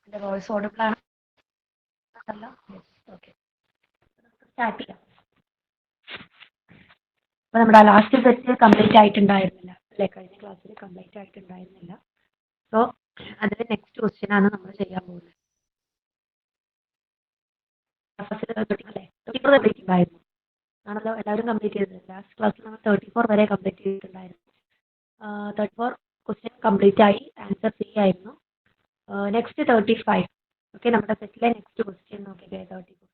എൻ്റെ voice audible ആണല്ലോ? Okay, start ചെയ്യാം. അപ്പോൾ നമ്മുടെ ലാസ്റ്റ് സെറ്റ് കംപ്ലീറ്റ് ആയിട്ടുണ്ടായിരുന്നില്ല അല്ലേ? കഴിഞ്ഞ ക്ലാസ്സിൽ കംപ്ലീറ്റ് ആയിട്ടുണ്ടായിരുന്നില്ല. സോ അതിൽ നെക്സ്റ്റ് ക്വസ്റ്റ്യൻ ആണ് നമ്മൾ ചെയ്യാൻ പോകുന്നത്. കംപ്ലീറ്റ് ഉണ്ടായിരുന്നു ആണല്ലോ? എല്ലാവരും കംപ്ലീറ്റ് ചെയ്തത്. ലാസ്റ്റ് ക്ലാസ്സിൽ നമ്മൾ 34 വരെ കംപ്ലീറ്റ് ചെയ്തിട്ടുണ്ടായിരുന്നു. 34 ക്വസ്റ്റ്യൻ കംപ്ലീറ്റ് ആയി. ആൻസർ സി ആയിരുന്നു. നെക്സ്റ്റ് 35. ഓക്കെ, നമ്മുടെ സെറ്റിലെ നെക്സ്റ്റ് ക്വസ്റ്റ്യൻ നോക്കിക്കേ. 34.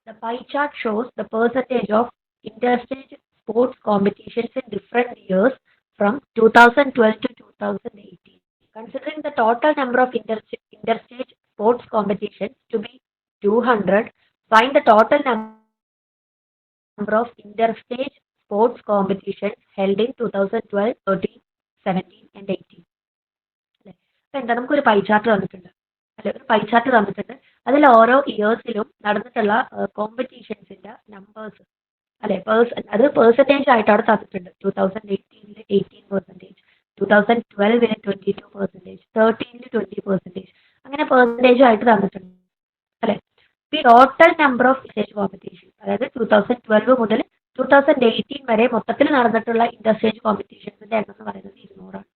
The pie chart shows the percentage of interstate sports competitions in different years from 2012 to 2018. Considering the total number of interstate sports competitions to be 200, find the total number of interstate sports competitions held in 2012, 13, 17 and 18. എന്താ, നമുക്കൊരു pie chart തന്നിട്ടുണ്ട് അല്ലെ? ഒരു pie chart തന്നിട്ടുണ്ട്. അതിൽ ഓരോ ഇയേഴ്സിലും നടന്നിട്ടുള്ള കോമ്പറ്റീഷൻസിന്റെ numbers അല്ലെ, അത് പെർസെൻറ്റേജ് ആയിട്ട് അവിടെ തന്നിട്ടുണ്ട്. 2018 18%, 2012 22%, 13 20%, അങ്ങനെ പെർസെൻറ്റേജ് ആയിട്ട് തന്നിട്ടുണ്ട് അല്ലെ. ഈ total number of stage competition, അതായത് 2012 മുതൽ 2018 വരെ മൊത്തത്തിൽ നടന്നിട്ടുള്ള ഇന്റർസ്റ്റേജ് കോമ്പറ്റീഷൻസിന്റെ എണ്ണം എന്ന് പറയുന്നത് 200 ആണ്.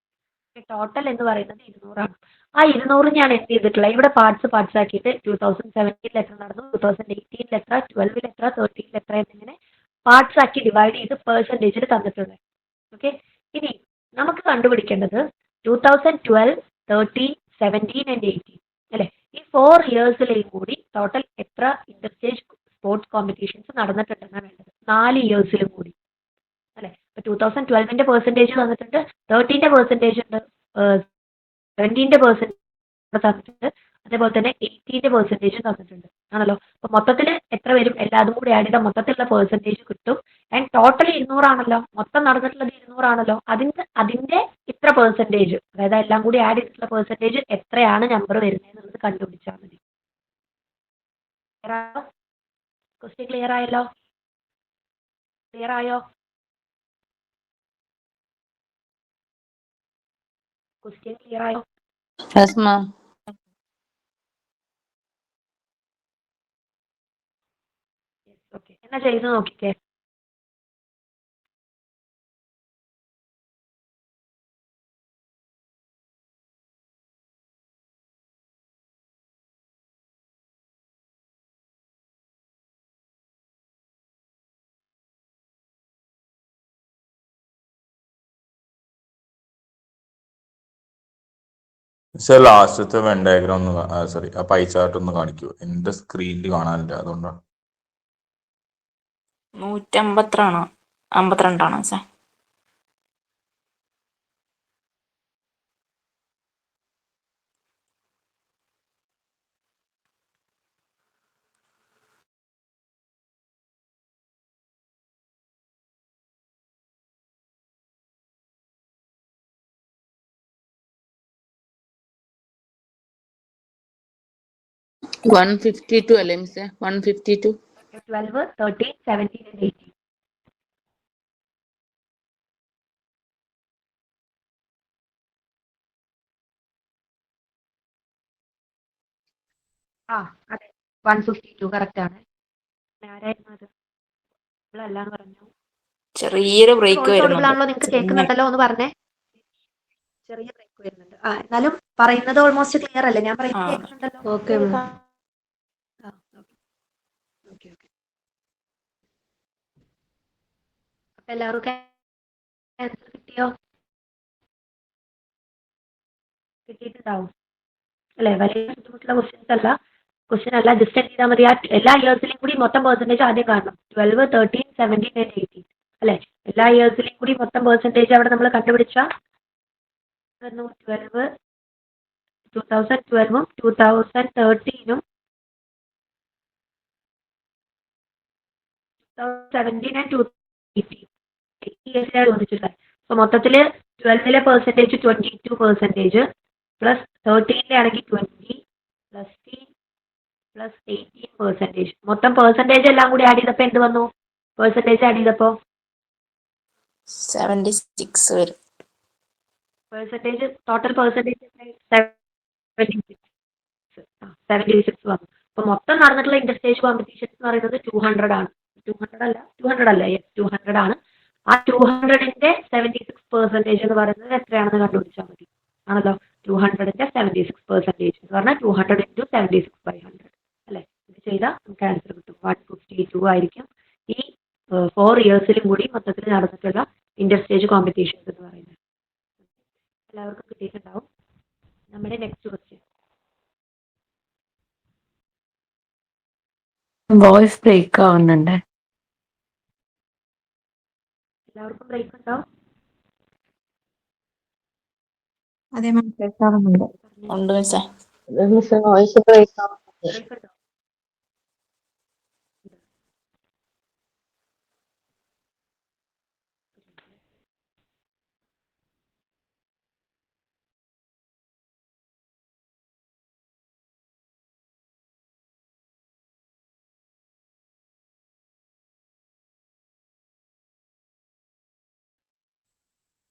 ടോട്ടൽ എന്ന് പറയുന്നത് 200 ആണ്. ആ 200 ഞാൻ എന്ത് ചെയ്തിട്ടുള്ള ഇവിടെ പാർട്സ് ആക്കിയിട്ട് 2017 എത്ര നടന്നു, 2018 എത്ര, 12 എത്ര, 13 എത്ര എന്നിങ്ങനെ പാർട്സ് ആക്കി ഡിവൈഡ് ചെയ്ത് പെർസെൻറ്റേജിൽ തന്നിട്ടുണ്ട്. ഓക്കെ, ഇനി നമുക്ക് കണ്ടുപിടിക്കേണ്ടത് 2012, 13, 17 ആൻഡ് 18 അല്ലെ, ഈ 4 ഇയേഴ്സിലെയും കൂടി ടോട്ടൽ എത്ര ഇന്റർസ്റ്റേജ് സ്പോർട്സ് കോമ്പറ്റീഷൻസ് നടന്നിട്ടുണ്ടെന്നാണ് വേണ്ടത്. 4 ഇയേഴ്സിലും കൂടി അല്ലെ. ഇപ്പൊ 2012 പെർസെൻറ്റേജ് തന്നിട്ടുണ്ട്, 13 പെർസെൻറ്റേജ് ഉണ്ട്, 17 പെർസെൻറ്റേജ് തന്നിട്ടുണ്ട്, അതേപോലെ തന്നെ 18 പെർസെൻറ്റേജ് തന്നിട്ടുണ്ട് ആണല്ലോ. അപ്പൊ മൊത്തത്തിൽ എത്ര വരും? എല്ലാതും കൂടി ആഡ് ചെയ്താൽ മൊത്തത്തിലുള്ള പെർസെൻറ്റേജ് കിട്ടും. ആൻഡ് ടോട്ടൽ 200 ആണല്ലോ, മൊത്തം നടന്നിട്ടുള്ളത് 200 ആണല്ലോ. അതിന്റെ ഇത്ര പെർസെൻറ്റേജ്, അതായത് എല്ലാം കൂടി ആഡ് ചെയ്തിട്ടുള്ള പെർസെൻറ്റേജ് എത്രയാണ് നമ്പർ വരുന്നത് എന്നുള്ളത് കണ്ടുപിടിച്ചാൽ മതി. ക്വസ്റ്റ്യൻ ക്ലിയർ ആയല്ലോ? ക്ലിയർ ആയോ? ക്വസ്റ്റ്യൻ ക്ലിയർ ആയോ? Yes, ma'am. ഓക്കെ, എന്നാ ചെയ്ത് നോക്കിക്കേ. ലാസ്റ്റത്തെ വെൻ ഡയഗ്രാം ഒന്ന് സോറി, ആ പൈ ചാർട്ട് ഒന്ന് കാണിക്കൂ. എന്റെ സ്ക്രീനിൽ കാണാനില്ല, അതുകൊണ്ടാണ്. 152 സാർ. $152 അല്ലേ മിസ്സേ? 152. 12, 13, 17 and 18. അതെ, 152 കറക്റ്റ് ആണ്. ആരായിരുന്നു അത്? അല്ലാന്ന് പറഞ്ഞു. ചെറിയൊരു ബ്രേക്ക് വരുന്നുണ്ടല്ലോ, നിങ്ങൾക്ക് കേൾക്കുന്നുണ്ടല്ലോ എന്ന് പറഞ്ഞേ. ചെറിയ ബ്രേക്ക് വരുന്നുണ്ട്. എന്നാലും പറയുന്നത് ഓൾമോസ്റ്റ് ക്ലിയർ അല്ലേ? ഞാൻ പറയുന്നത് കേൾക്കുന്നുണ്ടല്ലോ? ഓക്കെ. അപ്പൊ എല്ലാവർക്കും ആൻസർ കിട്ടിയോ? കിട്ടിയിട്ടുണ്ടാവും അല്ലെ? വലിയ ബുദ്ധിമുട്ടുള്ള ക്വസ്റ്റ്യൻ അല്ല. ജസ്റ്റ് എന്ത് ചെയ്താൽ മതി, എല്ലാ ഇയേഴ്സിലും കൂടി മൊത്തം പെർസെൻറ്റേജ് ആദ്യം കാണണം. 12, 13, 17 and 18 അല്ലെ. എല്ലാ ഇയേഴ്സിലും കൂടി മൊത്തം പെർസെൻറ്റേജ് അവിടെ നമ്മൾ കണ്ടുപിടിച്ച 2012, 2013 2017 and 2018 ഇയേഴ്സിലാണ് ചോദിച്ചിട്ടുള്ളത്. അപ്പൊ മൊത്തത്തില് 12 പെർസെൻറ്റേജ് 22%, പ്ലസ് 13 ആണെങ്കിൽ 20, പ്ലസ് 18%. മൊത്തം പെർസെൻറ്റേജ് എല്ലാം കൂടി ആഡ് ചെയ്തപ്പോ എന്ത് വന്നു? പെർസെൻറ്റേജ് ആഡ് ചെയ്തപ്പോ 76 വരും. Percentage, total percentage 76. 76 വന്നു. അപ്പൊ മൊത്തം നടന്നിട്ടുള്ള ഇന്റർ സ്റ്റേജ് കോമ്പറ്റീഷൻസ് എന്ന് പറയുന്നത് 200 ആണ്. 200 അല്ല, യെസ് 200 ആണ്. ആ 200ന്റെ 76% എന്ന് പറയുന്നത് എത്രയാണെന്ന് കണ്ടുപിടിച്ചാൽ മതി. ആണല്ലോ, 200ന്റെ 76% എന്ന് പറഞ്ഞാൽ 200 × 76/100 അല്ലെ. ഇത് ചെയ്താൽ നമുക്ക് ആൻസർ കിട്ടും. 152 ആയിരിക്കും ഈ 4 ഇയേഴ്സിലും കൂടി മൊത്തത്തിൽ നടന്നിട്ടുള്ള ഇന്റർ സ്റ്റേജ് കോമ്പറ്റീഷൻസ് എന്ന് പറയുന്നത്. എല്ലാവർക്കും കിട്ടിയിട്ടുണ്ടാവും. നമ്മുടെ നെക്സ്റ്റ് ക്വസ്റ്റ്യൻ. വോയിസ് ബ്രേക്ക് ആവുന്നുണ്ട്. എല്ലാവർക്കും ബ്രേക്ക് ഉണ്ടാവും. അതെ മാം, കേൾക്കാറുണ്ട്. ഉണ്ട് മിസ്സേ. വോയിസ് ബ്രേക്ക് ആവുന്നുണ്ട്. ബ്രേക്ക് ഉണ്ടോ?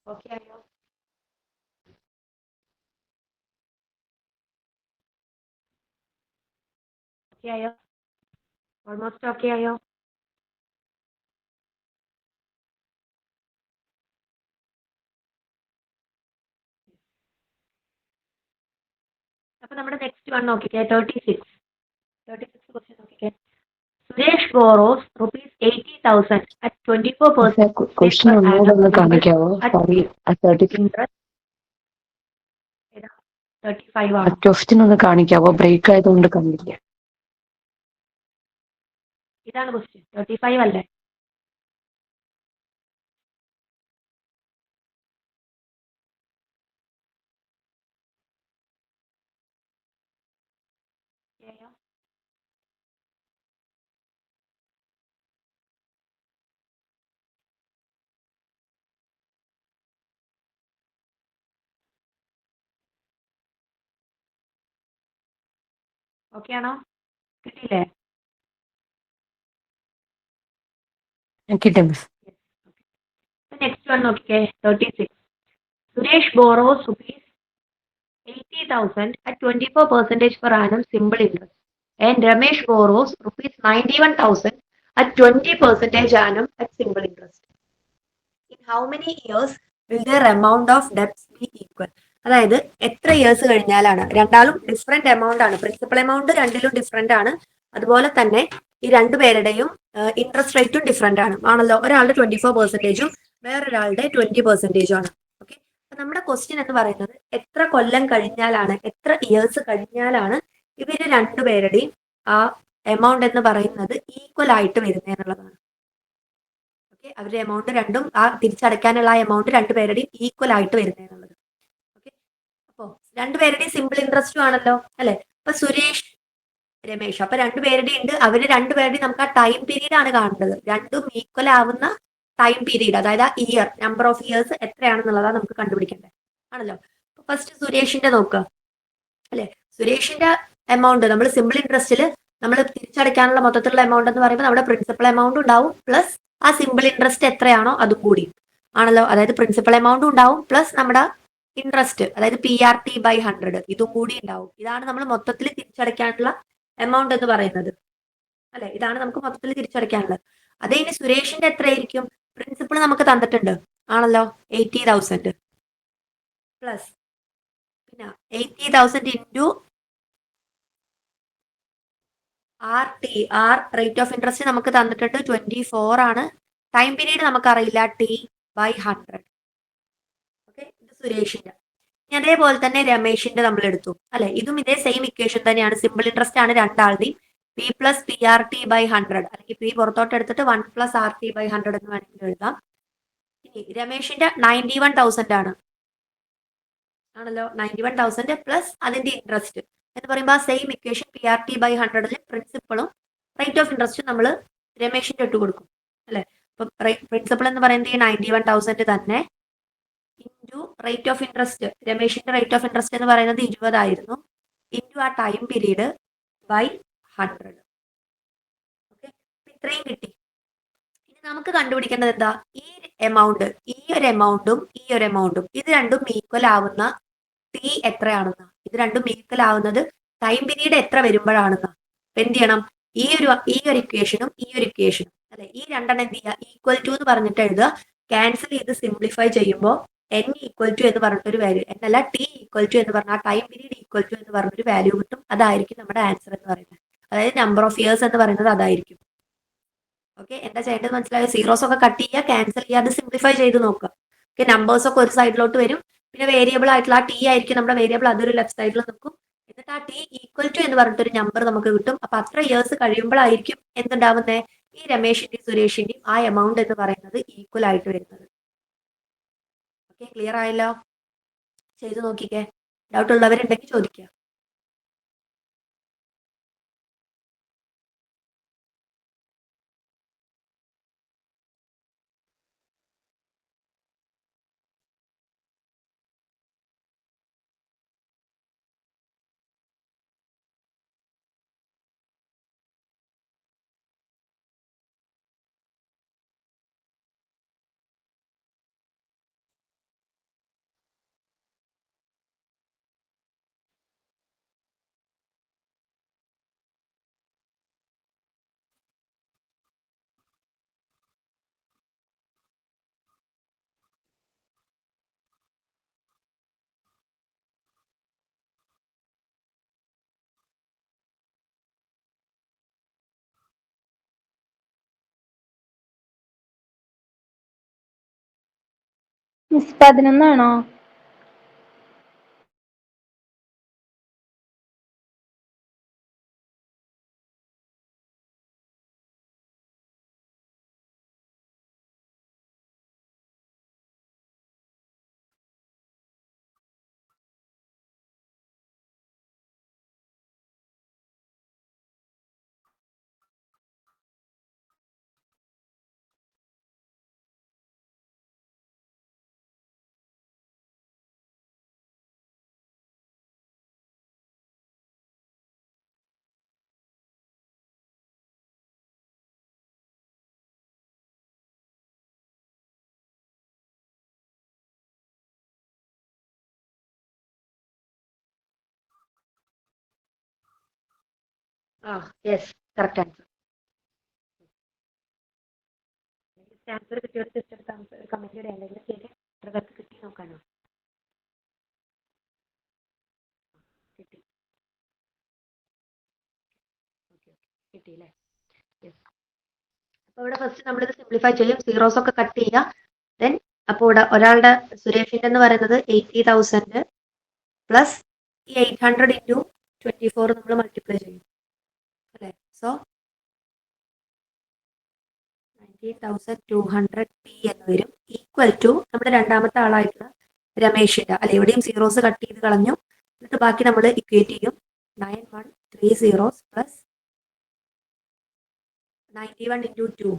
ഓക്കെ ആയോ? ഓക്കെ ആയോ? ഓൾമോസ്റ്റ് ഓക്കെ ആയോ? അപ്പൊ നമ്മുടെ നെക്സ്റ്റ് വൺ നോക്കിക്കേ. 36 ക്വസ്റ്റ്യൻ നോക്കിക്കേ. സുരേഷ് ബോറോസ് ₹80,000 at 24% ക്വസ്റ്റ്യൻ ഒന്നുകൂടെ കാണിക്കാവോ? സോറി, 35 ആണ്. ക്വസ്റ്റ്യൻ ഒന്ന് കാണിക്കാവോ? ബ്രേക്ക് ആയതുകൊണ്ട് കണ്ടില്ല. ഇതാണ് ക്വസ്റ്റ്യൻ. 35 അല്ലേ? ഓക്കെ ആണോ? കിട്ടിയില്ലേ? കിട്ടും. നെക്സ്റ്റ് വൺ നോക്കിക്കേ. 36. Suresh boroughs ₹80,000 at 24% per annum simple interest, and Ramesh borrows ₹91,000 at 20% annum at simple interest. In how many years will their amount of debts be equal? അതായത് എത്ര ഇയേഴ്സ് കഴിഞ്ഞാലാണ്? രണ്ടാളും ഡിഫറെന്റ് എമൗണ്ട് ആണ്. Principal amount രണ്ടിലും different ആണ്. അതുപോലെ തന്നെ ഈ രണ്ടുപേരുടെയും ഇൻട്രസ്റ്റ് റേറ്റും ഡിഫറെന്റ് ആണ്. ആണല്ലോ, ഒരാളുടെ 24%ഉം വേറൊരാളുടെ 20%ഉം ആണ്. ഓക്കെ, അപ്പൊ നമ്മുടെ ക്വസ്റ്റ്യൻ എന്ന് പറയുന്നത് എത്ര കൊല്ലം കഴിഞ്ഞാലാണ്, എത്ര ഇയേഴ്സ് കഴിഞ്ഞാലാണ് ഇവര് രണ്ടുപേരുടെയും ആ എമൗണ്ട് എന്ന് പറയുന്നത് ഈക്വൽ ആയിട്ട് വരുന്നത് എന്നുള്ളതാണ്. ഓക്കെ, അവരുടെ എമൗണ്ട് രണ്ടും ആ തിരിച്ചടയ്ക്കാനുള്ള ആ എമൗണ്ട് രണ്ടുപേരുടെയും ഈക്വൽ ആയിട്ട് വരുന്നത് എന്നുള്ളത്. ഓക്കെ, അപ്പോ രണ്ടുപേരുടെയും സിമ്പിൾ ഇൻട്രസ്റ്റും ആണല്ലോ അല്ലെ. അപ്പൊ സുരേഷ് രമേശ്, അപ്പൊ രണ്ടുപേരുടെ ഉണ്ട്. അവര് രണ്ടുപേരുടെയും നമുക്ക് ആ ടൈം പീരീഡ് ആണ് കാണേണ്ടത്. രണ്ടും ഈക്വൽ ആവുന്ന ടൈം പീരീഡ്, അതായത് ആ ഇയർ, നമ്പർ ഓഫ് ഇയേഴ്സ് എത്രയാണെന്നുള്ളതാണ് നമുക്ക് കണ്ടുപിടിക്കേണ്ടത്. ആണല്ലോ. ഫസ്റ്റ് സുരേഷിന്റെ നോക്കുക അല്ലെ. സുരേഷിന്റെ എമൗണ്ട് നമ്മൾ സിമ്പിൾ ഇൻട്രസ്റ്റിൽ നമ്മൾ തിരിച്ചടയ്ക്കാനുള്ള മൊത്തത്തിലുള്ള എമൗണ്ട് എന്ന് പറയുമ്പോൾ നമ്മുടെ പ്രിൻസിപ്പൽ എമൗണ്ട് ഉണ്ടാവും പ്ലസ് ആ സിമ്പിൾ ഇൻട്രസ്റ്റ് എത്രയാണോ അതും കൂടി ആണല്ലോ. അതായത് പ്രിൻസിപ്പൽ എമൗണ്ട് ഉണ്ടാവും പ്ലസ് നമ്മുടെ ഇൻട്രസ്റ്റ്, അതായത് PRT/100 ഇതും കൂടി ഉണ്ടാവും. ഇതാണ് നമ്മൾ മൊത്തത്തിൽ തിരിച്ചടയ്ക്കാനുള്ള എമൗണ്ട് എന്ന് പറയുന്നത് അല്ലെ. ഇതാണ് നമുക്ക് മൊത്തത്തിൽ തിരിച്ചടയ്ക്കാനുള്ളത്. അതേ ഇനി സുരേഷിന്റെ എത്രയായിരിക്കും? പ്രിൻസിപ്പൾ നമുക്ക് തന്നിട്ടുണ്ട് ആണല്ലോ, 80,000 പ്ലസ് പിന്നെ 80,000 ഇൻറ്റു റേറ്റ് ഓഫ് ഇൻട്രസ്റ്റ് നമുക്ക് തന്നിട്ടുണ്ട് 24 ആണ്. ടൈം പീരീഡ് നമുക്കറിയില്ല, T/100. ഓക്കെ, ഇത് സുരേഷിന്റെ. ഇനി അതേപോലെ തന്നെ രമേഷിന്റെ നമ്മൾ എടുത്തു അല്ലെ. ഇതും ഇതേ സെയിം ഇക്വേഷൻ തന്നെയാണ്. സിമ്പിൾ ഇൻട്രസ്റ്റ് ആണ് രണ്ടാളുടെയും. P + PRT/100 അല്ലെങ്കിൽ P പുറത്തോട്ട് എടുത്തിട്ട് 1 + RT/100 എന്ന് വേണമെങ്കിൽ എഴുതാം. ഇനി രമേഷിന്റെ 91,000 ആണ് ആണല്ലോ. 91,000 പ്ലസ് അതിന്റെ ഇൻട്രസ്റ്റ് എന്ന് പറയുമ്പോൾ ആ സെയിം ഇക്വേഷൻ PRT/100 പ്രിൻസിപ്പളും റേറ്റ് ഓഫ് ഇൻട്രസ്റ്റും നമ്മൾ രമേഷിന്റെ ഇട്ട് കൊടുക്കും അല്ലെ. അപ്പൊ പ്രിൻസിപ്പൾ എന്ന് പറയുന്നത് ഈ 91,000 തന്നെ ഇൻറ്റു റേറ്റ് ഓഫ് ഇൻട്രസ്റ്റ്, രമേഷിന്റെ റേറ്റ് ഓഫ് ഇൻട്രസ്റ്റ് എന്ന് പറയുന്നത് 20 ആയിരുന്നു, ഇൻറ്റു ആ ടൈം പീരീഡ് /100. ഓക്കെ, ഇത്രയും കിട്ടി. ഇനി നമുക്ക് കണ്ടുപിടിക്കേണ്ടത് എന്താ? ഈ എമൗണ്ട്, ഈ ഒരു എമൗണ്ടും ഇത് രണ്ടും ഈക്വൽ ആവുന്ന T എത്രയാണെന്ന്. ഇത് രണ്ടും ഈക്വൽ ആവുന്നത് ടൈം പീരീഡ് എത്ര വരുമ്പോഴാണെന്ന്. എന്ത് ചെയ്യണം, ഈ ഒരു ഇക്വേഷനും അല്ലെ, ഈ രണ്ടെണ്ണം എന്ത് ചെയ്യുക, ഈക്വൽ ടു എന്ന് പറഞ്ഞിട്ട് എഴുതുക. ക്യാൻസൽ ചെയ്ത് സിംപ്ലിഫൈ ചെയ്യുമ്പോൾ n ഈക്വൽ ടു എന്ന് പറഞ്ഞിട്ടൊരു വാല്യൂ, എന്നല്ല t ഈക്വൽ ടു എന്ന് പറഞ്ഞാൽ ടൈം പീരീഡ് ഈക്വൽ ടു എന്ന് പറഞ്ഞൊരു വാല്യൂ കിട്ടും. അതായിരിക്കും നമ്മുടെ ആൻസർ എന്ന് പറയുന്നത്. അതായത് നമ്പർ ഓഫ് ഇയേഴ്സ് എന്ന് പറയുന്നത് അതായിരിക്കും. ഓക്കെ, എന്താ ചെയ്യേണ്ടത് മനസ്സിലായോ? സീറോസ് ഒക്കെ കട്ട് ചെയ്യുക, ക്യാൻസൽ ചെയ്യുക, അത് സിംപ്ലിഫൈ ചെയ്ത് നോക്കുക. ഓക്കെ, നമ്പേഴ്സ് ഒക്കെ ഒരു സൈഡിലോട്ട് വരും. പിന്നെ വേരിയബിൾ ആയിട്ടുള്ള ആ ടി ആയിരിക്കും നമ്മുടെ വേരിയബിൾ, അതൊരു ലെഫ്റ്റ് സൈഡിൽ നിൽക്കും. എന്നിട്ട് ആ ടി ഈക്വൽ ടു എന്ന് പറഞ്ഞിട്ടൊരു നമ്പർ നമുക്ക് കിട്ടും. അപ്പൊ അത്ര ഇയേഴ്സ് കഴിയുമ്പോഴായിരിക്കും എന്തുണ്ടാവുന്നത്, ഈ രമേഷിന്റെയും സുരേഷിന്റെയും ആ എമൗണ്ട് എന്ന് പറയുന്നത് ഈക്വൽ ആയിട്ട് വരുന്നത്. ഓക്കെ, ക്ലിയർ ആയല്ലോ? ചെയ്തു നോക്കിക്കേ. ഡൗട്ട് ഉള്ളവരുണ്ടെങ്കിൽ ചോദിക്കുക. മിസ് 11 ആണോ? Yes, correct answer. ആൻസർ കിട്ടിയ കമന്റ് എന്തെങ്കിലും ചെയ്ത് എത്ര പേർക്ക് കിട്ടി നോക്കാനോ? കിട്ടി. കിട്ടിയില്ലേ? യെസ്. അപ്പൊ ഇവിടെ ഫസ്റ്റ് നമ്മളിത് സിംപ്ലിഫൈ ചെയ്യും, സീറോസ് ഒക്കെ കട്ട് ചെയ്യുക. ദെൻ അപ്പോൾ ഇവിടെ ഒരാളുടെ സുരേഷിന്റെ എന്ന് പറയുന്നത് 80,000 പ്ലസ് ഈ 800 ഇൻറ്റു 24 നമ്മൾ മൾട്ടിപ്ലൈ ചെയ്യും അല്ലേ. സോ 90,200 ടി എന്ന് വരും, ഈക്വൽ ടു നമ്മുടെ രണ്ടാമത്തെ ആളായിട്ടുള്ള രമേഷിന്റെ, അല്ലെ എവിടെയും സീറോസ് കട്ട് ചെയ്ത് കളഞ്ഞു. എന്നിട്ട് ബാക്കി നമ്മൾ ഇക്വേറ്റ് ചെയ്യും. 9130 പ്ലസ് 91 ഇൻറ്റു 2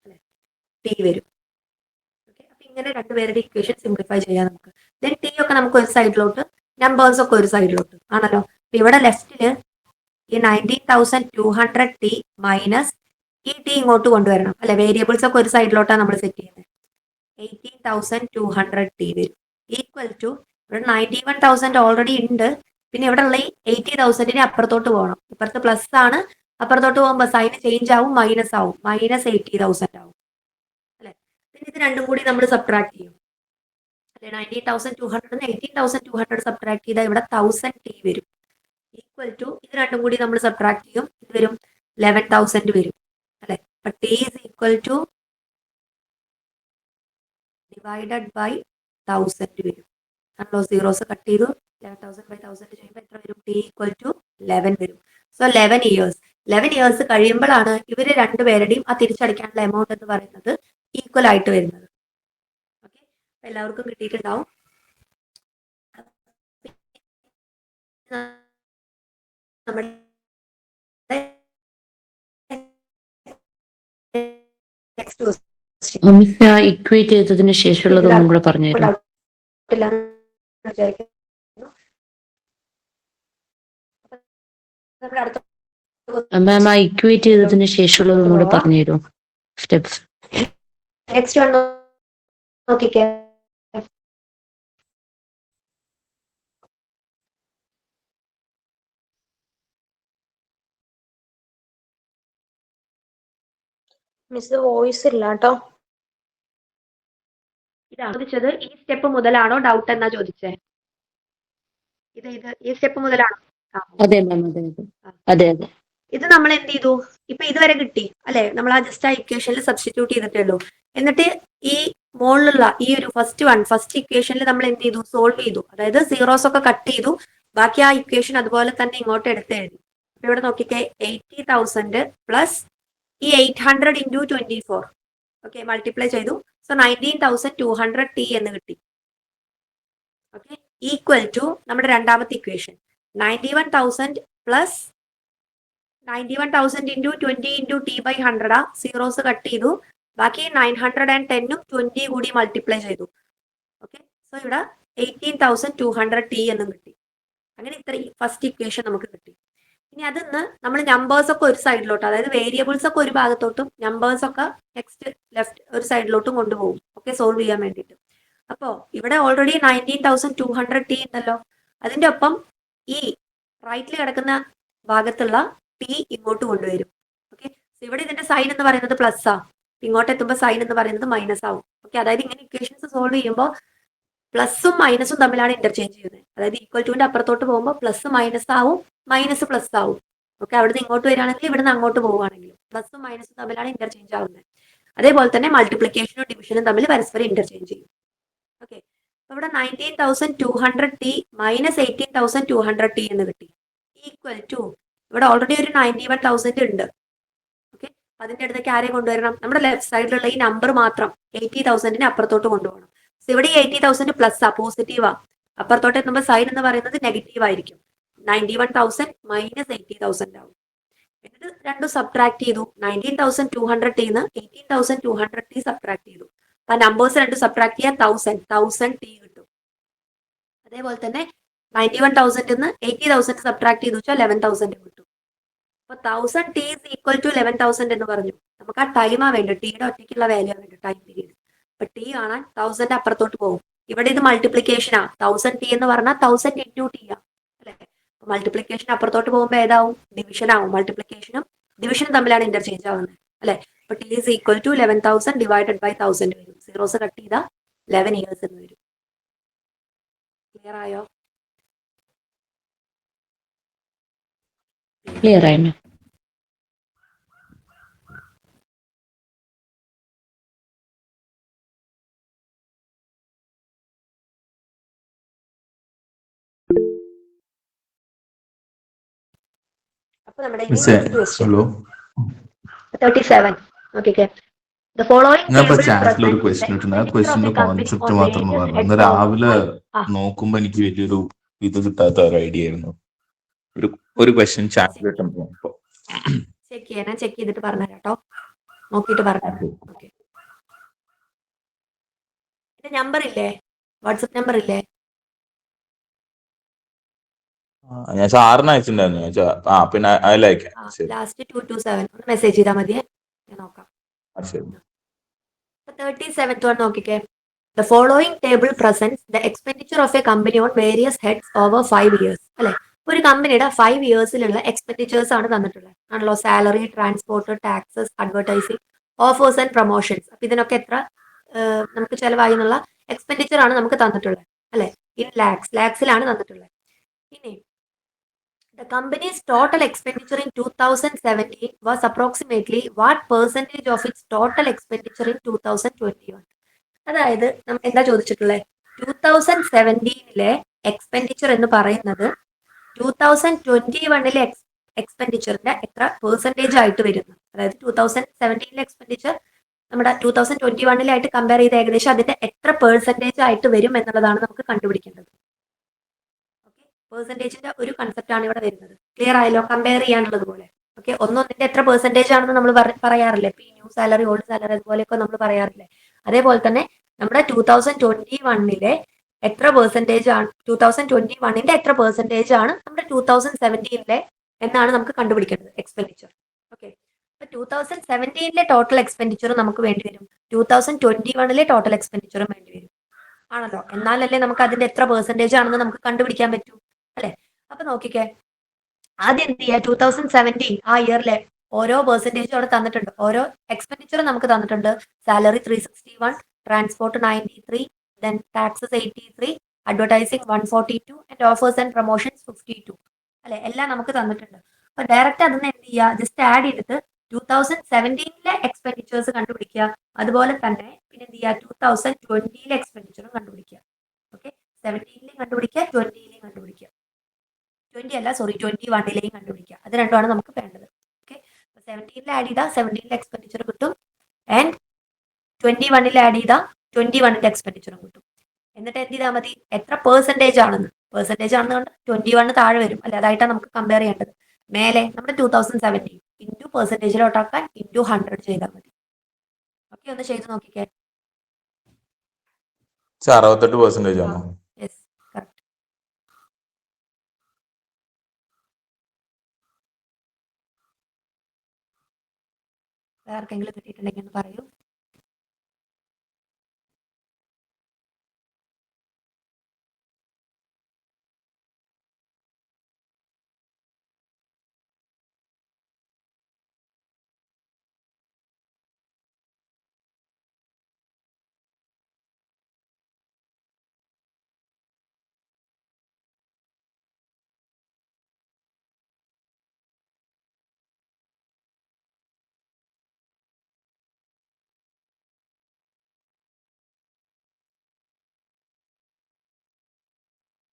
അല്ലെ ടി വരും. ഓക്കെ, അപ്പൊ ഇങ്ങനെ രണ്ടുപേരുടെ ഇക്വേഷൻ സിംപ്ലിഫൈ ചെയ്യാം നമുക്ക്. ദെൻ ടി ഒക്കെ നമുക്ക് ഒരു സൈഡിലോട്ട്, നമ്പേഴ്സ് ഒക്കെ ഒരു സൈഡിലോട്ട് ആണല്ലോ. അപ്പൊ ഇവിടെ ലെഫ്റ്റില് ഈ 19,200 ടി മൈനസ് ഈ ടി ഇങ്ങോട്ട് കൊണ്ടുവരണം അല്ലെ. വേരിയബിൾസ് ഒക്കെ ഒരു സൈഡിലോട്ടാണ് നമ്മൾ സെറ്റ് ചെയ്യുന്നത്. 18,200 ടി വരും, ഈക്വൽ ടു ഇവിടെ 91,000 ഓൾറെഡി ഉണ്ട്. പിന്നെ ഇവിടെ ഉള്ള ഈ 80,000 അപ്പുറത്തോട്ട് പോകണം. ഇപ്പുറത്ത് പ്ലസ് ആണ്, അപ്പുറത്തോട്ട് പോകുമ്പോൾ സൈൻ ചേഞ്ച് ആവും, മൈനസ് ആവും, മൈനസ് 80,000 ആവും അല്ലെ. പിന്നെ ഇത് രണ്ടും കൂടി നമ്മൾ സബ്ട്രാക്ട് ചെയ്യും അല്ലെ. 19,200 18,200 സബ്ട്രാക്ട് ചെയ്താൽ ഇവിടെ 1000 ടി വരും, ഈക്വൽ ടു ഇത് രണ്ടും കൂടി നമ്മൾ സബ്ട്രാക്ട് ചെയ്യും. ഇത് വരും 11,000 വരും അല്ലെ. അപ്പൊ T is equal to divided by 1000 വരും. ആണല്ലോ, സീറോസ് കട്ട് ചെയ്തു. 11,000 by 1000 ചെയ്യുമ്പോൾ എത്ര വരും? ടി ഈക്വൽ ടു 11 വരും. സോ 11 ഇയേഴ്സ് കഴിയുമ്പോഴാണ് ഇവര് രണ്ടുപേരുടെയും ആ തിരിച്ചടയ്ക്കാനുള്ള എമൗണ്ട് എന്ന് പറയുന്നത് ഈക്വൽ ആയിട്ട് വരുന്നത്. ഓക്കെ, എല്ലാവർക്കും കിട്ടിയിട്ടുണ്ടാവും. ഇക്വേറ്റ് ചെയ്തതിന് ശേഷമുള്ളത് ഒന്നും കൂടെ പറഞ്ഞുതരാം. നമ്മുടെ അടുത്ത മാം ആ ഇക്വേറ്റ് ചെയ്തതിന് ശേഷമുള്ളത് കൂടെ പറഞ്ഞു തരുമോ സ്റ്റെപ്സ്? നെക്സ്റ്റ് വൺ നോക്കിക്കേ. മിസ് വോയിസ് ഇല്ല കേട്ടോ. ഇതാണ് ചോദിച്ചത്, ഈ സ്റ്റെപ്പ് മുതലാണോ ഡൗട്ട് എന്നാ ചോദിച്ചേ? ഈ സ്റ്റെപ്പ് മുതലാണോ? അതെ മാം, അതെ അതെ അതെ അതെ. ഇത് നമ്മൾ എന്ത് ചെയ്തു? ഇപ്പൊ ഇതുവരെ കിട്ടി അല്ലെ? നമ്മൾ ആ ജസ്റ്റ് ആ ഇക്വേഷനിൽ സബ്സ്റ്റിറ്റ്യൂട്ട് ചെയ്തിട്ടേ ഉള്ളൂ. എന്നിട്ട് ഈ മുകളിലുള്ള ഈ ഒരു ഫസ്റ്റ് ഇക്വേഷനിൽ നമ്മൾ എന്ത് ചെയ്തു? സോൾവ് ചെയ്തു. അതായത് സീറോസ് ഒക്കെ കട്ട് ചെയ്തു. ബാക്കി ആ ഇക്വേഷൻ അതുപോലെ തന്നെ ഇങ്ങോട്ട് എടുത്ത് എഴുതി. അപ്പൊ ഇവിടെ നോക്കിക്കേ, 80,000 പ്ലസ് ഈ 800 ഇൻറ്റു 24, ഓക്കെ, മൾട്ടിപ്ലൈ ചെയ്തു. സോ 19,200 എന്ന് കിട്ടി. ഓക്കെ, ഈക്വൽ ടു നമ്മുടെ രണ്ടാമത്തെ equation 91,000 plus 91,000 into 20 into T/100 zeros cut ചെയ്തു. ബാക്കി 910 20 കൂടി മൾട്ടിപ്ലൈ ചെയ്തു. ഓക്കെ, സോ ഇവിടെ 18,200 എന്നും കിട്ടി. അങ്ങനെ ഇത്ര ഫസ്റ്റ് ഇക്വേഷൻ നമുക്ക് കിട്ടി. ഇനി അതിന്ന് നമ്മൾ നമ്പേഴ്സ് ഒക്കെ ഒരു സൈഡിലോട്ട്, അതായത് വേരിയബിൾസ് ഒക്കെ ഒരു ഭാഗത്തോട്ടും നമ്പേഴ്സ് ഒക്കെ നെക്സ്റ്റ് ലെഫ്റ്റ് ഒരു സൈഡിലോട്ടും കൊണ്ടുപോകും. ഓക്കെ, സോൾവ് ചെയ്യാൻ വേണ്ടിയിട്ട്. അപ്പോൾ ഇവിടെ ഓൾറെഡി 19,200 ഉണ്ടല്ലോ. അതിന്റെ ഒപ്പം ഈ റൈറ്റിൽ കിടക്കുന്ന ഭാഗത്തുള്ള ടി ഇങ്ങോട്ട് കൊണ്ടുവരും. ഓക്കെ, ഇവിടെ ഇതിന്റെ സൈൻ എന്ന് പറയുന്നത് പ്ലസ് ആ, ഇങ്ങോട്ട് എത്തുമ്പോൾ സൈൻ എന്ന് പറയുന്നത് മൈനസ് ആവും. ഓക്കെ, അതായത് ഇങ്ങനെ ഇക്വേഷൻസ് സോൾവ് ചെയ്യുമ്പോൾ പ്ലസും മൈനസും തമ്മിലാണ് ഇന്റർചേഞ്ച് ചെയ്യുന്നത്. അതായത് ഈക്വൽ ടുവിന്റെ അപ്പുറത്തോട്ട് പോകുമ്പോൾ പ്ലസ് മൈനസ് ആവും, മൈനസ് പ്ലസ് ആവും. ഓക്കെ, അവിടുന്ന് ഇങ്ങോട്ട് വരികയാണെങ്കിൽ ഇവിടുന്ന് അങ്ങോട്ട് പോവുകയാണെങ്കിലും പ്ലസും മൈനസും തമ്മിലാണ് ഇന്റർചേഞ്ച് ആവുന്നത്. അതേപോലെ തന്നെ മൾട്ടിപ്ലിക്കേഷനും ഡിവിഷനും തമ്മിൽ പരസ്പരം ഇന്റർചേഞ്ച് ചെയ്യും. ഓക്കെ, ഇവിടെ 19,200 മൈനസ് 18,200 എന്ന് കിട്ടി. ഈക്വൽ ടു ഇവിടെ ഓൾറെഡി ഒരു 91,000 ഉണ്ട്. ഓക്കെ, അതിന്റെ അടുത്തേക്ക് ആരെ കൊണ്ടുവരണം? നമ്മുടെ ലെഫ്റ്റ് സൈഡിലുള്ള ഈ നമ്പർ മാത്രം 80,000 അപ്പുറത്തോട്ട് കൊണ്ടുപോകണം. ഇവിടെ ഈ 80,000 പ്ലസ് ആ, പോസിറ്റീവാ. അപ്പുറത്തോട്ട് എത്തുമ്പോൾ സൈൻ എന്ന് പറയുന്നത് നെഗറ്റീവ് ആയിരിക്കും. 91,000 മൈനസ് 80,000 ആവും. എന്നിട്ട് രണ്ടും സബ്ട്രാക്ട് ചെയ്തു. 19,200 18,200 സബ്ട്രാക്ട് ചെയ്തു. ആ നമ്പേഴ്സ് രണ്ടും സബ്ട്രാക്ട് ചെയ്യാൻ 1000 കിട്ടും. അതേപോലെ തന്നെ 91,000 80,000 സബ്ട്രാക്ട് ചെയ്തു വെച്ചാൽ 11,000 കിട്ടും. അപ്പൊ 1000 is equal to 11,000 എന്ന് പറഞ്ഞു. നമുക്ക് ആ ടൈമാ വേണ്ടത്, ടിയുടെ ഒറ്റയ്ക്കുള്ള വാല്യൂ വേണ്ടത്, ടൈം പീരീഡ്. അപ്പൊ ടി കാണാൻ 1000 അപ്പുറത്തോട്ട് പോകും. ഇവിടെ ഇത് മൾട്ടിപ്ലിക്കേഷനാ. 1000 എന്ന് പറഞ്ഞാൽ 1000 ഇൻറ്റു ടി ആ, അല്ലെ? മൾട്ടിപ്ലിക്കേഷൻ അപ്പുറത്തോട്ട് പോകുമ്പോൾ ഏതാവും? ഡിവിഷൻ ആവും. മൾട്ടിപ്ലിക്കേഷനും ഡിവിഷനും തമ്മിലാണ് ഇന്റർചേഞ്ച് ആവുന്നത്, അല്ലെ? അപ്പൊ T is equal to 11,000 divided by 1000 വരും. സീറോസ് കട്ട് ചെയ്താൽ 11 ഇയേഴ്സ് എന്ന് വരും. ക്ലിയർ ആയോ? ക്ലിയർ ആയി മാം. അപ്പൊ നമ്മുടെ ഹലോ, 37 നോക്കിക്കേ. The following ഞാൻ ഇപ്പൊ table ചാറ്റിൽ ഒരു presents ക്വസ്റ്റ്യൻ the ഇട്ടുണ്ട്. ആ expenditure of ക്വസ്റ്റ്യന്റെ a company concept on മാത്രം various പറഞ്ഞു. heads ഇന്ന് of രാവിലെ ആ. നോക്കുമ്പോ എനിക്ക് വലിയൊരു ഇത് കിട്ടാത്ത ഒരു ഐഡിയ ആയിരുന്നു. ഒരു ക്വസ്റ്റ്യൻ ചാറ്റിൽ ഇട്ടുമ്പോ ചെക്ക് ചെയ്യണം. ചെക്ക് ചെയ്തിട്ട് പറഞ്ഞുതരാം കേട്ടോ. നോക്കിയിട്ട് പറഞ്ഞു. ഓക്കെ, ഇത് നമ്പർ ഇല്ലേ? വാട്സപ്പ് നമ്പർ ഇല്ലേ? ഞാൻ സാറിന് അയച്ചിട്ടുണ്ടായിരുന്നു. പിന്നെ അതിലയക്കാം. ശരി, ലാസ്റ്റ് 227 ഒന്ന് മെസ്സേജ് ചെയ്താൽ മതിയെ, ഞാൻ നോക്കാം. ശരി. 37th one നോക്കിക്കേ. The following table presents the expenditure of a company on various heads over 5 years. അല്ലെ, ഒരു കമ്പനിയുടെ 5 ഇയേഴ്സിലുള്ള എക്സ്പെൻഡിച്ചേഴ്സ് ആണ് തന്നിട്ടുള്ളത് ആണല്ലോ. Salary, transport, taxes, advertising, offers and promotions. അപ്പൊ ഇതിനൊക്കെ എത്ര നമുക്ക് ചെലവായി എന്നുള്ള എക്സ്പെൻഡിച്ചർ ആണ് നമുക്ക് തന്നിട്ടുള്ളത്, അല്ലെ? ഇൻ ലാക്സിലാണ് തന്നിട്ടുള്ളത്. ഇനി the company's total expenditure in 2017 was approximately what percentage of its total expenditure in 2021? അതായത് എന്താ ചോദിച്ചിട്ടുള്ളത്? 2017 എക്സ്പെൻഡിച്ചർ എന്ന് പറയുന്നത് 2021 എക്സ്പെൻഡിച്ചറിന്റെ എത്ര പെർസെൻറ്റേജ് ആയിട്ട് വരുന്നു. അതായത് 2017 എക്സ്പെൻഡിച്ചർ നമ്മുടെ 2021 കമ്പയർ ചെയ്ത് ഏകദേശം അതിന്റെ എത്ര പെർസെൻറ്റേജ് ആയിട്ട് വരും എന്നുള്ളതാണ് നമുക്ക് കണ്ടുപിടിക്കേണ്ടത്. പെർസെൻറ്റേജിന്റെ ഒരു കൺസെപ്റ്റ് ആണ് ഇവിടെ വരുന്നത്. ക്ലിയർ ആയല്ലോ? കമ്പയർ ചെയ്യാനുള്ളത് പോലെ. ഓക്കെ, ഒന്നൊന്നിന്റെ എത്ര പെർസെൻറ്റേജ് ആണെന്ന് നമ്മൾ പറയാറില്ലേ? P new salary, old salary, അതുപോലെയൊക്കെ നമ്മൾ പറയാറില്ലേ? അതേപോലെ തന്നെ നമ്മുടെ 2021 എത്ര പെർസെൻറ്റേജ് ആണ്, 2021 എത്ര പെർസെൻറ്റേജ് ആണ് നമ്മുടെ 2017 എന്നാണ് നമുക്ക് കണ്ടുപിടിക്കേണ്ടത് എക്സ്പെൻഡിച്ചർ. ഓക്കെ, അപ്പൊ 2017 ടോട്ടൽ എക്സ്പെൻഡിച്ചർ നമുക്ക് വേണ്ടി വരും, 2021 ടോട്ടൽ എക്സ്പെൻഡിച്ചറും വേണ്ടി വരും, ആണല്ലോ. എന്നാലല്ലേ നമുക്ക് അതിന്റെ എത്ര പെർസെന്റേജ് ആണെന്ന് നമുക്ക് കണ്ടുപിടിക്കാൻ പറ്റൂ, അല്ലെ? അപ്പൊ നോക്കിക്കേ, ആദ്യം എന്ത് ചെയ്യുക, 2017 ആ ഇയറിലെ ഓരോ പെർസെന്റേജും അവിടെ തന്നിട്ടുണ്ട്, ഓരോ എക്സ്പെൻഡിച്ചറും നമുക്ക് തന്നിട്ടുണ്ട്. Salary 361, transport 93, then taxes 83, advertising 142 and offers and promotions 52, അല്ലെ? എല്ലാം നമുക്ക് തന്നിട്ടുണ്ട്. അപ്പൊ ഡയറക്റ്റ് അതിന് എന്ത് ചെയ്യുക, ജസ്റ്റ് ആഡ് ചെയ്തിട്ട് 2017 എക്സ്പെൻഡിച്ചേഴ്സ് കണ്ടുപിടിക്കുക. അതുപോലെ തന്നെ പിന്നെ എന്ത് ചെയ്യുക, 2020 എക്സ്പെൻഡിച്ചറും കണ്ടുപിടിക്കുക. ഓക്കെ, 17 കണ്ടുപിടിക്കുക, 20 കണ്ടുപിടിക്കുക, 21 കണ്ടുപിടിക്കുക. അത് രണ്ടുമാണ് നമുക്ക് വേണ്ടത്. ഓക്കെ, 17 ആഡ് ചെയ്താൽ 17 എക്സ്പെൻഡിച്ചർ കിട്ടും, ആൻഡ് 21 ആഡ് ചെയ്താൽ 21 എക്സ്പെൻഡിച്ചറും കിട്ടും. എന്നിട്ട് എന്ത് ചെയ്താൽ മതി, എത്ര പെർസെന്റേജ് ആണെന്ന് കൊണ്ട് 21 താഴെ വരും, അല്ലെ? അതായിട്ടാണ് നമുക്ക് കമ്പയർ ചെയ്യേണ്ടത്. മേലെ നമ്മുടെ 2017 ഇൻറ്റു പെർസെന്റേജിലോട്ടാക്കാൻ ഇൻറ്റു 100 ചെയ്താൽ മതി. ഓക്കെ, ഒന്ന് ചെയ്ത് നോക്കിക്കേ. 68% ആണോ? Yes, correct. ആർക്കെങ്കിലും കിട്ടിയിട്ടുണ്ടെങ്കിൽ ഒന്ന് പറയൂ.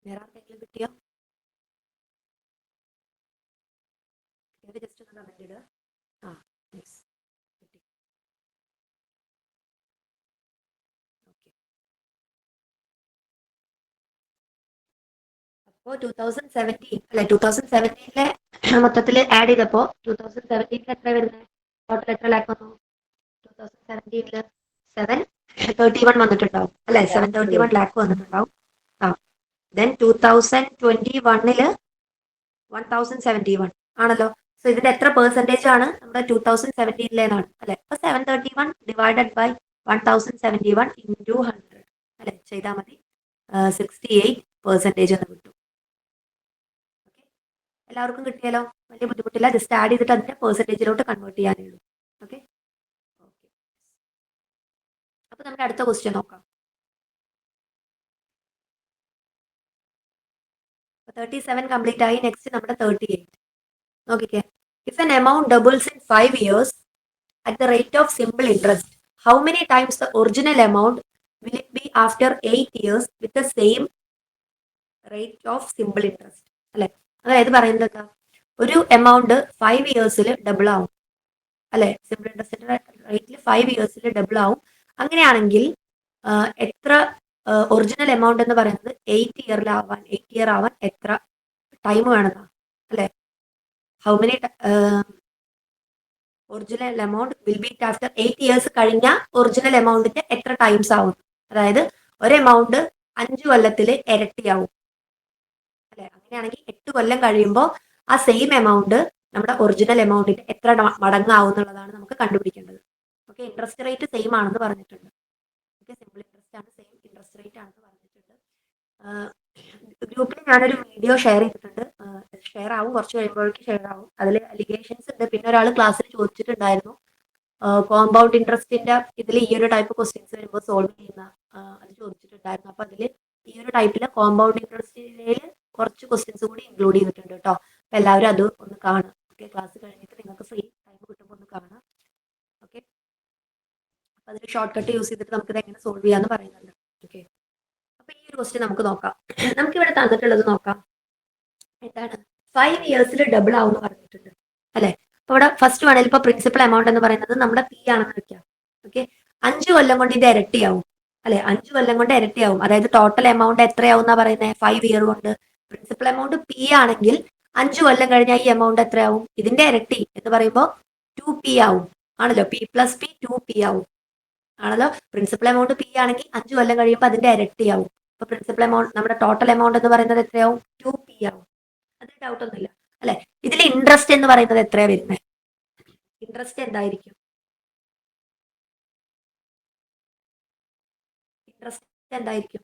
വേറെ ആർക്കെങ്കിലും കിട്ടിയോ? ജസ്റ്റ് ഒന്ന് കമന്റ് ഇടുക. ആ, യെസ്, കിട്ടി. ഓക്കെ, അപ്പോ 2017 അല്ലെ, 2017 മൊത്തത്തിൽ ആഡ് ചെയ്തപ്പോ 2017 എത്ര വരുന്നത്, ടോട്ടൽ എത്ര ലാക്ക് വന്നു? 2017 731 വന്നിട്ടുണ്ടാവും, അല്ലെ? 731 ലാക്ക് വന്നിട്ടുണ്ടാവും. ആ, ദെൻ 2021 1071 ആണല്ലോ. സോ ഇതിന്റെ എത്ര പെർസെന്റേജ് ആണ് നമ്മുടെ 2017 അല്ലെ? അപ്പൊ 731 ഡിവൈഡഡ് ബൈ 1071 ഇൻറ്റു 100, അല്ലെ? ചെയ്താൽ മതി, 68% എന്ന് കിട്ടും. ഓക്കെ, എല്ലാവർക്കും കിട്ടിയാലോ? വലിയ ബുദ്ധിമുട്ടില്ല, ജസ്റ്റ് ആഡ് ചെയ്തിട്ട് അതിന്റെ പെർസെന്റേജിലോട്ട് കൺവേർട്ട് ചെയ്യാനേ ഉള്ളൂ. ഓക്കെ, അപ്പൊ നമുക്ക് അടുത്ത ക്വസ്റ്റ്യൻ നോക്കാം. 37 കംപ്ലീറ്റ് ആയി. നെക്സ്റ്റ് നമ്മുടെ 38 നോക്കിക്കേ. If N amount doubles in 5 years at the rate of simple interest, how many times the original amount will it be after 8 years with the same rate of simple interest? അല്ലെ, അതായത് പറയുന്നത് ഒരു amount 5 yearsൽ double ആവും, അല്ലെ? Simple ഇൻട്രസ്റ്റിന്റെ റേറ്റിൽ 5 yearsൽ double ആവും. അങ്ങനെയാണെങ്കിൽ എത്ര ഒറിജിനൽ എമൗണ്ട് എന്ന് പറയുന്നത് 8 year ആവാൻ എത്ര ടൈം വേണമെന്നാ, അല്ലെ? How many original amount will be after 8 years കഴിഞ്ഞ ഒറിജിനൽ എമൗണ്ടിന്റെ എത്ര ടൈംസ് ആവും? അതായത് ഒരു എമൗണ്ട് 5 കൊല്ലത്തിൽ ഇരട്ടിയാവും, അല്ലെ? അങ്ങനെയാണെങ്കിൽ 8 കൊല്ലം കഴിയുമ്പോൾ ആ സെയിം എമൗണ്ട് നമ്മുടെ ഒറിജിനൽ എമൗണ്ടിന്റെ എത്ര മടങ്ങാവും എന്നുള്ളതാണ് നമുക്ക് കണ്ടുപിടിക്കേണ്ടത്. ഓക്കെ, ഇൻട്രസ്റ്റ് റേറ്റ് സെയിം ആണെന്ന് പറഞ്ഞിട്ടുണ്ട്. ഓക്കെ, സിമ്പിൾ ഇൻട്രസ്റ്റ് ആണ്, സെയിം ഇൻട്രസ്റ്റ് റേറ്റ് ആണെന്ന് പറഞ്ഞിട്ടുണ്ട്. ഗ്രൂപ്പിൽ ഞാനൊരു വീഡിയോ ഷെയർ ചെയ്തിട്ടുണ്ട്, ഷെയർ ആവും, കുറച്ച് കഴിയുമ്പോഴേക്ക് ഷെയർ ആവും. അതിൽ അലിഗേഷൻസ് ഉണ്ട്. പിന്നെ ഒരാൾ ക്ലാസ്സിൽ ചോദിച്ചിട്ടുണ്ടായിരുന്നു, കോമ്പൗണ്ട് ഇൻട്രസ്റ്റിന്റെ ഇതിൽ ഈ ഒരു ടൈപ്പ് ക്വസ്റ്റ്യൻസ് വരുമ്പോൾ സോൾവ് ചെയ്യുന്ന, അത് ചോദിച്ചിട്ടുണ്ടായിരുന്നു. അപ്പൊ അതിൽ ഈ ഒരു ടൈപ്പില് കോമ്പൗണ്ട് ഇൻട്രസ്റ്റിൽ കുറച്ച് ക്വസ്റ്റ്യൻസ് കൂടി ഇൻക്ലൂഡ് ചെയ്തിട്ടുണ്ട് കേട്ടോ. അപ്പൊ എല്ലാവരും അത് ഒന്ന് കാണും. ഓക്കെ, ക്ലാസ് കഴിഞ്ഞിട്ട് നിങ്ങൾക്ക് ഫ്രീ ടൈം കിട്ടുമ്പോൾ ഒന്ന് കാണാം. ഓക്കെ, അപ്പൊ അതിൽ ഷോർട്ട് കട്ട് യൂസ് ചെയ്തിട്ട് നമുക്ക് ഇത് എങ്ങനെ സോൾവ് ചെയ്യാന്ന് പറയുന്നുണ്ട്. ഓക്കെ, അപ്പൊ ഈ ഒരു ക്വസ്റ്റ്യൻ നമുക്ക് നോക്കാം. നമുക്ക് ഇവിടെ തന്നിട്ടുള്ളത് നോക്കാം. എന്താണ് 5 yearsൽ ഡബിൾ ആവുമെന്ന് പറഞ്ഞിട്ടുണ്ട്, അല്ലെ? അപ്പൊ ഇവിടെ ഫസ്റ്റ് വണ്ണിൽ ഇപ്പൊ പ്രിൻസിപ്പൽ എമൗണ്ട് എന്ന് പറയുന്നത് നമ്മുടെ പി ആണെന്ന് വെക്കാം. ഓക്കെ, 5 കൊല്ലം കൊണ്ട് ഇത് ഇരട്ടിയാവും, അല്ലെ? 5 കൊല്ലം കൊണ്ട് ഇരട്ടിയാവും. അതായത് ടോട്ടൽ എമൗണ്ട് എത്രയാവും എന്നാ പറയുന്നത്? 5 year കൊണ്ട്. പ്രിൻസിപ്പൽ എമൗണ്ട് പി ആണെങ്കിൽ 5 കൊല്ലം കഴിഞ്ഞാൽ ഈ എമൗണ്ട് എത്രയാവും? ഇതിന്റെ ഇരട്ടി എന്ന് പറയുമ്പോൾ 2p ആവും, ആണല്ലോ? p + p 2p ആവും, ആണല്ലോ? പ്രിൻസിപ്പൽ എമൗണ്ട് പി ആണെങ്കിൽ 5 കൊല്ലം കഴിയുമ്പോൾ അതിന്റെ ഇരട്ടിയാവും. അപ്പൊ പ്രിൻസിപ്പൽ എമൗണ്ട് നമ്മുടെ ടോട്ടൽ എമൗണ്ട് എന്ന് പറയുന്നത് എത്രയാവും? 2p ആവും. അതിന് ഡൗട്ട് ഒന്നുമില്ല, അല്ലെ? ഇതിൽ ഇൻട്രസ്റ്റ് എന്ന് പറയുന്നത് എത്രയാ വരുന്നത്? ഇൻട്രസ്റ്റ് എന്തായിരിക്കും? ഇൻട്രസ്റ്റ് എന്തായിരിക്കും?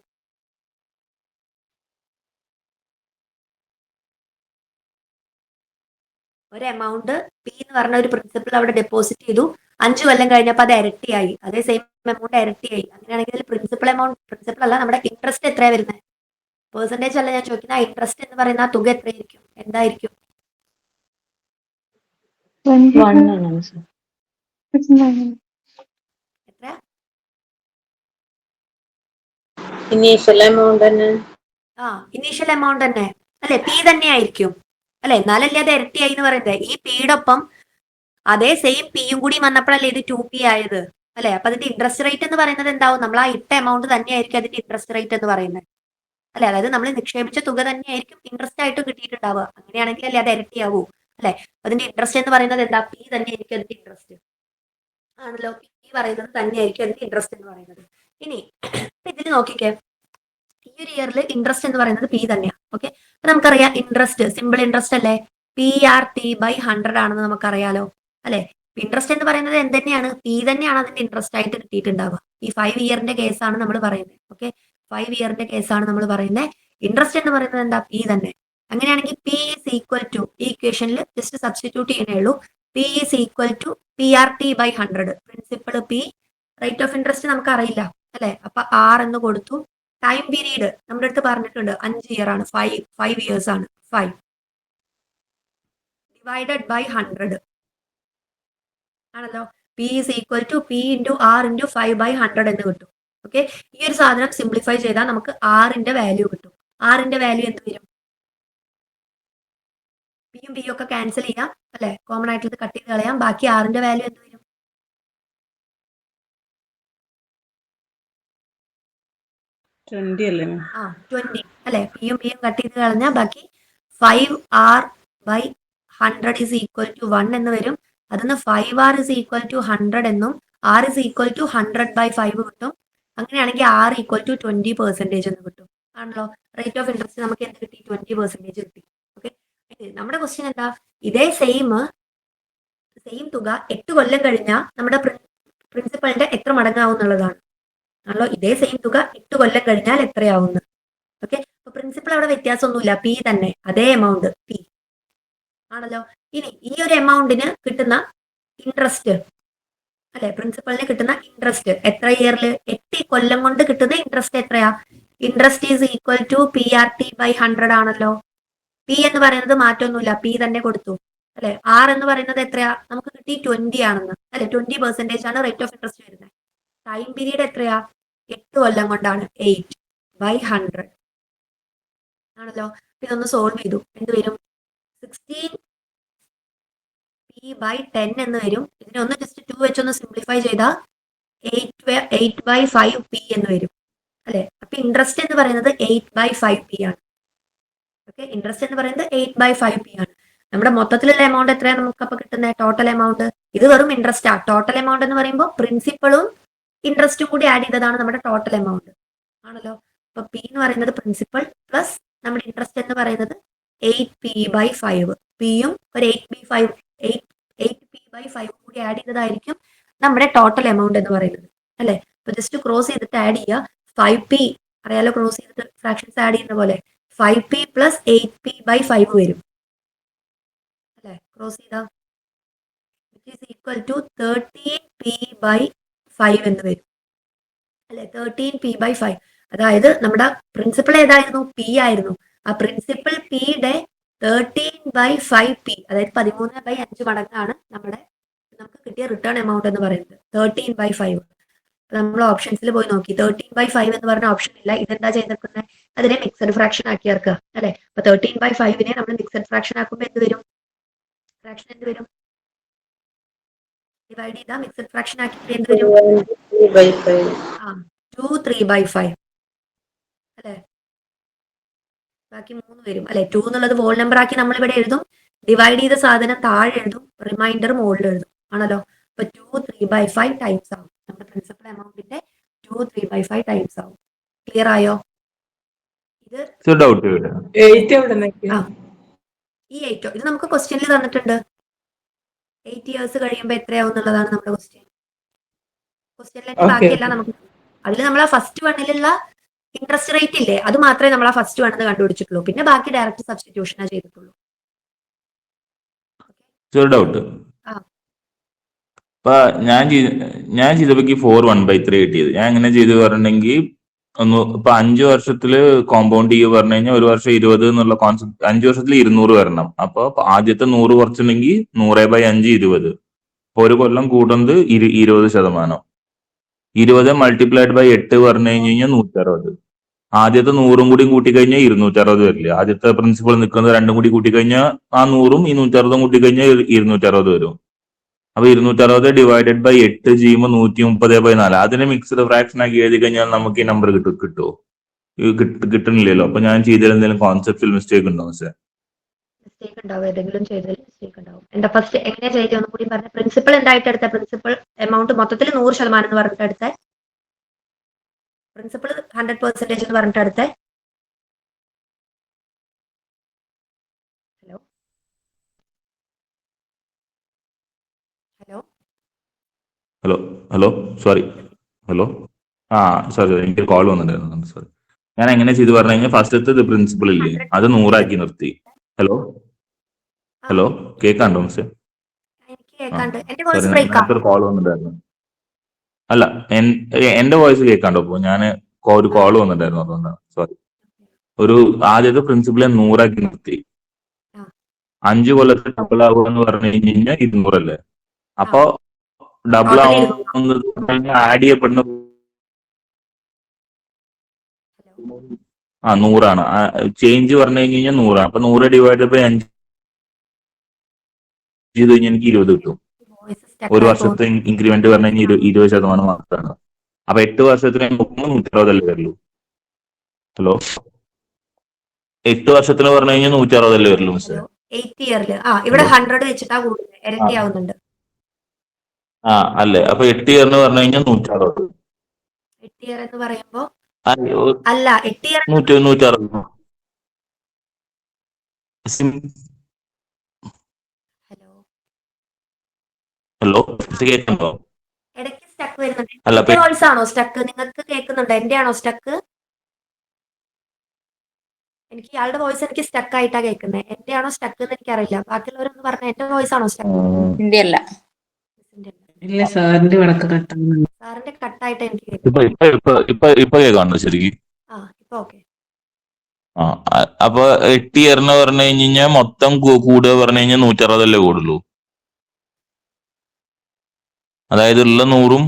ഒരു എമൗണ്ട് പി എന്ന് പറഞ്ഞ ഒരു പ്രിൻസിപ്പൽ അവിടെ ഡെപ്പോസിറ്റ് ചെയ്തു, 5 കൊല്ലം കഴിഞ്ഞപ്പോൾ അത് ഇരട്ടിയായി, അതേ സെയിം എമൗണ്ട് ഇരട്ടിയായി. അങ്ങനെയാണെങ്കിൽ പ്രിൻസിപ്പൽ അല്ല, നമ്മുടെ ഇൻട്രസ്റ്റ് എത്രയാ വരുന്നത്? പെർസെന്റേജ് അല്ല ഞാൻ ചോദിക്കുന്ന, ഇൻട്രസ്റ്റ് എന്ന് പറയുന്ന ആ തുക എത്രയായിരിക്കും? എന്തായിരിക്കും? 1 ആണ് സർ. എത്ര? ഇനീഷ്യൽ എമൗണ്ട് തന്നെ. ഇനീഷ്യൽ എമൗണ്ട് തന്നെ അല്ലെ, പി തന്നെ ആയിരിക്കും അല്ലെ, എന്നാലല്ലേ അത് ഇരട്ടിയായി എന്ന് പറയുന്നത്. ഈ പിയുടെ ഒപ്പം അതേ സെയിം പിയും കൂടി വന്നപ്പോഴല്ലേ ഇത് 2p ആയത് അല്ലെ. അപ്പൊ അതിന്റെ ഇൻട്രസ്റ്റ് റേറ്റ് എന്ന് പറയുന്നത് എന്താവും? നമ്മൾ ആ ഇട്ട എമൗണ്ട് തന്നെയായിരിക്കും അതിന്റെ ഇൻട്രസ്റ്റ് റേറ്റ് എന്ന് പറയുന്നത് അല്ലെ. അതായത് നമ്മൾ നിക്ഷേപിച്ച തുക തന്നെയായിരിക്കും ഇൻട്രസ്റ്റ് ആയിട്ട് കിട്ടിയിട്ടുണ്ടാവുക. അങ്ങനെയാണെങ്കിൽ അല്ലേ അത് ഇരട്ടിയാവൂ അല്ലെ. അതിന്റെ ഇൻട്രസ്റ്റ് എന്ന് പറയുന്നത് എന്താ? പി തന്നെയായിരിക്കും അതിന്റെ ഇൻട്രസ്റ്റ് ആണല്ലോ. പി പറയുന്നത് തന്നെയായിരിക്കും അതിന്റെ ഇൻട്രസ്റ്റ് എന്ന് പറയുന്നത്. ഇനി ഇതിൽ നോക്കിക്കേ, ഈ ഒരു ഇയറിൽ ഇൻട്രസ്റ്റ് എന്ന് പറയുന്നത് പി തന്നെയാണ്. ഓക്കെ, അപ്പൊ നമുക്കറിയാം ഇൻട്രസ്റ്റ് സിമ്പിൾ ഇൻട്രസ്റ്റ് അല്ലേ, PRT/100 ആണെന്ന് നമുക്കറിയാലോ അല്ലെ. ഇൻട്രസ്റ്റ് എന്ന് പറയുന്നത് എന്ത് തന്നെയാണ്? പി തന്നെയാണ് അതിന്റെ ഇൻട്രസ്റ്റ് ആയിട്ട് കിട്ടിയിട്ടുണ്ടാവുക. ഈ 5 ഇയറിന്റെ കേസാണ് നമ്മൾ പറയുന്നത്. ഓക്കെ, 5 ഇയറിന്റെ കേസാണ് നമ്മൾ പറയുന്നത്. ഇൻട്രസ്റ്റ് എന്ന് പറയുന്നത് എന്താ? പി തന്നെ. അങ്ങനെയാണെങ്കിൽ പി ഈസ് ഈക്വൽ ടു, ഈ ഇക്വേഷനിൽ ജസ്റ്റ് സബ്സ്റ്റിറ്റ്യൂട്ട് ചെയ്യണേ ഉള്ളൂ. P is equal to PRT/100. Principal P, rate of interest നമുക്ക് അറിയില്ല അല്ലെ. അപ്പൊ ആർ എന്ന് കൊടുത്തു. ടൈം പീരീഡ് നമ്മുടെ അടുത്ത് പറഞ്ഞിട്ടുണ്ട് 5 ഇയർ ആണ്, 5 ഇയേഴ്സ് ആണ്. 5 ഡിവൈഡഡ് ബൈ 100 ആണല്ലോ. P is equal to P into R into 5/100 എന്ന് കിട്ടും. ഓക്കെ, ഈ ഒരു സാധനം സിംപ്ലിഫൈ ചെയ്താൽ നമുക്ക് ആറിന്റെ വാല്യൂ കിട്ടും. ആറിന്റെ വാല്യൂ എന്ത് വരും? പിയും പിയും ഒക്കെ ക്യാൻസൽ ചെയ്യാം അല്ലെ, കോമൺ ആയിട്ടുള്ളത് കട്ട് ചെയ്ത് കളയാം. ബാക്കി ആറിന്റെ വാല്യൂ എന്ത് വരും? 20 അല്ലേ? 20 അല്ലെ. പിയും പിയും കട്ട് ചെയ്ത് കളഞ്ഞാൽ ബാക്കി 5R/100 ഈസ് ഈക്വൽ ടു 1 എന്ന് വരും. അതിന് 5R ഈസ് ഈക്വൽ ടു 100 എന്നും R ഈസ് ഈക്വൽ ടു 100/5 കിട്ടും. അങ്ങനെയാണെങ്കിൽ R ഈക്വൽ ടു 20% എന്ന് കിട്ടും ആണല്ലോ. റേറ്റ് ഓഫ് ഇൻട്രസ്റ്റ് നമുക്ക് എന്ത് കിട്ടി? 20% കിട്ടി. ഓക്കെ, നമ്മുടെ ക്വസ്റ്റ്യൻ എന്താ? ഇതേ സെയിം തുക 8 കൊല്ലം കഴിഞ്ഞാൽ നമ്മുടെ പ്രിൻസിപ്പളിന്റെ എത്ര മടങ്ങാവും എന്നുള്ളതാണ് ആണല്ലോ. ഇതേ സെയിം തുക 8 കൊല്ലം കഴിഞ്ഞാൽ എത്രയാവുന്നു? ഓക്കെ, അപ്പൊ പ്രിൻസിപ്പൾ അവിടെ വ്യത്യാസമൊന്നുമില്ല, പി തന്നെ, അതേ എമൗണ്ട് പി ആണല്ലോ. ഇനി ഈ ഒരു എമൗണ്ടിന് കിട്ടുന്ന ഇൻട്രസ്റ്റ് അല്ലെ, പ്രിൻസിപ്പളിന് കിട്ടുന്ന ഇൻട്രസ്റ്റ് എത്ര ഇയറിൽ? 8 കൊല്ലം കൊണ്ട് കിട്ടുന്ന ഇൻട്രസ്റ്റ് എത്രയാ? Interest is equal to PRT/100 ആണല്ലോ. പി എന്ന് പറയുന്നത് മാറ്റമൊന്നുമില്ല, പി തന്നെ കൊടുത്തു അല്ലെ. ആർ എന്ന് പറയുന്നത് എത്രയാ? നമുക്ക് കിട്ടി 20 ആണെന്ന് അല്ലെ. 20% ആണ് റേറ്റ് ഓഫ് ഇൻട്രസ്റ്റ് വരുന്നത്. ടൈം പീരീഡ് എത്രയാ? 8 കൊല്ലം കൊണ്ടാണ്. 8/100 ആണല്ലോ. ഇതൊന്ന് സോൾവ് ചെയ്തു എന്ത് വരും? 16p/10 എന്ന് വരും. ഇതിനൊന്ന് ജസ്റ്റ് 2 വെച്ചൊന്ന് സിംപ്ലിഫൈ ചെയ്താൽ 8/5p എന്ന് വരും അല്ലെ. അപ്പൊ ഇൻട്രസ്റ്റ് എന്ന് പറയുന്നത് 8/5p ആണ്. ഓക്കെ, ഇൻട്രസ്റ്റ് എന്ന് പറയുന്നത് 8/5p ആണ്. നമ്മുടെ മൊത്തത്തിലുള്ള എമൗണ്ട് എത്രയാണ് നമുക്ക് അപ്പൊ കിട്ടുന്നത്? Total amount. ഇത് വെറും ഇൻട്രസ്റ്റ് ആ. ടോട്ടൽ എമൗണ്ട് എന്ന് പറയുമ്പോൾ പ്രിൻസിപ്പളും ഇൻട്രസ്റ്റും കൂടി ആഡ് ചെയ്തതാണ് നമ്മുടെ ടോട്ടൽ എമൗണ്ട് ആണല്ലോ. അപ്പൊ പി എന്ന് പറയുന്നത് പ്രിൻസിപ്പൽ പ്ലസ് നമ്മുടെ ഇൻട്രസ്റ്റ് എന്ന് പറയുന്നത് 8p/5. പിയും ഒരു 8p/5 കൂടി ആഡ് ചെയ്തതായിരിക്കും നമ്മുടെ ടോട്ടൽ എമൗണ്ട് എന്ന് പറയുന്നത് അല്ലെ. അപ്പൊ ജസ്റ്റ് ക്രോസ് ചെയ്തിട്ട് ആഡ് ചെയ്യുക. 5p അറിയാലോ, ക്രോസ് ചെയ്തിട്ട് ഫ്രാക്ഷൻസ് ആഡ് ചെയ്യുന്ന പോലെ 5p പ്ലസ് 8p/5 വരും അല്ലെ. ക്രോസ് ചെയ്താ it is equal to 13p/5 എന്ന് വരും അല്ലെ. 13p/5. അതായത് നമ്മുടെ പ്രിൻസിപ്പൾ ഏതായിരുന്നു? പി ആയിരുന്നു. ആ പ്രിൻസിപ്പൽ പിയുടെ 13/5p, അതായത് 13/5 മടങ്ങാണ് നമുക്ക് കിട്ടിയ റിട്ടേൺ എമൗണ്ട് എന്ന് പറയുന്നത് 13/5. നമ്മൾ ഓപ്ഷൻസിൽ പോയി നോക്കി 13/5 എന്ന് പറഞ്ഞ ഓപ്ഷൻ ഇല്ല. ഇതെന്താ ചെയ്തിരിക്കുന്നത്? അതിനെ മിക്സഡ് ഫ്രാക്ഷൻ ആക്കി ഇറക്കുക അല്ലെ. അപ്പൊ 13/5 നമ്മൾ മിക്സഡ് ഫ്രാക്ഷൻ ആക്കുമ്പോൾ എന്ത് വരും? ഫ്രാക്ഷൻ എന്ത് വരും? ഡിവൈഡ് ചെയ്താൽ മിക്സഡ് ഫ്രാക്ഷൻ ആക്കി എന്ത് വരും? 2/3/5 അല്ലെ. ബാക്കി 3 വരും അല്ലെ. 2 എന്നുള്ളത് വോൾ നമ്പർ ആക്കി നമ്മൾ ഇവിടെ എഴുതും. ഡിവൈഡ് ചെയ്ത സാധനം താഴെ എഴുതും, റിമൈൻഡർ മുകളിൽ എഴുതും ആണല്ലോ. അപ്പൊ 2/3/5 ടൈംസ് ആവും. നമ്മുടെ പ്രിൻസിപ്പൽ എമൗണ്ടിന്റെ 2/3/5 ടൈംസ് ആവും. ക്ലിയർ ആയോ? ഇത് ഡൗട്ട് ഈ 8 ഇത് നമുക്ക് ക്വസ്റ്റ്യനിൽ തന്നിട്ടുണ്ട്. 8 ഇയേഴ്സ് കഴിയുമ്പോൾ എത്രയാവും എന്നുള്ളതാണ് നമ്മുടെ ക്വസ്റ്റ്യൻ. ക്വസ്റ്റ്യനിലെ ഓക്കെ ബാക്കിയെല്ലാം ഓക്കെ. നമുക്ക് അതിൽ നമ്മൾ ആ ഫസ്റ്റ് വണ്ണിലുള്ള ഇൻട്രസ്റ്റ് റേറ്റ് ഇല്ലേ, അത് മാത്രമേ നമ്മൾ ആ ഫസ്റ്റ് വണ്ണിന് കണ്ടുപിടിച്ചിട്ടുള്ളൂ. പിന്നെ ബാക്കി ഡയറക്റ്റ് സബ്സ്റ്റിറ്റ്യൂഷനാണ് ചെയ്തിട്ടുള്ളൂ. ഒരു ഡൗട്ട്. ആ. അപ്പൊ ഞാൻ ചെയ്തപ്പോ 4/1/3 കിട്ടിയത്. ഞാൻ എങ്ങനെ ചെയ്ത് പറഞ്ഞിട്ടുണ്ടെങ്കിൽ ഇപ്പൊ 5 വർഷത്തില് കോമ്പൗണ്ട് ചെയ്യുക പറഞ്ഞു കഴിഞ്ഞാൽ ഒരു വർഷം 20 എന്നുള്ള കോൺസെപ്റ്റ് 5 വർഷത്തിൽ 200 വരണം. അപ്പൊ ആദ്യത്തെ 100 കുറച്ചിട്ടുണ്ടെങ്കിൽ 100/5 20. അപ്പൊ ഒരു കൊല്ലം കൂടുന്നത് 20%. 20 മൾട്ടിപ്ലൈഡ് ബൈ 8 പറഞ്ഞു കഴിഞ്ഞാൽ 160. ആദ്യത്തെ 100 കൂടി കൂട്ടിക്കഴിഞ്ഞാൽ 260 വരില്ല. ആദ്യത്തെ പ്രിൻസിപ്പൾ നിൽക്കുന്നത് രണ്ടും കൂടി കൂട്ടിക്കഴിഞ്ഞാൽ ആ 100ഉം ഈ 160ഉം കൂട്ടിക്കഴിഞ്ഞാൽ 260 വരും. അപ്പൊ 260 ഡിവൈഡഡ് ബൈ 8 ചെയ്യുമ്പോൾ 130/4. അതിനെ മിക്സ്ഡ് ഫ്രാക്ഷൻ ആക്കി എഴുതി കഴിഞ്ഞാൽ നമുക്ക് ഈ നമ്പർ കിട്ടുമോ? കിട്ടുന്നില്ലല്ലോ. അപ്പൊ ഞാൻ ചെയ്തതിൽ എന്തെങ്കിലും കോൺസെപ്റ്റിൽ മിസ്റ്റേക്ക് ഉണ്ടോ മിസ്റ്റർ? മിസ്റ്റേക്ക് ഉണ്ടാവും, ഏതെങ്കിലും ചെയ്തതിൽ മിസ്റ്റേക്ക് ഉണ്ടാവും. എന്താ ഫസ്റ്റ് എങ്ങനെയാ ചെയ്തത് ഒന്നും കൂടി പറഞ്ഞ. പ്രിൻസിപ്പൾ എന്തായിട്ട് എടുത്ത പ്രിൻസിപ്പൾ എമൗണ്ട് മൊത്തത്തിൽ 100% എന്ന് പറഞ്ഞിട്ട് എടുത്തേ. പ്രിൻസിപ്പൾ 100% എന്ന് പറഞ്ഞിട്ട് എടുത്തേ. Hello hello hello hello sorry. Hello. Sorry എനിക്ക് കോൾ വന്നിട്ടുണ്ടായിരുന്നു. സോറി. ഞാൻ എങ്ങനെ ചെയ്ത് പറഞ്ഞു കഴിഞ്ഞാൽ ഫസ്റ്റത്തെ പ്രിൻസിപ്പൾ ഇല്ലേ അത് 100 നിർത്തി. ഹലോ ഹലോ കേൾക്കാണ്ടോ മിസ്റ്റർ? എനിക്ക് കേൾക്കാണ്ട്. എന്റെ സോറി, വോയിസ് ബ്രേക്ക് നേരത്തെ ഒരു കോൾ വന്നിട്ടുണ്ടായിരുന്നു. അല്ല എന്റെ വോയിസ് കേൾക്കാണ്ടോ? അപ്പൊ ഞാൻ ഒരു കോൾ വന്നിട്ടുണ്ടായിരുന്നു, അതുകൊണ്ടാണ്. സോറി. ഒരു ആദ്യത്തെ പ്രിൻസിപ്പളെ 100 നിർത്തി. 5 കൊല്ലത്തിൽ ഡബിൾ ആവുക എന്ന് പറഞ്ഞു കഴിഞ്ഞാൽ 200 അല്ലേ? അപ്പൊ ഡബിൾ ആവുന്ന ആഡ് ചെയ്യപ്പെടുന്ന 100ആണ്. ചേഞ്ച് പറഞ്ഞു കഴിഞ്ഞാൽ 100ആണ്. അപ്പൊ 100 ഡിവൈഡ് ബൈ 5 ചെയ്ത് കഴിഞ്ഞാൽ എനിക്ക് 20 കിട്ടും. ഒരു വർഷത്തെ ഇൻക്രിമെന്റ് പറഞ്ഞു കഴിഞ്ഞാൽ 20% മാത്രമാണ്. അപ്പൊ 8 വർഷത്തിന് നോക്കുമ്പോൾ 160 വരുള്ളൂ. ഹലോ. 8 വർഷത്തിന് പറഞ്ഞു കഴിഞ്ഞാൽ 160 വരുള്ളൂ മിസ്റ്റർ. 8 ഇയറിൽ ഇവിടെ 100 വെച്ചിട്ടാ കൂടുന്നത്, ഇരട്ടി ആവുന്നുണ്ട്. അല്ലേ? അപ്പൊ 8 ഇയറിന് പറഞ്ഞു കഴിഞ്ഞാൽ 160. 8 ഇയർ എന്ന് പറയുമ്പോ അല്ല 8 ഇയർ 160. ഹലോ ഹലോ കേൾക്കണ്ടോ? ഇടയ്ക്ക് സ്റ്റക്ക് വരുന്നുണ്ട്. അല്ല, എന്റെ വോയിസ് ആണോ സ്റ്റക്ക്? നിങ്ങൾക്ക് കേൾക്കുന്നുണ്ടോ? എന്റെ ആണോ സ്റ്റക്ക്? എനിക്ക് ഇയാളുടെ വോയിസ് എനിക്ക് സ്റ്റക്ക് ആയിട്ടാ കേൾക്കുന്നത്. എന്റെ ആണോ സ്റ്റക്ക് എന്ന് എനിക്കറിയില്ല. ബാക്കിയുള്ളവരൊന്ന് പറഞ്ഞ എന്റെ വോയിസ് ആണോ സ്റ്റക്ക്? എന്റെ അല്ല. ഇല്ല, സാറിന്റെ വടക്ക് കട്ടാണ്. സാറിന്റെ കട്ടായിട്ട് എനിക്ക് ഇപ്പൊ കേൾക്കാണ്ടോ ശരിക്കും? ഇപ്പൊ ഓക്കെ. അപ്പൊ 8 ഇയറിന് പറഞ്ഞു കഴിഞ്ഞാൽ മൊത്തം കൂടുക പറഞ്ഞു കഴിഞ്ഞാൽ 160 കൂടുള്ളൂ. അതായത് ഉള്ള 100ഉം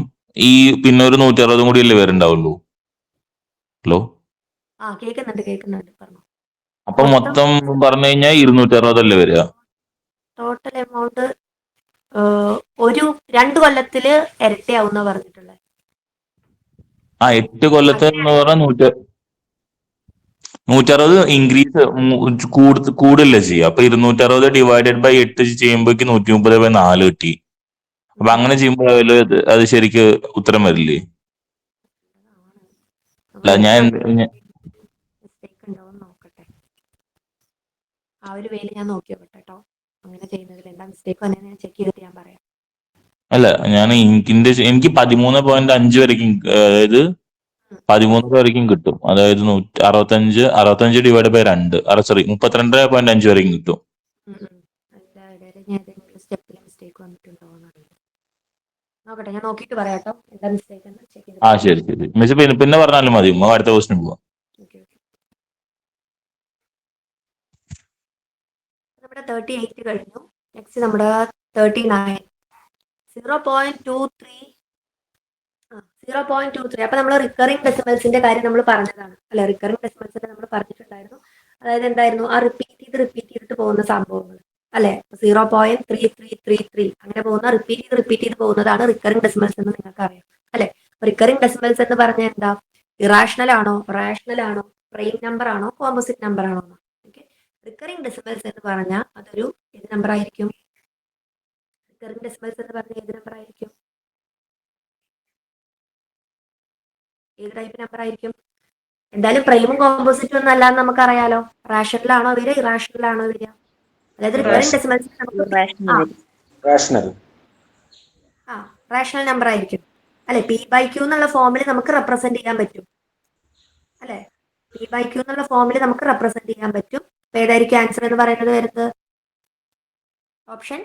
ഈ പിന്നെ ഒരു 160 കൂടി അല്ലേ വരുന്നുണ്ടാവുള്ളൂ. ഹലോ. കേൾക്കുന്നുണ്ട് പറഞ്ഞു. അപ്പൊ മൊത്തം പറഞ്ഞു കഴിഞ്ഞാൽ 260 വരിക. ടോട്ടൽ എമൗണ്ട് ഒരു 2 കൊല്ലത്തില് ഇരട്ടിയാവുന്ന പറഞ്ഞിട്ടുള്ളത്. 8 കൊല്ലത്തെ എന്ന് പറഞ്ഞാൽ 160 ഇൻക്രീസ് കൂടില്ല ചെയ്യുക. അപ്പൊ 260 ഡിവൈഡഡ് ബൈ 8 ചെയ്യുമ്പോഴേക്ക് 130/4 കിട്ടി. അപ്പൊ അങ്ങനെ ചെയ്യുമ്പോൾ അത് ശരിക്ക് ഉത്തരം വരില്ലേ? അല്ല ഞാൻ മിസ്റ്റേക്ക് ഉണ്ടോന്ന് നോക്കട്ടെ. ആ ഒരു വേല് ഞാൻ നോക്കി നോക്കട്ടെ കേട്ടോ. അങ്ങനെ ചെയ്യുന്നതിൽ എന്താ മിസ്റ്റേക്ക് വന്നതെന്ന് ഞാൻ ചെക്ക് ചെയ്തിട്ട് ഞാൻ പറയാം. അല്ല ഞാൻ എനിക്ക് 13.5 വരയ്ക്കും, അതായത് 13 വരയ്ക്കും കിട്ടും. അതായത് 65 ഡിവൈഡ് ബൈ 2 സോറി 32.5 വരയ്ക്കും കിട്ടും. അതിന്റെ ഇടയിൽ ഞാൻ ഏതെങ്കിലും സ്റ്റെപ്പിൽ മിസ്റ്റേക്ക് വന്നിട്ടുണ്ടോ എന്നറിയില്ല. നോക്കട്ടെ, ഞാൻ നോക്കിയിട്ട് പറയാം കേട്ടോ. എന്താ മിസ്റ്റേക്ക് എന്ന് ചെക്ക് ചെയ്ത്. ശരി ശരി മിസ്, പിന്നെ പറഞ്ഞാലും മതി. അടുത്ത ക്വസ്റ്റിന് പോവാം. നമ്മുടെ 38 കഴിഞ്ഞു. നെക്സ്റ്റ് നമ്മുടെ 39. 0.23. അപ്പൊ നമ്മൾ റിക്കറിംഗ് ഡെസിമൽസിന്റെ കാര്യം നമ്മൾ പറഞ്ഞതാണ് അല്ലെ? റിക്കറിംഗ് ഡെസിമൽസിന്റെ നമ്മൾ പറഞ്ഞിട്ടുണ്ടായിരുന്നു. അതായത് എന്തായിരുന്നു? ആ റിപ്പീറ്റ് ചെയ്തിട്ട് പോകുന്ന സംഭവങ്ങൾ അല്ലെ? 0.3333 അങ്ങനെ പോകുന്ന റിപ്പീറ്റ് ചെയ്ത് പോകുന്നതാണ് റിക്കറിംഗ് ഡെസിമൽസ് എന്ന് നിങ്ങൾക്ക് അറിയാം അല്ലെ? റിക്കറിംഗ് ഡെസിമൽസ് എന്ന് പറഞ്ഞാൽ എന്താ? ഇറാഷണൽ ആണോ, റാഷണൽ ആണോ, പ്രൈം നമ്പർ ആണോ, കോമ്പോസിറ്റ് നമ്പർ ആണോ? റിക്കറിംഗ് ഡെസിമൽസ് എന്ന് പറഞ്ഞാൽ അതൊരു ഏത് നമ്പർ ആയിരിക്കും? റിക്കറിംഗ് ഡെസിമൽസ് എന്ന് പറഞ്ഞാൽ ഏത് നമ്പർ ആയിരിക്കും? ഏത് ടൈപ്പ് നമ്പർ ആയിരിക്കും? എന്തായാലും പ്രൈമും കോമ്പോസിറ്റും ഒന്നും അല്ലാന്ന് നമുക്കറിയാലോ. റാഷണലാണോ വരിക, ഇറാഷണലാണോ വരിക? അതായത് റിക്കറിംഗ് ഡെസിമൽസ് നമുക്ക് റാഷണൽ റാഷണൽ നമ്പർ ആയിരിക്കും അല്ലെ. പി ബൈ ക്യൂ എന്നുള്ള ഫോമിൽ നമുക്ക് റെപ്രസെന്റ് ചെയ്യാൻ പറ്റും അല്ലെ. പി ബൈ ക്യൂ എന്നുള്ള ഫോമിൽ നമുക്ക് റെപ്രസെന്റ് ചെയ്യാൻ പറ്റും. ഏതായിരിക്കും ആൻസർ എന്ന് പറയുന്നത് വരുന്നത്? ഓപ്ഷൻ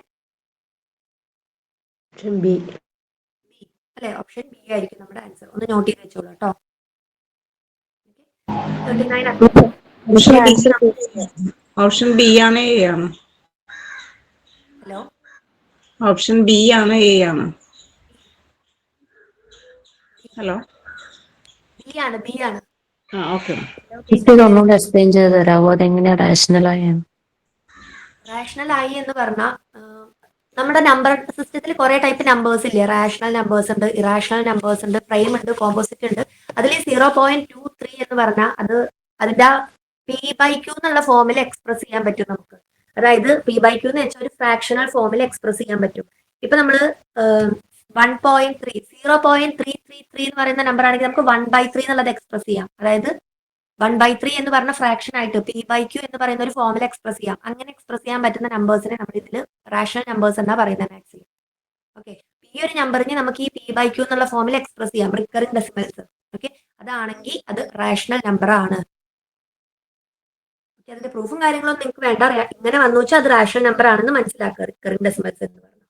ബി അല്ലെ. ഓപ്ഷൻ ബി ആയിരിക്കും നമ്മുടെ ആൻസർ. ഒന്ന് നോട്ട് ചെയ്ത് വെച്ചോളൂ കേട്ടോ. 39 ഓപ്ഷൻ ബി ആണ് എ ആണ്? ഹലോ, ഓപ്ഷൻ ബി ആണ് എ ആണ്? ഹലോ, ബി ആണ്. ഓക്കെ. ഒന്നുകൂടെ എക്സ്പ്ലെയിൻ ചെയ്ത് തരാമോ? അതെങ്ങനെയാ റാഷണൽ ആയാണ്? റാഷണൽ ആയി എന്ന് പറഞ്ഞാൽ നമ്മുടെ നമ്പർ സിസ്റ്റത്തിൽ കുറെ ടൈപ്പ് നമ്പേഴ്സ് ഇല്ലേ? റാഷണൽ നമ്പേഴ്സ് ഉണ്ട്, ഇറാഷണൽ നമ്പേഴ്സ് ഉണ്ട്, പ്രൈം ഉണ്ട്, കോമ്പോസിറ്റ് ഉണ്ട്. അതിൽ 0.23 എന്ന് പറഞ്ഞാൽ അത് അതിന്റെ പി ബൈ ക്യൂ എന്നുള്ള ഫോമിൽ എക്സ്പ്രസ് ചെയ്യാൻ പറ്റും നമുക്ക്. അതായത് പി ബൈ ക്യൂ എന്ന് വെച്ചാൽ ഒരു ഫ്രാക്ഷണൽ ഫോമിൽ എക്സ്പ്രസ് ചെയ്യാൻ പറ്റും. ഇപ്പൊ നമ്മള് 0.333 എന്ന് പറയുന്ന നമ്പർ ആണെങ്കിൽ നമുക്ക് 1/3 എന്നുള്ളത് എക്സ്പ്രസ് ചെയ്യാം. അതായത് 1/3 എന്ന് പറഞ്ഞ ഫ്രാക്ഷൻ ആയിട്ട് പി ബൈ ക്യൂ എന്ന് പറയുന്ന ഒരു ഫോമിൽ എക്സ്പ്രസ് ചെയ്യാം. അങ്ങനെ എക്സ്പ്രസ് ചെയ്യാൻ പറ്റുന്ന നമ്പേഴ്സിനെ നമ്മൾ ഇതിൽ റാഷണൽ നമ്പേഴ്സ് എന്നാ പറയുന്നത് മാക്സിമം. ഓക്കെ, ഈ ഒരു നമ്പറിനെ നമുക്ക് ഈ പി ബൈ ക്യൂ എന്നുള്ള ഫോമിൽ എക്സ്പ്രസ് ചെയ്യാം, റിക്കറിംഗ് ഡെസിമൽസ്. ഓക്കെ, അതാണെങ്കിൽ അത് റാഷണൽ നമ്പർ ആണ്. അതിന്റെ പ്രൂഫും കാര്യങ്ങളൊന്നും നിങ്ങൾക്ക് വേണ്ട. ഇങ്ങനെ വന്നു വെച്ചാൽ അത് റാഷണൽ നമ്പർ ആണെന്ന് മനസ്സിലാക്കുക, റിക്കറിംഗ് ഡെസിമൽസ് എന്ന് പറഞ്ഞു.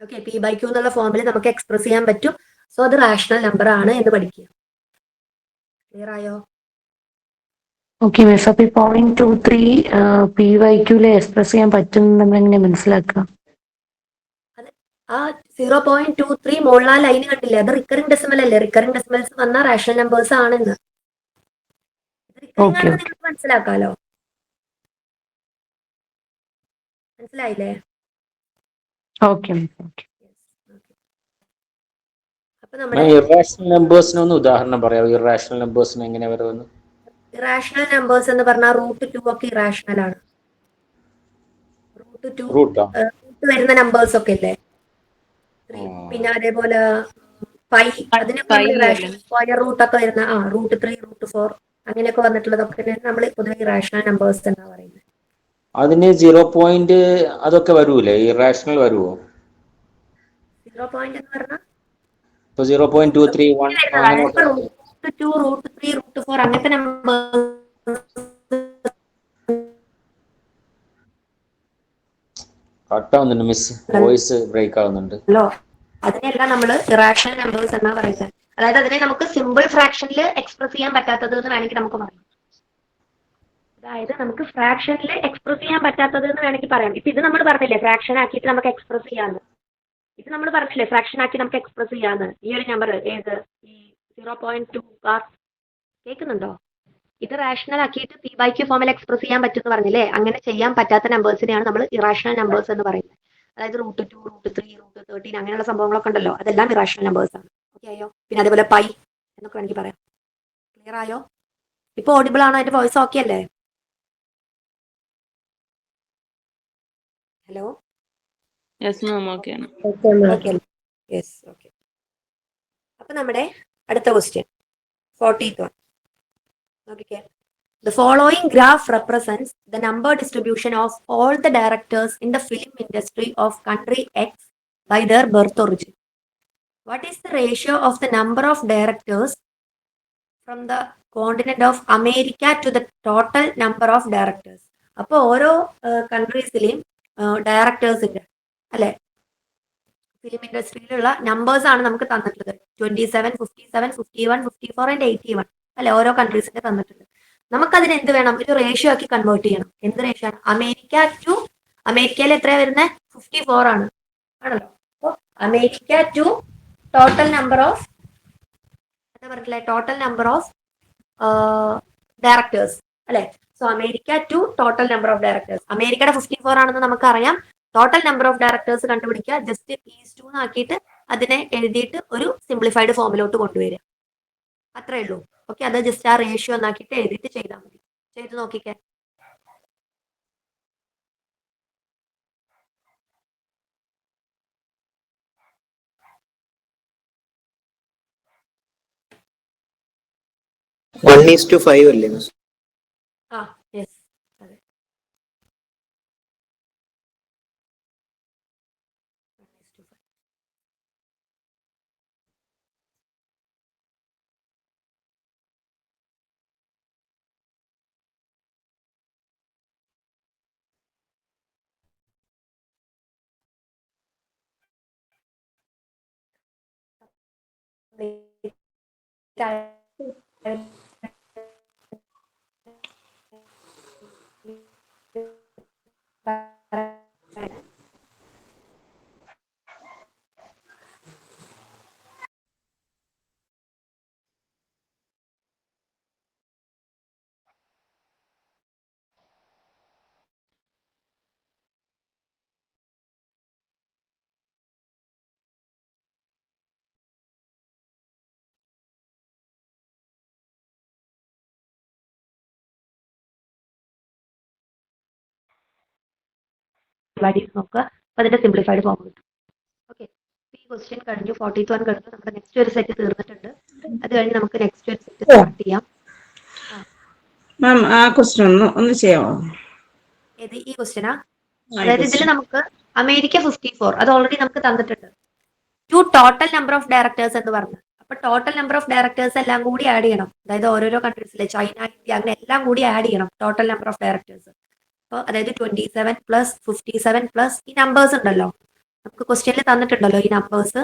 ഓക്കെ, പി ബൈ ക്യൂ എന്നുള്ള ഫോമിൽ നമുക്ക് എക്സ്പ്രസ് ചെയ്യാൻ പറ്റും. സോ അത് റാഷണൽ നമ്പർ ആണ് എന്ന് പഠിക്കുക. ക്ലിയർ ആയോ? Okay miss. അപ്പൊ 0.23 പി വൈ ക്യൂല് എക്സ്പ്രസ് ചെയ്യാൻ പറ്റും നമ്മൾ എങ്ങനെ മനസ്സിലാക്കുക? ആ 0.23 മുകളിൽ ആ ലൈൻ കണ്ടില്ലേ? അത് റിക്കറിംഗ് ഡെസിമൽ അല്ലേ? റിക്കറിംഗ് ഡെസിമൽസ് വന്നാൽ റാഷണൽ നമ്പേഴ്സ് ആണെന്ന് റിക്കറിംഗ് ആണെന്ന് നിങ്ങൾക്ക് മനസ്സിലാക്കാലോ. മനസ്സിലായില്ലേ? ഓക്കെ. അപ്പൊ നമ്മുടെ ഇറാഷണൽ നമ്പേഴ്സിന് ഒന്ന് ഉദാഹരണം പറയാം. ഇറാഷണൽ നമ്പേഴ്സിന് എങ്ങനെ വരുമെന്ന്? ഇറാഷണൽ നമ്പേഴ്സ് എന്ന് പറഞ്ഞാൽ √2 ഒക്കെ ഇറാഷണൽ ആണ്. റൂട്ട് വരുന്ന നമ്പേഴ്സ് ഒക്കെ ഇല്ലേ? പിന്നെ അതേപോലെ പൈ, അതിനൊക്കെ സ്ക്വയർ റൂട്ട് ഒക്കെ വരുന്ന √3 √4 അങ്ങനെയൊക്കെ വന്നിട്ടുള്ളതൊക്കെ നമ്മൾ പൊതുവെ ഇറാഷണൽ നമ്പേഴ്സ് എന്നാ പറയുന്നത്. അതിന് 0. അതൊക്കെ വരൂലേ? ഇറാഷണൽ വരുമോ? 0. എന്ന് പറഞ്ഞാൽ ഇപ്പൊ 0.231 അങ്ങനെയൊക്കെ √2 √3 √4 അങ്ങനത്തെ നമ്പേഴ്സ് കട്ടാവുന്നുണ്ട് മിസ്, വോയിസ് ബ്രേക്ക് ആവുന്നുണ്ട്. അതിനെല്ലാം നമ്മൾ ഇറാഷണൽ നമ്പേഴ്സ് എന്നാ പറയുന്നത്. അതായത് അതിനെ നമുക്ക് സിമ്പിൾ ഫ്രാക്ഷനിൽ എക്സ്പ്രസ് ചെയ്യാൻ പറ്റാത്തത് എന്ന് വേണമെങ്കിൽ നമുക്ക് പറയാം. അതായത് നമുക്ക് ഫ്രാക്ഷനിൽ എക്സ്പ്രസ് ചെയ്യാൻ പറ്റാത്തത് എന്ന് വേണമെങ്കിൽ പറയാം. ഇപ്പൊ ഇത് നമ്മൾ പറഞ്ഞില്ലേ ഫ്രാക്ഷൻ ആക്കിയിട്ട് നമുക്ക് എക്സ്പ്രസ് ചെയ്യാന്ന്. ഇത് നമ്മൾ പറഞ്ഞില്ലേ ഫ്രാക്ഷൻ ആക്കി നമുക്ക് എക്സ്പ്രസ് ചെയ്യാന്ന്. ഈ ഒരു നമ്പർ ഏത്? ഈ 0.2 കേൾക്കുന്നുണ്ടോ? ഇത് റാഷണൽ ആക്കിയിട്ട് പി ബൈ ക്യൂ ഫോമിൽ എക്സ്പ്രസ് ചെയ്യാൻ പറ്റുമെന്ന് പറഞ്ഞില്ലേ? അങ്ങനെ ചെയ്യാൻ പറ്റാത്ത നമ്പേഴ്സിനെയാണ് നമ്മൾ ഇറാഷണൽ നമ്പേഴ്സ് എന്ന് പറയുന്നത്. അതായത് √2 √3 √13 അങ്ങനെയുള്ള സംഭവങ്ങളൊക്കെ ഉണ്ടല്ലോ, അതെല്ലാം ഇറാഷണൽ നമ്പേഴ്സ് ആണ്. ഓക്കെ ആയോ? പിന്നെ അതേപോലെ പൈ എന്നൊക്കെ വേണമെങ്കിൽ പറയാം. ക്ലിയർ ആയോ? ഇപ്പൊ ഓഡിബിൾ ആണോ? അതിന്റെ വോയിസ് ഓക്കെ അല്ലേ? ഹലോ, അപ്പൊ നമ്മുടെ അടുത്ത ക്വസ്റ്റ്യൻ 40th one. നോക്കിക്കേ. The following graph represents the number distribution of all the directors in the film industry of country X by their birth origin. What is the ratio of the number of directors from the continent of America to the total number of directors? അപ്പോൾ ഓരോ കൺട്രീസിലെയും ഡയറക്ടേഴ്സിന്റെ അല്ലെ film ഇൻഡസ്ട്രിയിലുള്ള numbers ആണ് നമുക്ക് തന്നിട്ടുള്ളത്. 27, 57, 51, 54 and 81 അല്ലെ ഓരോ കൺട്രീസിന്റെ തന്നിട്ടുണ്ട്. നമുക്കതിന് എന്ത് വേണം? ഒരു റേഷ്യോ ആക്കി കൺവേർട്ട് ചെയ്യണം. എന്ത് റേഷ്യോ ആണ്? അമേരിക്കയിൽ എത്രയാണ് വരുന്നത്? 54 ആണ് ആണല്ലോ. അപ്പോൾ America to total number of എന്താ പറഞ്ഞില്ലേ? ടോട്ടൽ നമ്പർ ഓഫ് ഡയറക്ടേഴ്സ് അല്ലെ. So America to total number of directors. അമേരിക്കയുടെ 54 ആണെന്ന് നമുക്കറിയാം. ടോട്ടൽ നമ്പർ ഓഫ് ഡയറക്ടേഴ്സ് കണ്ടുപിടിക്കുക. ജസ്റ്റ് ഈസ് 2 ആക്കിയിട്ട് അതിനെ എഴുതിയിട്ട് ഒരു സിംപ്ലിഫൈഡ് ഫോമിലോട്ട് കൊണ്ടുവരിക. അത്രേ ഉള്ളൂ. ഓക്കെ, അത് ജസ്റ്റ് ആ റേഷ്യോ ഒന്നാക്കിയിട്ട് എഴുതിയിട്ട് ചെയ്താൽ മതി. ചെയ്ത് നോക്കിക്കേ. യെസ്. ഡിവൈഡ് ചെയ്ത് നോക്കുക. അപ്പൊ അതിന്റെ സിംപ്ലിഫൈഡ് ഫോം കിട്ടും. ഓക്കെ, ഈ ക്വസ്റ്റ്യൻ കഴിഞ്ഞു. 41 കഴിഞ്ഞു. നമ്മുടെ നെക്സ്റ്റ് ഒരു സെറ്റ് തീർന്നിട്ടുണ്ട്. അത് കഴിഞ്ഞ് നമുക്ക് നെക്സ്റ്റ് ഒരു സെറ്റ് സ്റ്റാർട്ട് ചെയ്യാം. മാം ആ ക്വസ്റ്റ്യൻ ഒന്ന് ചെയ്യാമോ? ഏത് ഈ ക്വസ്റ്റ്യനാ? അതായത് ഇതിൽ നമുക്ക് അമേരിക്ക 54 അത് ഓൾറെഡി നമുക്ക് തന്നിട്ടുണ്ട്. To total number of directors എന്ന് പറഞ്ഞു. അപ്പൊ ടോട്ടൽ നമ്പർ ഓഫ് ഡയറക്ടേഴ്സ് എല്ലാം കൂടി ആഡ് ചെയ്യണം. അതായത് ഓരോരോ കൺട്രീസിലെ ചൈന, ഇന്ത്യ അങ്ങനെ എല്ലാം കൂടി ആഡ് ചെയ്യണം ടോട്ടൽ നമ്പർ ഓഫ് ഡയറക്ടേഴ്സ്. അപ്പോൾ അതായത് 27 പ്ലസ് 57 പ്ലസ് ഈ നമ്പേഴ്സ് ഉണ്ടല്ലോ, നമുക്ക് ക്വസ്റ്റ്യനിൽ തന്നിട്ടുണ്ടല്ലോ ഈ നമ്പേഴ്സ്.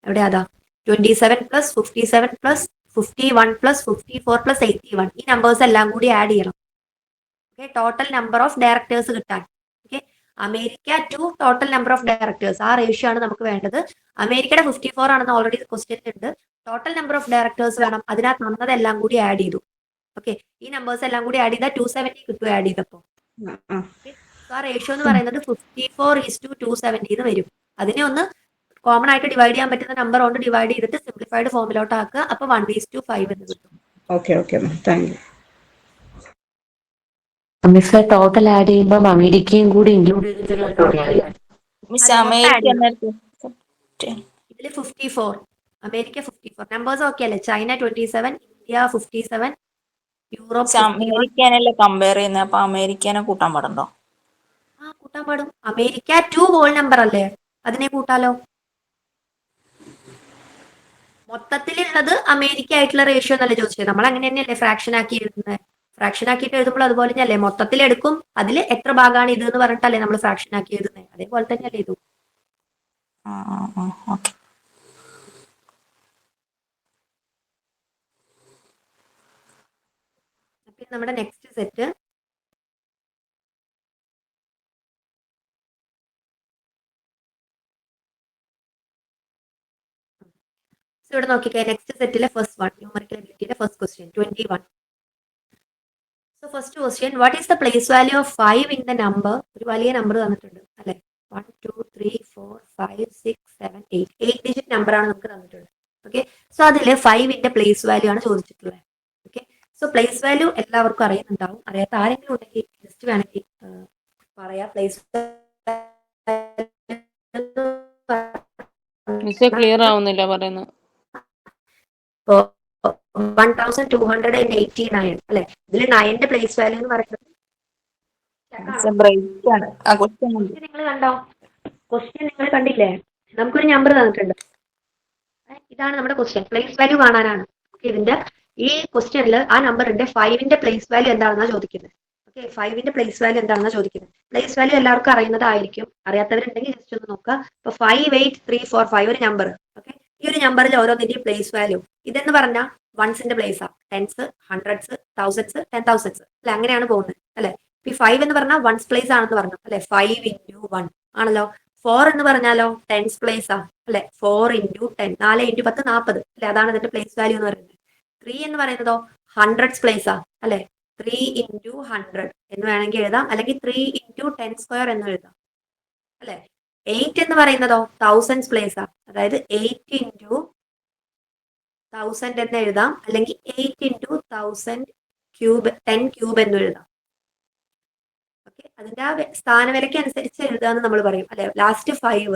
എവിടെ അതാ 27 പ്ലസ് 57 പ്ലസ് 51 പ്ലസ് 54 പ്ലസ് 81 ഈ നമ്പേഴ്സ് എല്ലാം കൂടി ആഡ് ചെയ്യണം. Okay, total number of directors കിട്ടാൻ. Okay, America to total number of directors ആ റേഷ്യോ ആണ് നമുക്ക് വേണ്ടത്. അമേരിക്കയുടെ 54 ആണെന്ന് ഓൾറെഡി ക്വസ്റ്റ്യൻ ഉണ്ട്. ടോട്ടൽ നമ്പർ ഓഫ് ഡയറക്ടേഴ്സ് വേണം. അതിനകത്ത് തന്നതെല്ലാം കൂടി ആഡ് ചെയ്തു. ഓക്കെ, ഈ നമ്പേഴ്സ് എല്ലാം കൂടി ആഡ് ചെയ്താൽ 270 കിട്ടും ആഡ് ചെയ്തപ്പോൾ. ആ റേഷ്യോ എന്ന് പറയുന്നത് 54:270 എന്ന് വരും. അതിനെ ഒന്ന് കോമൺ ആയിട്ട് ഡിവൈഡ് ചെയ്യാൻ പറ്റുന്ന നമ്പർ കൊണ്ട് ഡിവൈഡ് ചെയ്തിട്ട് സിംപ്ലിഫൈഡ് ഫോമിലോട്ട് ആക്കുക. അപ്പൊ 1:5 എന്ന് കിട്ടും. Okay okay thank U. Miss total add ചെയ്യുമ്പോൾ അമേരിക്കയും കൂടി ഇൻക്ലൂഡ് ചെയ്തിട്ടുള്ള മിസ് അമേരിക്ക ഇതില് 54 അമേരിക്ക 54 നമ്പേഴ്സ് ഓക്കെ അല്ലേ? ചൈന 27, ഇന്ത്യ 57, യൂറോപ്പ് അമേരിക്കനല്ലേ കമ്പയർ ചെയ്യുന്നത്, അപ്പൊ അമേരിക്കനെ കൂട്ടാൻ പാടുണ്ടോ? ആ കൂട്ടാൻ പാടും. അമേരിക്ക 2 ഹോൾ നമ്പർ അല്ലേ, അതിനെ കൂട്ടാലോ. മൊത്തത്തിലുള്ളത് അമേരിക്ക ആയിട്ടുള്ള റേഷ്യോ എന്നല്ലേ ചോദിച്ചത്. നമ്മൾ അങ്ങനെ തന്നെയല്ലേ ഫ്രാക്ഷൻ ആക്കി എഴുതുന്നത്. ഫ്രാക്ഷൻ ആക്കിയിട്ട് എഴുതുമ്പോൾ അതുപോലെ തന്നെയല്ലേ മൊത്തത്തിൽ എടുക്കും. അതിൽ എത്ര ഭാഗമാണ് ഇത് എന്ന് പറഞ്ഞിട്ടല്ലേ നമ്മൾ ഫ്രാക്ഷൻ ആക്കി എഴുതുന്നത്. അതേപോലെ തന്നെയല്ലേ ഇതും. ഓക്കെ. നമ്മുടെ നെക്സ്റ്റ് സെറ്റ് ഇവിടെ നോക്കിക്കേ. നെക്സ്റ്റ് സെറ്റിലെ ഫസ്റ്റ് വൺ ന്യൂമറിക്കൽ എബിലിറ്റിയുടെ first question 21. So first question, what is the place value of 5 in the number? ഒരു വലിയ നമ്പർ തന്നിട്ടുണ്ട് അല്ലെ. 1 2 3 4 5 6 7 8 ഡിജിറ്റ് നമ്പർ ആണ് നമുക്ക് തന്നിട്ടുള്ളത്. ഓക്കെ, സോ അതിൽ 5ന്റെ പ്ലേസ് വാല്യൂ ആണ് ചോദിച്ചിട്ടുള്ളത്. ഓക്കെ, സോ പ്ലേസ് വാല്യൂ എല്ലാവർക്കും അറിയുന്നുണ്ടാവും. അറിയാത്ത ആരെങ്കിലും ഉണ്ടെങ്കിൽ ജസ്റ്റ് വേണമെങ്കിൽ പറയാം. പ്ലേസ് ക്ലിയർ ആവുന്നില്ല പറയുന്നത്. 1289 അല്ലെ. ഇതിൽ 9ന്റെ പ്ലേസ് വാല്യൂ എന്ന് പറയുന്നത് നിങ്ങൾ കണ്ടോ? ക്വസ്റ്റ്യൻ നിങ്ങൾ കണ്ടില്ലേ? നമുക്കൊരു നമ്പർ തന്നിട്ടുണ്ട്. ഇതാണ് നമ്മുടെ ക്വസ്റ്റ്യൻ. പ്ലേസ് വാല്യൂ കാണാനാണ്. ഇതിന്റെ ഈ ക്വസ്റ്റ്യനിൽ ആ നമ്പറിന്റെ 5ന്റെ പ്ലേസ് വാല്യൂ എന്താണെന്നാ ചോദിക്കുന്നത്. ഓക്കെ, 5ന്റെ പ്ലേസ് വാല്യൂ എന്താണെന്നാ ചോദിക്കുന്നത്. പ്ലേസ് വാല്യൂ എല്ലാവർക്കും അറിയുന്നതായിരിക്കും. അറിയാത്തവരുണ്ടെങ്കിൽ ജസ്റ്റ് ഒന്ന് നോക്കുക. ഇപ്പൊ 58345 ഒരു നമ്പർ. ഓക്കെ, ഈ ഒരു നമ്പറിൽ ഓരോന്നിന്റെയും പ്ലേസ് വാല്യൂ ഇതെന്ന് പറഞ്ഞാൽ വൺസിന്റെ പ്ലേസാ. ടെൻസ്, ഹൺഡ്രഡ്സ്, തൗസൻഡ്സ്, 10,000s അല്ലെ, അങ്ങനെയാണ് പോകുന്നത് അല്ലെ. ഈ 5 എന്ന് പറഞ്ഞാൽ വൺസ് പ്ലേസ് ആണെന്ന് പറഞ്ഞു അല്ലെ. 5 × 1 ആണല്ലോ. 4 എന്ന് പറഞ്ഞാലോ ടെൻസ് പ്ലേസ് ആ അല്ലെ. 4 × 10 4 × 10 40 അല്ലെ. അതാണ് ഇതിന്റെ പ്ലേസ് വാല്യൂ എന്ന് പറയുന്നത്. 3 എന്ന് പറയുന്നതോ ഹൺഡ്രഡ്സ് പ്ലേസ് ആ അല്ലെ. 3 × 100 എന്ന് വേണമെങ്കിൽ എഴുതാം, അല്ലെങ്കിൽ 3 × 10² എന്ന് എഴുതാം അല്ലെ. 8 എന്ന് പറയുന്നതോ തൗസൻഡ്സ് പ്ലേസ് ആ, അതായത് 8 × 1000 എന്ന് എഴുതാം, അല്ലെങ്കിൽ 8 × 1000 ക്യൂബ് 10 ക്യൂബ് എന്ന് എഴുതാം. ഓക്കെ, അതിന്റെ ആ സ്ഥാനവിലയ്ക്ക് അനുസരിച്ച് എഴുതാന്ന് നമ്മൾ പറയും അല്ലെ. ലാസ്റ്റ് 5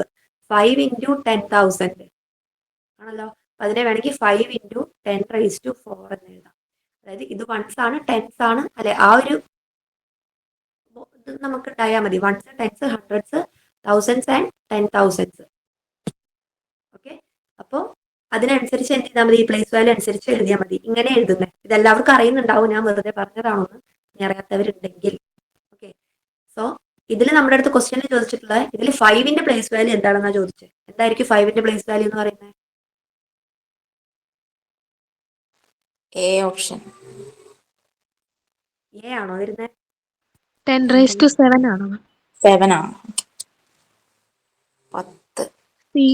× 10,000 ആണല്ലോ. അതിനെ വേണമെങ്കിൽ 5 × 10⁴ എന്ന് എഴുതാം. അതായത് ഇത് വൺസ് ആണ്, ടെൻസ് ആണ് അല്ലെ. ആ ഒരു ഇത് നമുക്ക് ഉണ്ടായാൽ മതി. Ones, tens, hundreds, thousands and 10,000s. Okay, അപ്പോൾ അതിനനുസരിച്ച് എന്ത് ചെയ്താൽ മതി? ഈ പ്ലേസ് വാല്യൂ അനുസരിച്ച് എഴുതിയാൽ മതി. ഇങ്ങനെ എഴുതുന്നത് ഇതെല്ലാവർക്കും അറിയുന്നുണ്ടാവും. ഞാൻ വെറുതെ പറഞ്ഞതാണെന്ന് ഇനി അറിയാത്തവരുണ്ടെങ്കിൽ. ഓക്കെ, സോ ഇതിൽ നമ്മുടെ അടുത്ത് ക്വസ്റ്റ്യനിൽ ചോദിച്ചിട്ടുള്ളത് ഇതിൽ 5ന്റെ പ്ലേസ് വാല്യൂ എന്താണെന്നാ ചോദിച്ചത്. എന്തായിരിക്കും 5ന്റെ പ്ലേസ് വാല്യൂ എന്ന് പറയുന്നത്? A option. എ ആണോ വരുന്നത്? 10⁻⁷ ആണോ? 7 ആണ്. 10. സി.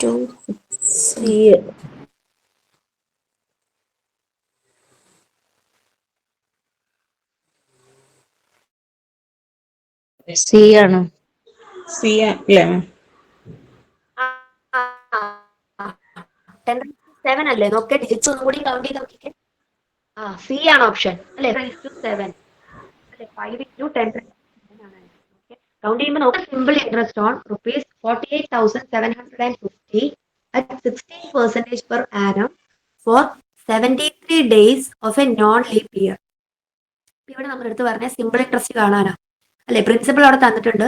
2. സി. സി ആണ്. സി അല്ലേ മാം? 10⁻7 അല്ലേ? നോക്കിയ ഡിജിറ്റ്സ് ഒന്നും കൂടി കൗണ്ട് ചെയ്ത് നോക്കിക്കേ. സി ആണ് ഓപ്ഷൻ അല്ലേ? 10⁻7 അല്ലെ? 5 × 10⁻7 ആണ്. കൗണ്ട് ചെയ്യുമ്പോൾ നോക്കാം. Simple interest on ₹48,750 at 16% per annum for 73 days of a non-leap year. ഇവിടെ നമ്മൾ എടുത്ത് പറഞ്ഞ സിമ്പിൾ ഇൻട്രസ്റ്റ് കാണാനാ അല്ലെ? പ്രിൻസിപ്പൾ അവിടെ തന്നിട്ടുണ്ട്.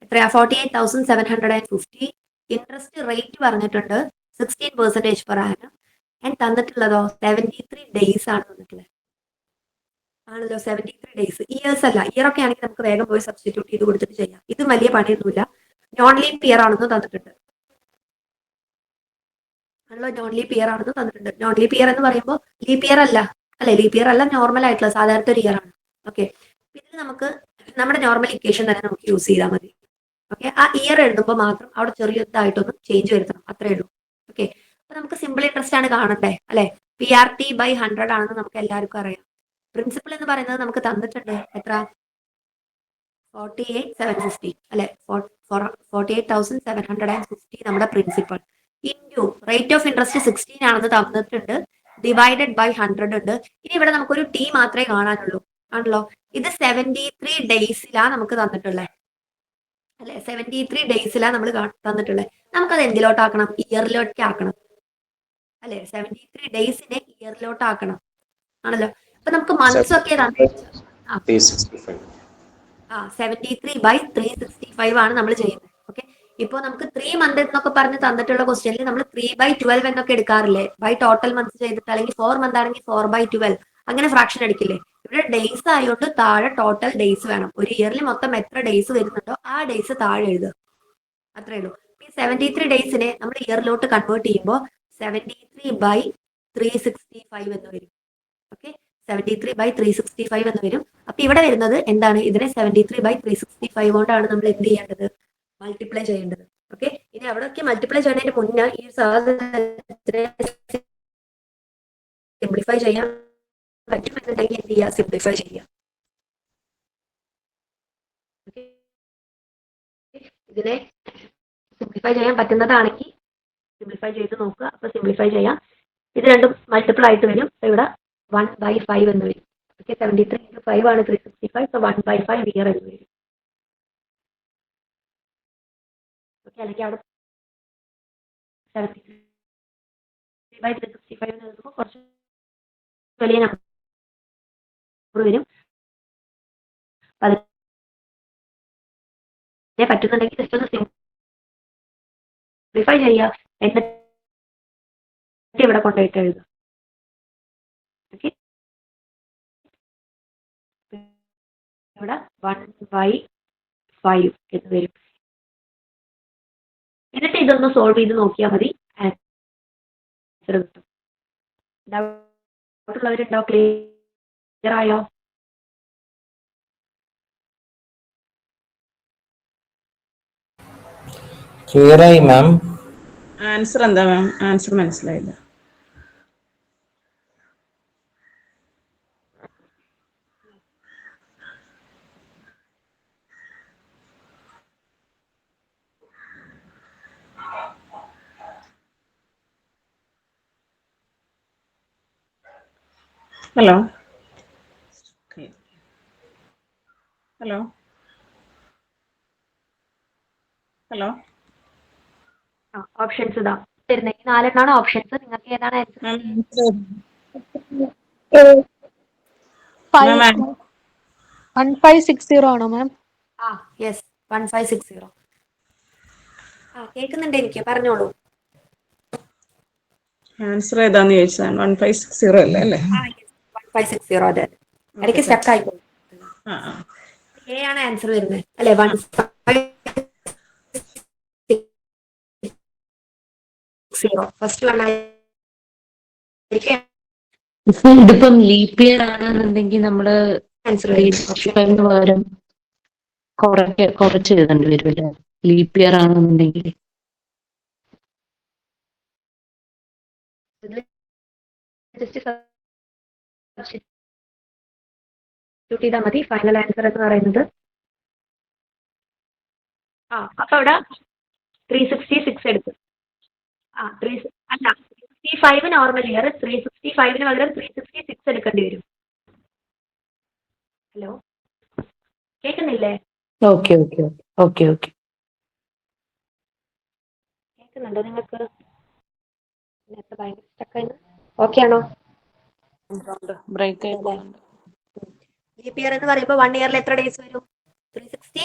എത്രയാ? 48,750. ഇൻട്രസ്റ്റ് റേറ്റ് പറഞ്ഞിട്ടുണ്ട് 16% per annum. ആൻഡ് തന്നിട്ടുള്ളതോ 73 days ആണ് തന്നിട്ടുള്ളത്. ആണല്ലോ 73 days. ഇയേഴ്സ് അല്ല. ഇയർ ഒക്കെ ആണെങ്കിൽ നമുക്ക് വേഗം പോയി സബ്സ്റ്റിറ്റ്യൂട്ട് ചെയ്ത് കൊടുത്തിട്ട് ചെയ്യാം. ഇത് വലിയ പണിയൊന്നുമില്ല. നോൺ ലീപ്പ് ഇയർ ആണെന്ന് തന്നിട്ടുണ്ട്. ആണല്ലോ നോൺ ലീപ്പ് ഇയർ ആണെന്ന് തന്നിട്ടുണ്ട്. നോൺ ലീപ്പ് ഇയർ എന്ന് പറയുമ്പോൾ ലീപ്പ് ഇയർ അല്ല അല്ലെ? ലീപ്പ് ഇയർ അല്ല, നോർമൽ ആയിട്ടുള്ള സാധാരണ ഒരു ഇയർ ആണ്. ഓക്കെ, ഇതിൽ നമുക്ക് നമ്മുടെ നോർമൽ ഇക്വേഷൻ തന്നെ നമുക്ക് യൂസ് ചെയ്താൽ മതി. ഓക്കെ, ആ ഇയർ എഴുതുമ്പോൾ മാത്രം അവിടെ ചെറിയതായിട്ടൊന്ന് ചേഞ്ച് വരുത്തണം, അത്രേ ഉള്ളൂ. ഓക്കെ, അപ്പൊ നമുക്ക് സിമ്പിൾ ഇൻട്രസ്റ്റ് ആണ് കാണണ്ടേ അല്ലെ? PRT/100 ആണെന്ന് നമുക്ക് എല്ലാവർക്കും അറിയാം. പ്രിൻസിപ്പൾ എന്ന് പറയുന്നത് നമുക്ക് തന്നിട്ടുണ്ട്. എത്ര? 48,750 അല്ലെ? 48,750 നമ്മുടെ principal into rate of interest 16 ആണെന്ന് തന്നിട്ടുണ്ട്. ഡിവൈഡഡ് ബൈ 100 ഉണ്ട്. ഇനി ഇവിടെ നമുക്കൊരു ടി മാത്രമേ കാണാനുള്ളൂ ആണല്ലോ. ഇത് 73 ഡേയ്സിലാണ് നമുക്ക് തന്നിട്ടുള്ളത് അല്ലെ? 73 ഡേയ്സിലാണ് നമ്മൾ തന്നിട്ടുള്ളത്. നമുക്കത് എന്തിലോട്ടാക്കണം? ഇയറിലോട്ട് ആക്കണം അല്ലെ? 73 ഡേയ്സിനെ ഇയറിലോട്ട് ആക്കണം ആണല്ലോ. അപ്പൊ നമുക്ക് മന്ത്സ് ഒക്കെ 73/365 ആണ് നമ്മൾ ചെയ്യുന്നത്. ഓക്കെ, ഇപ്പൊ നമുക്ക് 3 മന്ത് എന്നൊക്കെ പറഞ്ഞ് തന്നിട്ടുള്ള ക്വസ്റ്റ്യനിൽ നമ്മൾ 3/12 എന്നൊക്കെ എടുക്കാറില്ലേ? ബൈ ടോട്ടൽ മന്ത്സ് ചെയ്തിട്ട്, അല്ലെങ്കിൽ 4 മന്ത് ആണെങ്കിൽ 4/12 അങ്ങനെ ഫ്രാക്ഷൻ അടിക്കില്ലേ? ഇവിടെ ഡേയ്സ് ആയതുകൊണ്ട് താഴെ ടോട്ടൽ ഡേയ്സ് വേണം. ഒരു ഇയറിൽ മൊത്തം എത്ര ഡേയ്സ് വരുന്നുണ്ടോ ആ ഡേയ്സ് താഴെ എഴുതുക, അത്രേ ഉള്ളൂ. ഈ 73 ഡേയ്സിനെ നമ്മൾ ഇയറിലോട്ട് കൺവേർട്ട് ചെയ്യുമ്പോൾ 73/365 എന്ന് വരും. ഓക്കെ, 73/365 എന്ന് വരും. അപ്പൊ ഇവിടെ വരുന്നത് എന്താണ്? ഇതിനെ 73/365 കൊണ്ടാണ് നമ്മൾ എന്ത് ചെയ്യേണ്ടത്? മൾട്ടിപ്ലൈ ചെയ്യേണ്ടത്. ഓക്കെ, ഇനി അവിടെയൊക്കെ മൾട്ടിപ്ലൈ ചെയ്യുന്നതിന് മുന്നേ ഈ സാധനത്തിനെ സിംപ്ലിഫൈ ചെയ്യാൻ പറ്റുമെന്നുണ്ടെങ്കിൽ എന്ത് ചെയ്യുക? സിംപ്ലിഫൈ ചെയ്യാം. ഇതിനെ സിംപ്ലിഫൈ ചെയ്യാൻ പറ്റുന്നതാണെങ്കിൽ സിംപ്ലിഫൈ ചെയ്ത് നോക്കുക. അപ്പൊ സിംപ്ലിഫൈ ചെയ്യാം. ഇത് രണ്ടും മൾട്ടിപ്പിൾ ആയിട്ട് വരും. ഇവിടെ 1/5 എന്ന് വരും. ഓക്കെ, 73 × 5 ആണ് 365. സോ 1/5 ഇയർ എന്ന് വരും. ഓക്കെ, അല്ലെങ്കിൽ അവിടെ 73/365 എന്ന് എഴുതുമ്പോൾ കുറച്ച് വലിയ നമ്പർ വരും. അതിനെ പറ്റുന്നുണ്ടെങ്കിൽ ജസ്റ്റ് ഒന്ന് സിംപ്ലിഫൈ ചെയ്യുക, എന്നിട്ട് ഇവിടെ കൊണ്ടുപോയിട്ട് എഴുതുക. ഓക്കെ, ഇവിടെ 1/5 എന്ന് വരും. എന്നിട്ട് ഇതൊന്ന് സോൾവ് ചെയ്ത് നോക്കിയാൽ മതി, ആൻസർ കിട്ടും. ഡൗട്ട് ഉള്ളവരുണ്ടോ? ക്ലിയർ ആയോ? ക്ലിയർ ആയി മാം. ആൻസർ എന്താ മാം? ആൻസർ മനസ്സിലായില്ല. ഹലോ ഹലോ ഹലോ ഓപ്ഷൻസ് ഇതാ വരുന്നത്. 4 ഓപ്ഷൻസ്. നിങ്ങൾക്ക് ഏതാണ് ആൻസർ? 1560 ആണോ മാം? യെസ്, 1560. കേൾക്കുന്നുണ്ട്, എനിക്ക് പറഞ്ഞോളൂ. ആൻസർ ഏതാന്ന് ചോദിച്ചതാണ്. 1560 അല്ലേ? അല്ലേ? 1560. അതെ, ഇടയ്ക്ക് സ്റ്റക്ക് ആയി പോകും. എ ആണ് ആൻസർ വരുന്നത് അല്ലെ? 1560 സീറോ ഫസ്റ്റ് വൺ ആയിരിക്കും ഇതിപ്പം ലീപ്പ് ഇയർ ആണെന്നുണ്ടെങ്കിൽ നമ്മള് ആൻസർ വർഷത്തിന് പകരം കുറച്ച് എഴുതേണ്ടി വരുമല്ലേ? ലീപ്പ് ഇയർ ആണെന്നുണ്ടെങ്കിൽ ചെയ്താൽ മതി. ഫൈനൽ ആൻസർ എന്ന് പറയുന്നത് അപ്പൊ ഇവിടെ 366 എടുക്കും. അല്ല 365 നോർമൽ ഇയർ, 365 പകരം 366 എടുക്കേണ്ടി വരും. ഹലോ കേൾക്കുന്നില്ലേ? ഓക്കെ ഓക്കെ ഓക്കെ ഓക്കെ കേൾക്കുന്നുണ്ടോ നിങ്ങൾക്ക്? നേരത്തെ ഭയങ്കര സ്റ്റക്കായിരുന്നു. ഓക്കെ ആണോ? ബ്രേക്ക് ആയി പോകുന്നുണ്ട്. ലീപ് ഇയർ എന്ന് പറയുമ്പോൾ 1 ഇയറിൽ എത്ര ഡേയ്സ് വരും? 360.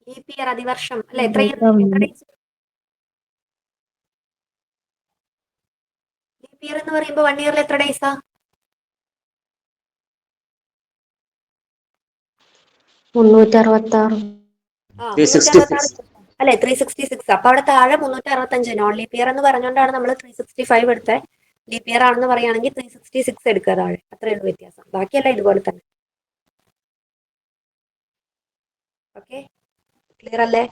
ലീപ് ഇയർ അതിവർഷം അല്ലെ? എത്ര ഡേയ്സ്? ലീപ് ഇയർ എന്ന് പറയുമ്പോൾ 1 ഇയറിൽ എത്ര ഡേയ്സാ? 366. 366 അല്ലെ? 366. അപ്പൊ അവിടെ താഴെ 365. നോൺ ലീപ് ഇയർ എന്ന് പറഞ്ഞുകൊണ്ടാണ് നമ്മൾ 365 എടുത്തത്. ലീപ് ഇയർ ആണെന്ന് പറയുകയാണെങ്കിൽ 366 എടുക്കുക താഴെ. അത്രയുള്ള വ്യത്യാസം. ബാക്കിയല്ല ഇതുപോലെ തന്നെ. ഓക്കെ, ക്ലിയർ അല്ലേ?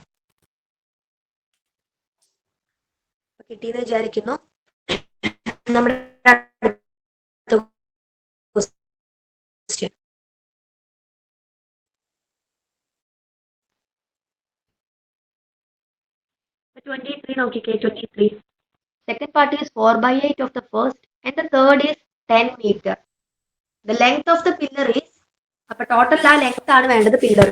കിട്ടിയെന്ന് വിചാരിക്കുന്നു. നമ്മുടെ ക്വസ്റ്റ്യൻ 23 നോക്കിക്കേ. 23 second part is 4/8 of the first and the third is 10 meter. The length of the pillar is, അപ്പൊ ടോട്ടൽ ആ ലെങ്ത് ആണ് വേണ്ടത് pillar.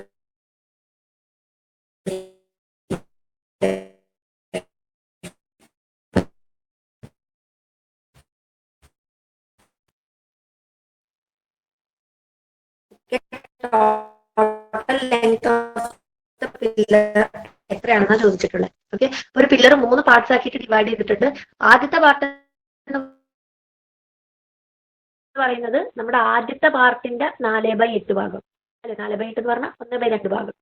Total length of the pillar എത്രയാണെന്നാ ചോദിച്ചിട്ടുള്ളത്. ഓക്കെ, ഒരു പില്ലർ 3 പാർട്സ് ആക്കിയിട്ട് ഡിവൈഡ് ചെയ്തിട്ടുണ്ട്. ആദ്യത്തെ പാർട്ട് എന്ന് പറയുന്നത് നമ്മുടെ ആദ്യത്തെ പാർട്ടിന്റെ 4/8 ഭാഗം അല്ലെ? 4/8 എന്ന് പറഞ്ഞാൽ 1/2 ഭാഗം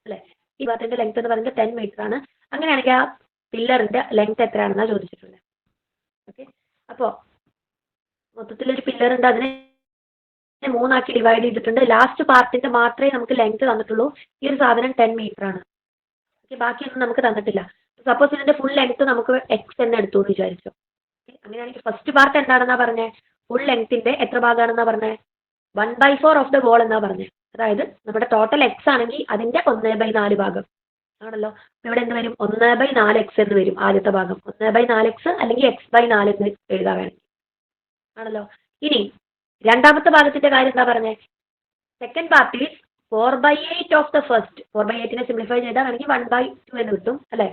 അല്ലെ? ഈ പാർട്ടിന്റെ ലെങ്ത് എന്ന് പറയുന്നത് 10 മീറ്റർ ആണ്. അങ്ങനെയാണെങ്കിൽ ആ പില്ലറിന്റെ ലെങ്ത് എത്രയാണെന്നാ ചോദിച്ചിട്ടുള്ളത്. ഓക്കെ, അപ്പോ മൊത്തത്തിലൊരു പില്ലർ ഉണ്ട്, അതിനെ 3 ആക്കി ഡിവൈഡ് ചെയ്തിട്ടുണ്ട്. ലാസ്റ്റ് പാർട്ടിന്റെ മാത്രമേ നമുക്ക് ലെങ്ത് തന്നിട്ടുള്ളൂ. ഈ ഒരു സാധനം 10 മീറ്റർ ആണ്. ഓക്കെ, ബാക്കിയൊന്നും നമുക്ക് തന്നിട്ടില്ല. സപ്പോസ് ഇതിന്റെ ഫുൾ ലെങ്ത് നമുക്ക് എക്സ് എന്ന് എടുത്തു എന്ന് വിചാരിച്ചു. അങ്ങനെയാണെങ്കിൽ ഫസ്റ്റ് പാർട്ട് എന്താണെന്നാ പറഞ്ഞേ? ഫുൾ ലെങ്ത്തിന്റെ എത്ര ഭാഗമാണെന്നാ പറഞ്ഞേ? 1/4 ഓഫ് ദ വോൾ എന്നാ പറഞ്ഞേ. അതായത് നമ്മുടെ ടോട്ടൽ എക്സ് ആണെങ്കിൽ അതിന്റെ 1/4 ഭാഗം ആണല്ലോ. ഇവിടെ എന്ത് വരും? 1/4 എക്സ് എന്ന് വരും ആദ്യത്തെ ഭാഗം. 1/4 എക്സ് അല്ലെങ്കിൽ x/4 എന്ന് എഴുതാൻ വേണമെങ്കിൽ ആണല്ലോ. ഇനി രണ്ടാമത്തെ ഭാഗത്തിന്റെ കാര്യം എന്താ പറഞ്ഞേ? Second part is 4/8 of the first. 4/8 simplify ചെയ്താൽ വേണമെങ്കിൽ 1/2 എന്ന് കിട്ടും അല്ലെ?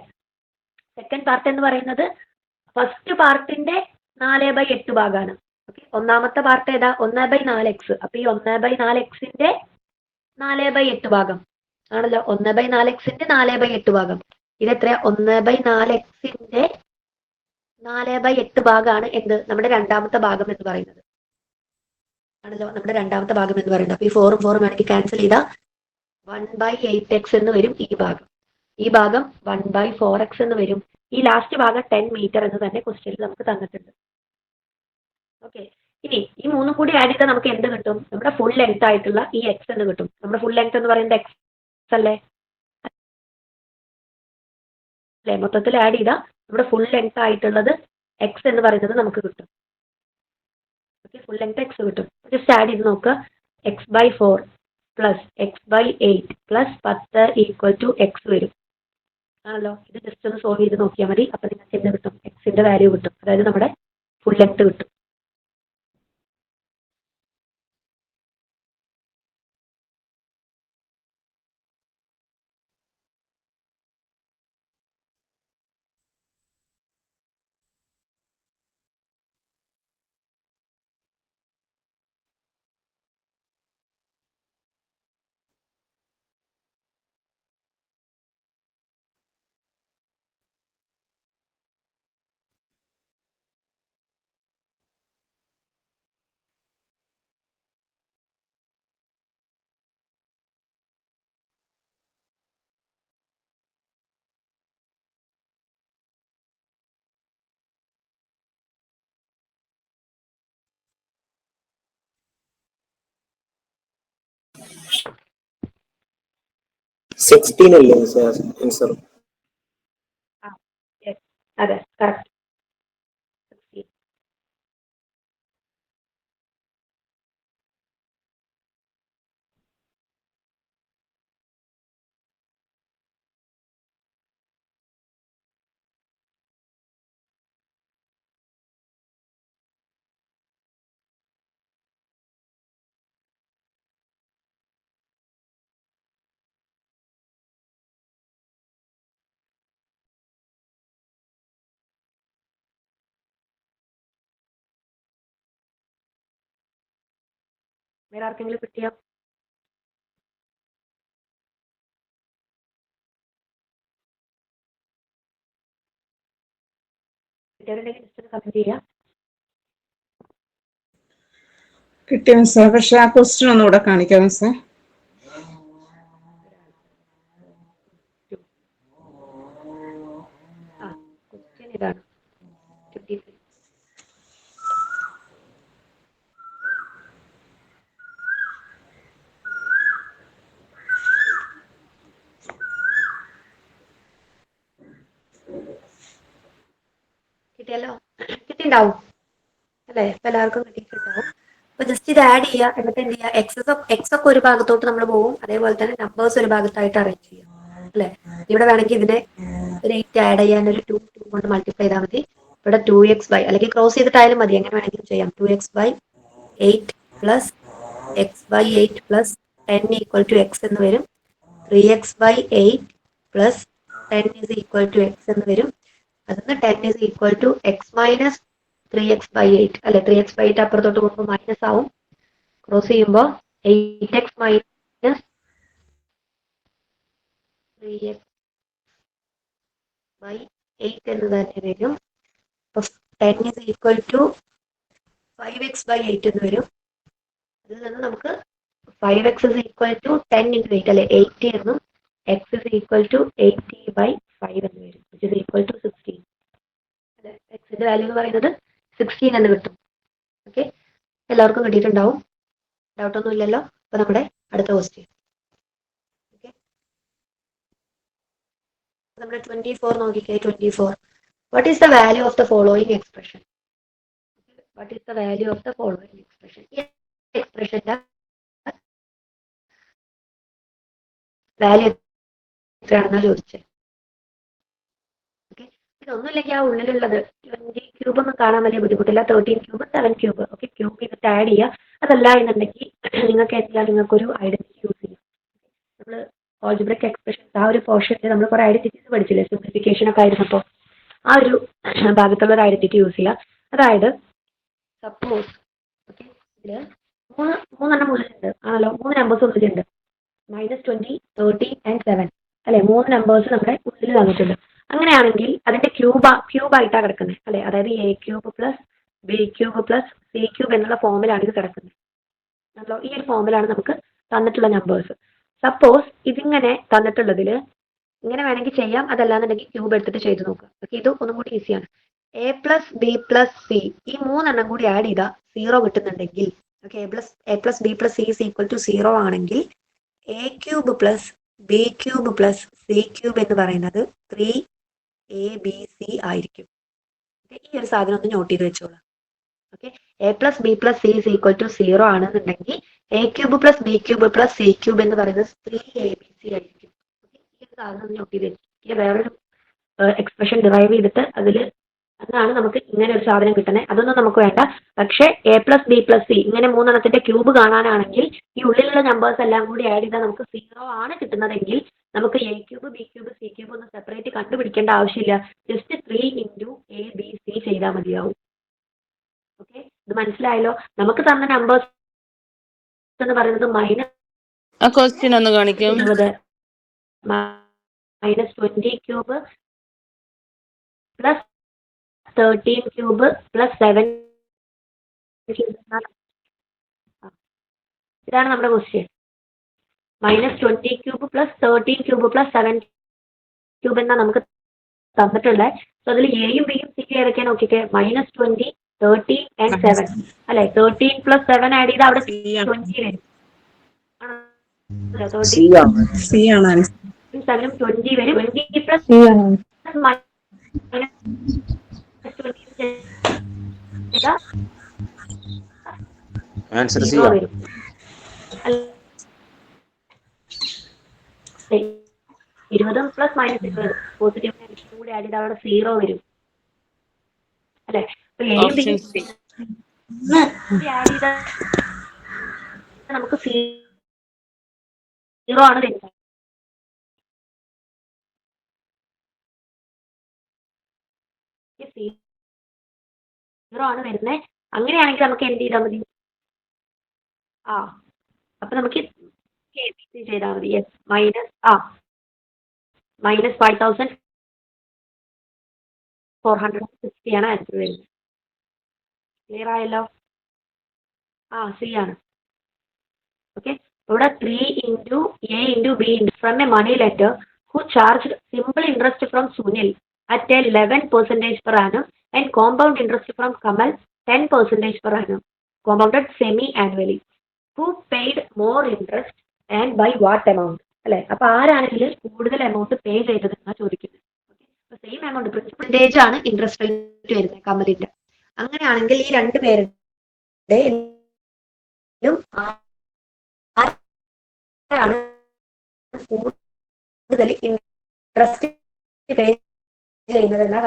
സെക്കൻഡ് പാർട്ട് എന്ന് പറയുന്നത് ഫസ്റ്റ് പാർട്ടിന്റെ 4/8 ഭാഗമാണ്. ഓക്കെ, ഒന്നാമത്തെ പാർട്ട് ഏതാ? 1/4 എക്സ്. അപ്പൊ ഈ 1/4 എക്സിന്റെ 4/8 ഭാഗം ആണല്ലോ. 1/4 എക്സിന്റെ 4/8 ഭാഗം ഇതെത്രയാ? 1/4 എക്സിന്റെ 4/8 ഭാഗമാണ് എന്ത്? നമ്മുടെ രണ്ടാമത്തെ ഭാഗം എന്ന് പറയുന്നത് ആണല്ലോ. നമ്മുടെ രണ്ടാമത്തെ ഭാഗം എന്ന് പറയുന്നത്. അപ്പൊ ഈ 4ഉം 4ഉം വേണമെങ്കിൽ ക്യാൻസൽ ചെയ്താൽ 1/8x എന്ന് വരും ഈ ഭാഗം. ഈ ഭാഗം 1/4x എന്ന് വരും. ഈ ലാസ്റ്റ് ഭാഗം 10 മീറ്റർ എന്ന് തന്നെ ക്വസ്റ്റ്യനിൽ നമുക്ക് തന്നിട്ടുണ്ട്. ഓക്കെ, ഇനി ഈ 3ഉം കൂടി ആഡ് ചെയ്താൽ നമുക്ക് എന്ത് കിട്ടും? നമ്മുടെ ഫുൾ ലെങ്ത് ആയിട്ടുള്ള ഈ എക്സ് എന്ന് കിട്ടും. നമ്മുടെ ഫുൾ ലെങ്ത് എന്ന് പറയുന്നത് എക്സ് അല്ലേ? അല്ലെ? മൊത്തത്തിൽ ആഡ് ചെയ്താൽ നമ്മുടെ ഫുൾ ലെങ്ത് ആയിട്ടുള്ളത് എക്സ് എന്ന് പറയുന്നത് നമുക്ക് കിട്ടും. ഓക്കെ, ഫുൾ ലെങ്ത് എക്സ് കിട്ടും. ജസ്റ്റ് ആഡ് ചെയ്ത് നോക്കുക. x/4 plus x/8 plus 10 equal to X വരും ആണല്ലോ. ഇത് ജസ്റ്റ് ഒന്ന് സോൾവ് ചെയ്ത് നോക്കിയാൽ മതി. അപ്പൊ നിങ്ങൾക്ക് എന്ത് കിട്ടും? എക്സിന്റെ വാല്യൂ കിട്ടും. അതായത് നമ്മുടെ ഫുൾ ലെങ്ത് കിട്ടും. 16 അല്ലേ ആൻസർ? Yes, അതെ കറക്റ്റ്. വേറെ ആർക്കെങ്കിലും കിട്ടിയോ? കിട്ടിയവരുണ്ടെങ്കിൽ ജസ്റ്റ് കമന്റ് ചെയ്യാം. കിട്ടിയ മിസ്സേ, പക്ഷെ ആ ക്വസ്റ്റ്യൻ ഒന്നുകൂടെ കാണിക്കാം മിസ്സേ. ക്വസ്റ്റ്യൻ ഇതാണ് 23. കിട്ടിയല്ലോ, കിട്ടിണ്ടാവും അല്ലേ? ഇപ്പൊ എല്ലാവർക്കും കിട്ടിയിട്ടുണ്ടാവും. അപ്പൊ ജസ്റ്റ് ഇത് ആഡ് ചെയ്യുക. എന്നിട്ട് എന്ത് ചെയ്യുക, എക്സ് ഒക്കെ ഒരു ഭാഗത്തോട്ട് നമ്മൾ പോകും, അതേപോലെ തന്നെ നമ്പേഴ്സ് ഒരു ഭാഗത്തായിട്ട് അറേഞ്ച് ചെയ്യാം അല്ലെ. ഇവിടെ വേണമെങ്കിൽ ഇതിനെ ഒരു 8 ആഡ് ചെയ്യാൻ ഒരു 2 കൊണ്ട് മൾട്ടിപ്ലൈ ചെയ്താൽ മതി. ഇവിടെ 2x/, അല്ലെങ്കിൽ ക്രോസ് ചെയ്തിട്ടായാലും മതി, എങ്ങനെ വേണമെങ്കിലും ചെയ്യാം. 2x/8 plus x/8 plus 10 equal to X എന്ന് വരും. 3x/8 plus 10 is equal to x എന്ന് വരും. അതിന് 10 is equal to x minus 3x/8 അല്ലെ. 3x/8 അപ്പുറത്തോട്ട് പോകുമ്പോൾ മൈനസ് ആവും. ക്രോസ് ചെയ്യുമ്പോൾ 8x minus 3x/8 എന്ന് തന്നെ വരും. 10 is equal to 5x/8 എന്ന് വരും. അതിൽ നിന്ന് നമുക്ക് 5x is equal to 10 into 8 അല്ലെ, 80 എന്നും x is equal to 80/5 എന്ന് വരും, which is equal to 16. എക്സിന്റെ വാല്യൂ എന്ന് പറയുന്നത് 16 എന്ന് കിട്ടും. ഓക്കെ, എല്ലാവർക്കും കിട്ടിയിട്ടുണ്ടാവും, ഡൗട്ട് ഒന്നും ഇല്ലല്ലോ. അപ്പൊ നമ്മുടെ അടുത്ത ക്വസ്റ്റ്യൻ. ഓക്കെ, നമ്മുടെ 24 നോക്കിക്കേ. 24, what is the value of the following expression? What is the value of the following expression? ഈ എക്സ്പ്രഷന്റെ വാല്യൂ എത്രയാണെന്നാ ചോദിച്ചത്. ഓക്കെ, ഇതൊന്നുമില്ലെങ്കിൽ ആ ഉള്ളിലുള്ളത് 20 ക്യൂബ് ഒന്നും കാണാൻ വലിയ ബുദ്ധിമുട്ടില്ല. 13 ക്യൂബ്, 7 ക്യൂബ്. ഓക്കെ, ക്യൂബ് ചെയ്തിട്ട് ആഡ് ചെയ്യുക. അതല്ല എന്നുണ്ടെങ്കിൽ നിങ്ങൾക്ക് എന്താ, നിങ്ങൾക്കൊരു ഐഡന്റിറ്റി യൂസ് ചെയ്യാം. നമ്മൾ ആൾജിബ്രിക് എക്സ്പ്രഷൻസ് ആ ഒരു പോർഷനിൽ നമ്മൾ കുറെ ഐഡന്റിറ്റീസ് പഠിച്ചില്ലേ, സിംപ്ലിഫിക്കേഷൻ ഒക്കെ ആയിരുന്നപ്പോൾ ആ ഒരു ഭാഗത്തുള്ള ഒരു ഐഡന്റിറ്റി യൂസ് ചെയ്യുക. അതായത് സപ്പോസ് ഓക്കെ, ഇതില് മൂന്നെണ്ണം ഉള്ളിലുണ്ട് ആണല്ലോ, 3 നമ്പേഴ്സ് ഉള്ളിലുണ്ട്. -20, 13 and 7 അല്ലെ, 3 നമ്പേഴ്സ് നമ്മുടെ ഉള്ളിൽ തന്നിട്ടുണ്ട്. അങ്ങനെയാണെങ്കിൽ അതിന്റെ ക്യൂബായിട്ടാണ് കിടക്കുന്നത് അല്ലെ. അതായത് a³ plus b³ plus c³ എന്നുള്ള ഫോമിലാണ് ഇത് കിടക്കുന്നത്. ആണല്ലോ, ഈ ഒരു ഫോമിലാണ് നമുക്ക് തന്നിട്ടുള്ള നമ്പേഴ്സ്. സപ്പോസ് ഇതിങ്ങനെ തന്നിട്ടുള്ളതിൽ ഇങ്ങനെ വേണമെങ്കിൽ ചെയ്യാം, അതല്ലാന്നുണ്ടെങ്കിൽ ക്യൂബ് എടുത്തിട്ട് ചെയ്ത് നോക്കുക. ഓക്കെ, ഇത് ഒന്നും കൂടി ഈസിയാണ്. a plus B plus C, ഈ 3 എണ്ണം കൂടി ആഡ് ചെയ്താൽ 0 കിട്ടുന്നുണ്ടെങ്കിൽ, okay, a plus B plus C is equal to 0 ആണെങ്കിൽ a³ plus b³ plus c³ എന്ന് പറയുന്നത് 3abc ആയിരിക്കും. ഈ ഒരു സാധനം ഒന്ന് നോട്ട് ചെയ്ത് വെച്ചോളാം. Okay, a plus B plus C is equal to 0 ആണെന്നുണ്ടെങ്കിൽ a³ plus b³ plus c³ എന്ന് പറയുന്നത് 3abc ആയിരിക്കും. ഈ ഒരു സാധനം ഒന്ന് നോട്ട് ചെയ്ത് വെച്ചിട്ട് വേറൊരു എക്സ്പ്രഷൻ ഡിറൈവ് ചെയ്തിട്ട് അതിൽ അതാണ് നമുക്ക് ഇങ്ങനെ ഒരു സാധനം കിട്ടുന്നത്. അതൊന്നും നമുക്ക് വേണ്ട. പക്ഷേ a plus B plus C ഇങ്ങനെ 3 എണ്ണത്തിന്റെ ക്യൂബ് കാണാനാണെങ്കിൽ ഈ ഉള്ളിലുള്ള നമ്പേഴ്സ് എല്ലാം കൂടി ആഡ് ചെയ്താൽ നമുക്ക് 0 ആണ് കിട്ടുന്നതെങ്കിൽ നമുക്ക് a³ b³ c³ ഒന്ന് സെപ്പറേറ്റ് കണ്ടുപിടിക്കേണ്ട ആവശ്യമില്ല. ജസ്റ്റ് 3 into abc ചെയ്താൽ മതിയാവും. ഓക്കെ, ഇത് മനസ്സിലായല്ലോ. നമുക്ക് തന്ന നമ്പേഴ്സ് എന്ന് പറയുന്നത് ആ ക്വസ്റ്റ്യൻ ഒന്ന് കാണിക്കും. -20 cube plus 13 cube plus 7 cube. ഇതാണ് നമ്മുടെ question. -20 cube plus 13 cube plus 7 cube എന്നാ നമുക്ക് തന്നിട്ടുള്ളത്. സോ അതിൽ എയും ബിയും സിക്കും ഏതൊക്കെയാണ് നോക്കിക്കേ. -20, 13 and 7 അല്ലെ. 13 പ്ലസ് 7 ആഡ് ചെയ്ത് അവിടെ 20 വരും. സി ആണ് ആൻസർ. 7 20 വരും. 20 പ്ലസ് സി ആണ്. ആൻസർ സി 0 ആണ്. വരും. 20 പ്ലസ് -20 പോസിറ്റീവ് നെഗറ്റീവ് കൂടി ആഡ് ചെയ്താൽ അവിടെ 0 വരും അല്ലെ? അപ്പൊ എയും ഓപ്ഷൻ സി. ആഡ് ചെയ്താൽ നമുക്ക് 0 ആണ് വരുന്നത്. അങ്ങനെയാണെങ്കിൽ നമുക്ക് എന്ത് ചെയ്താൽ മതി? അപ്പൊ നമുക്ക് ചെയ്താൽ മതി. യെസ്, മൈനസ് 5460 ആണ് ആൻസർ വരുന്നത്. ക്ലിയർ ആയല്ലോ? സി ആണ്. ഓക്കെ, ഇവിടെ 3 into A into B from a money lender who charged simple interest from Sunil at 11% per annum and compound interest from Kamal 10% per annum, compounded semi-annually. Who paid more interest and by what amount? അല്ലെ? അപ്പൊ ആരാണ് ഇതിൽ കൂടുതൽ amount pay ചെയ്തത് എന്നാ ചോദിക്കുന്നത്. Same amount percentage ആണ് interest rate വരുന്നത് കമലിന്റെ. അങ്ങനെയാണെങ്കിൽ ഈ രണ്ട് പേരുടെ ആരാണ് കൂടുതൽ ഇൻട്രസ്റ്റ് പേ ചെയ്യുന്നതെന്നാ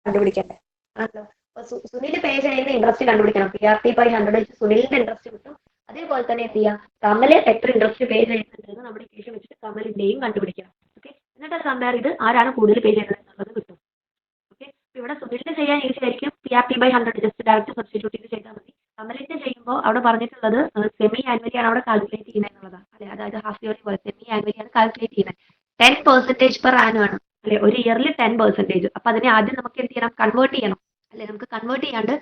കണ്ടുപിടിക്കേണ്ടത്. ആണല്ലോ. അപ്പൊ സുനിൽ പേ ചെയ്യുന്ന ഇൻട്രസ്റ്റ് കണ്ടുപിടിക്കണം. PRT/100 വെച്ച് സുനിലിന്റെ ഇൻട്രസ്റ്റ് കിട്ടും. അതേപോലെ തന്നെ എന്ത് ചെയ്യാം, കമല് എത്ര ഇൻട്രസ്റ്റ് പേ ചെയ്യുന്നുണ്ടെന്ന് നമ്മുടെ ഇക്വേഷൻ വെച്ചിട്ട് കമലിന്റെയും കണ്ടുപിടിക്കണം. ഓക്കെ, എന്നിട്ട് കമ്പയർ ചെയ്ത് ആരാണ് കൂടുതൽ പേ ചെയ്യുന്നത് എന്നുള്ളത് കിട്ടും. ഓക്കെ, ഇവിടെ സുനിലിന്റെ ചെയ്യാൻ ഈസി ആയിരിക്കും. PRT/100 ജസ്റ്റ് ഡയറക്റ്റ് സബ്സ്റ്റിറ്റ്യൂട്ട് ചെയ്ത് ചെയ്താൽ മതി. കമലിന്റെ ചെയ്യുമ്പോൾ അവിടെ പറഞ്ഞിട്ടുള്ളത് സെമി ആനുവലി ആണ് അവിടെ കാൽക്കുലേറ്റ് ചെയ്യുന്നത് എന്നുള്ളതാണ് അല്ലെ. അതായത് ഹാഫ് ഇയർലി പോലെ സെമി ആനുവലി ആണ് കാൽക്കുലേറ്റ് ചെയ്യുന്നത്. 10% പെർ ആനം ആണ് അല്ലെ, ഒരു ഇയറിൽ 10%. അപ്പൊ അതിനെ ആദ്യം നമുക്ക് എന്ത് ചെയ്യണം, കൺവേർട്ട് ചെയ്യണം അല്ലെ. നമുക്ക് കൺവേർട്ട് ചെയ്യാണ്ട്